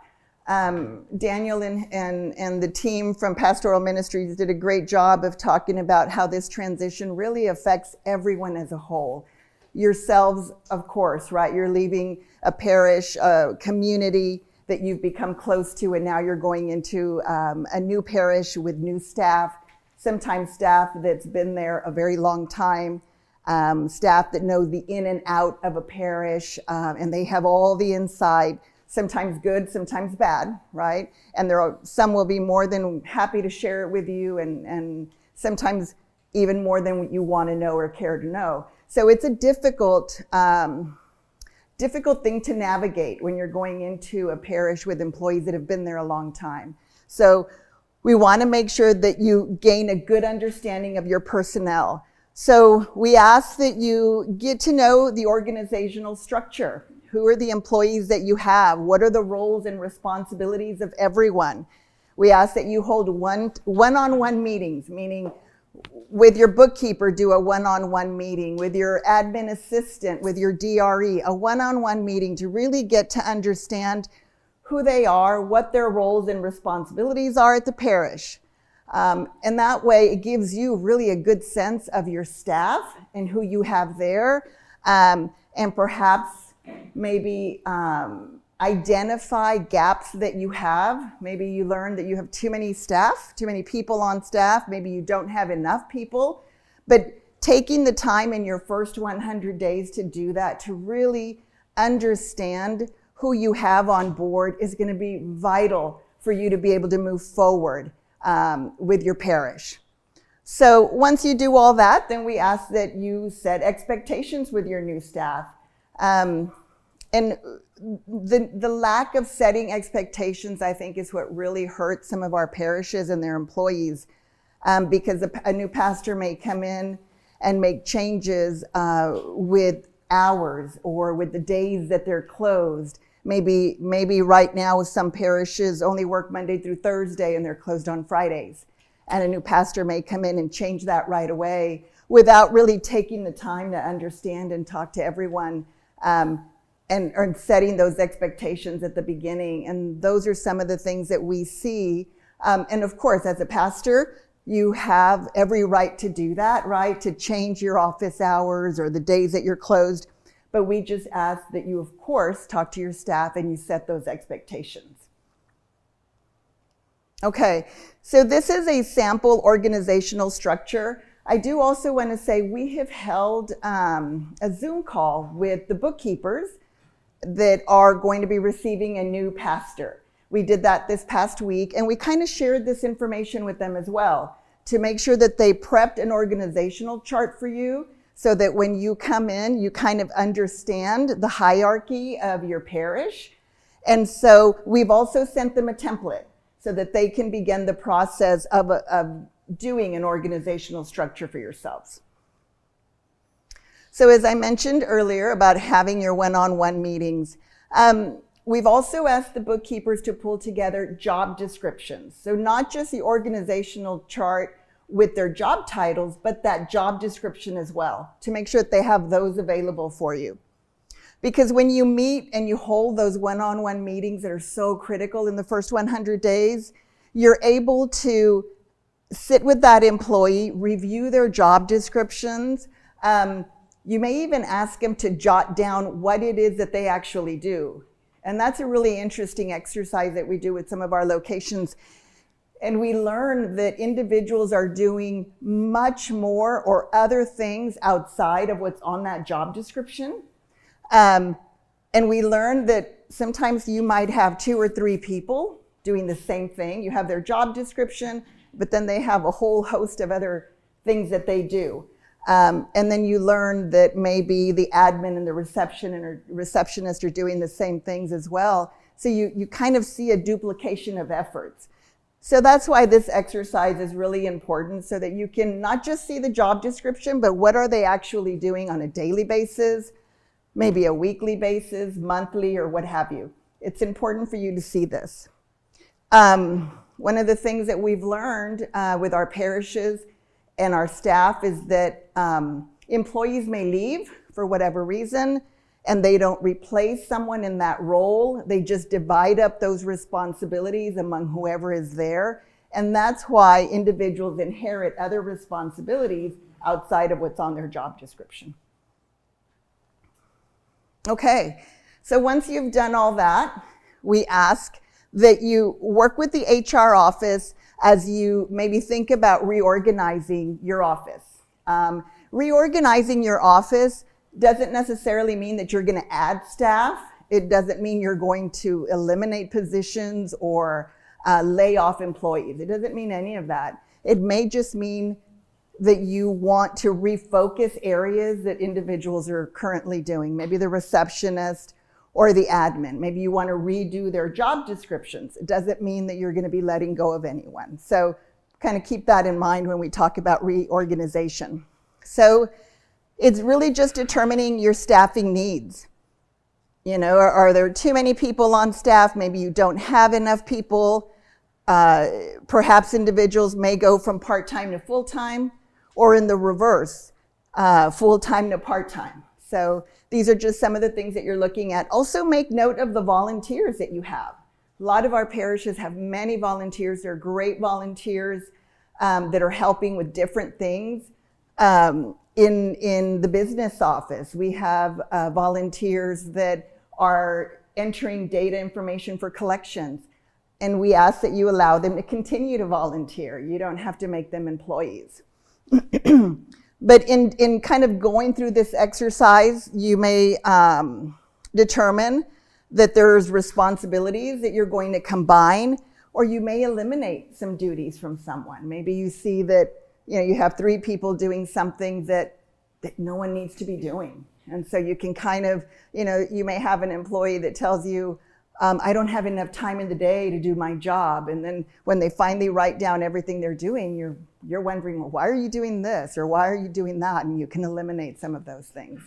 Daniel and the team from Pastoral Ministries did a great job of talking about how this transition really affects everyone as a whole. Yourselves, of course, right? You're leaving a parish, a community that you've become close to, and now you're going into a new parish with new staff, sometimes staff that's been there a very long time, staff that know the in and out of a parish, and they have all the inside, sometimes good, sometimes bad, right? And some will be more than happy to share it with you, and sometimes even more than you want to know or care to know. So it's a difficult thing to navigate when you're going into a parish with employees that have been there a long time. So we want to make sure that you gain a good understanding of your personnel. So we ask that you get to know the organizational structure. Who are the employees that you have? What are the roles and responsibilities of everyone? We ask that you hold one-on-one meetings, meaning with your bookkeeper, do a one-on-one meeting, with your admin assistant, with your DRE, a one-on-one meeting to really get to understand who they are, what their roles and responsibilities are at the parish. And that way it gives you really a good sense of your staff and who you have there, and perhaps maybe identify gaps that you have. Maybe you learn that you have too many people on staff. Maybe you don't have enough people. But taking the time in your first 100 days to do that, to really understand who you have on board, is going to be vital for you to be able to move forward with your parish. So once you do all that, then we ask that you set expectations with your new staff. And the lack of setting expectations, I think, is what really hurts some of our parishes and their employees, because a new pastor may come in and make changes with hours or with the days that they're closed. Maybe right now some parishes only work Monday through Thursday and they're closed on Fridays. And a new pastor may come in and change that right away without really taking the time to understand and talk to everyone, and setting those expectations at the beginning. And those are some of the things that we see. And of course, as a pastor, you have every right to do that, right? To change your office hours or the days that you're closed. But we just ask that you, of course, talk to your staff and you set those expectations. Okay, so this is a sample organizational structure. I do also want to say we have held a Zoom call with the bookkeepers that are going to be receiving a new pastor. We did that this past week, and we kind of shared this information with them as well to make sure that they prepped an organizational chart for you, so that when you come in, you kind of understand the hierarchy of your parish. And so we've also sent them a template so that they can begin the process of doing an organizational structure for yourselves. So as I mentioned earlier about having your one-on-one meetings, we've also asked the bookkeepers to pull together job descriptions. So not just the organizational chart with their job titles, but that job description as well, to make sure that they have those available for you. Because when you meet and you hold those one-on-one meetings that are so critical in the first 100 days, you're able to sit with that employee, review their job descriptions. You may even ask them to jot down what it is that they actually do. And that's a really interesting exercise that we do with some of our locations. And we learn that individuals are doing much more or other things outside of what's on that job description. And we learn that sometimes you might have 2 or 3 people doing the same thing. You have their job description, but then they have a whole host of other things that they do. And then you learn that maybe the admin and the receptionist are doing the same things as well. So you kind of see a duplication of efforts. So that's why this exercise is really important, so that you can not just see the job description, but what are they actually doing on a daily basis, maybe a weekly basis, monthly, or what have you. It's important for you to see this. One of the things that we've learned with our parishes and our staff is that employees may leave for whatever reason, and they don't replace someone in that role. They just divide up those responsibilities among whoever is there. And that's why individuals inherit other responsibilities outside of what's on their job description. Okay, so once you've done all that, we ask that you work with the HR office as you maybe think about reorganizing your office. Reorganizing your office doesn't necessarily mean that you're going to add staff. It doesn't mean you're going to eliminate positions or lay off employees. It doesn't mean any of that. It may just mean that you want to refocus areas that individuals are currently doing. Maybe the receptionist or the admin. Maybe you want to redo their job descriptions. It doesn't mean that you're going to be letting go of anyone. So kind of keep that in mind when we talk about reorganization. So it's really just determining your staffing needs. You know, are there too many people on staff? Maybe you don't have enough people. Perhaps individuals may go from part-time to full-time, or in the reverse, full-time to part-time. So these are just some of the things that you're looking at. Also make note of the volunteers that you have. A lot of our parishes have many volunteers. They're great volunteers that are helping with different things. In the business office, we have volunteers that are entering data information for collections. And we ask that you allow them to continue to volunteer. You don't have to make them employees. But in kind of going through this exercise, you may determine that there's responsibilities that you're going to combine, or you may eliminate some duties from someone. Maybe you see that you have 3 people doing something that no one needs to be doing. And so you can kind of, you may have an employee that tells you, I don't have enough time in the day to do my job. And then when they finally write down everything they're doing, you're wondering, well, why are you doing this? Or why are you doing that? And you can eliminate some of those things.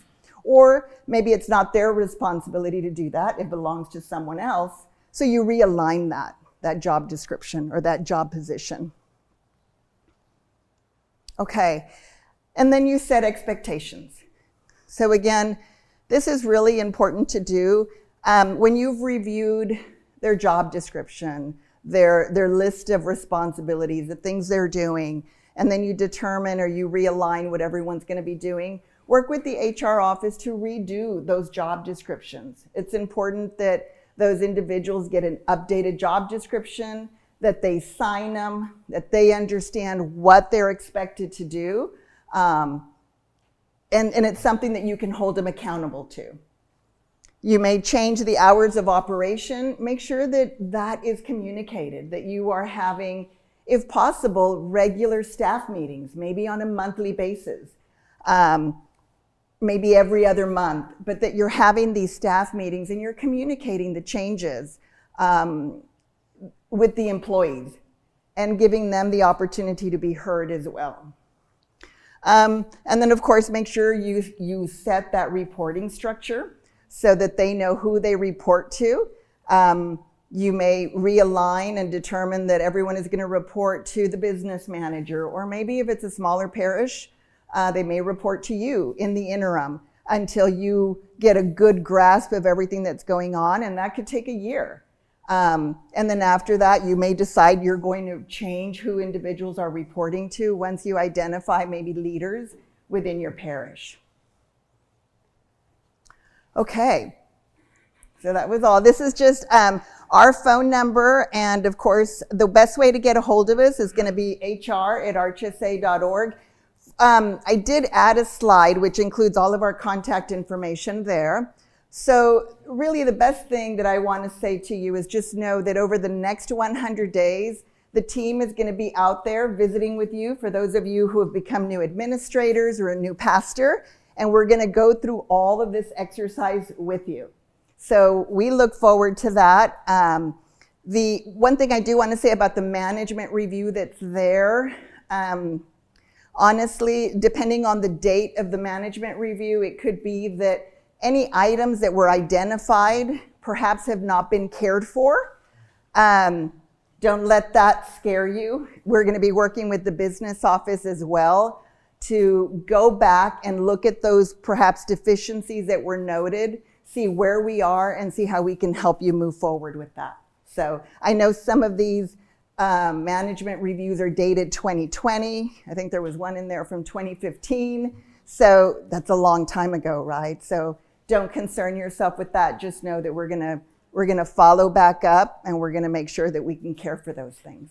Or maybe it's not their responsibility to do that. It belongs to someone else. So you realign that job description or that job position. Okay. And then you set expectations. So again, this is really important to do. When you've reviewed their job description, their list of responsibilities, the things they're doing, and then you determine or you realign what everyone's going to be doing, work with the HR office to redo those job descriptions. It's important that those individuals get an updated job description, that they sign them, that they understand what they're expected to do, and it's something that you can hold them accountable to. You may change the hours of operation. Make sure that that is communicated, that you are having, if possible, regular staff meetings, maybe on a monthly basis, maybe every other month, but that you're having these staff meetings and you're communicating the changes with the employees and giving them the opportunity to be heard as well. And then, of course, make sure you set that reporting structure so that they know who they report to. You may realign and determine that everyone is going to report to the business manager, or maybe if it's a smaller parish, they may report to you in the interim until you get a good grasp of everything that's going on, and that could take a year. And then after that, you may decide you're going to change who individuals are reporting to once you identify maybe leaders within your parish. Okay, so that was all. This is just our phone number, and of course, the best way to get a hold of us is going to be hr@archsa.org. I did add a slide which includes all of our contact information there. So really the best thing that I want to say to you is just know that over the next 100 days, the team is going to be out there visiting with you for those of you who have become new administrators or a new pastor. And we're going to go through all of this exercise with you. So we look forward to that. The one thing I do want to say about the management review that's there, honestly, depending on the date of the management review, it could be that any items that were identified perhaps have not been cared for. Don't let that scare you. We're going to be working with the business office as well to go back and look at those perhaps deficiencies that were noted, see where we are, and see how we can help you move forward with that. So I know some of these management reviews are dated 2020. I think there was one in there from 2015. So that's a long time ago, right? So don't concern yourself with that. Just know that we're gonna follow back up, and we're gonna make sure that we can care for those things.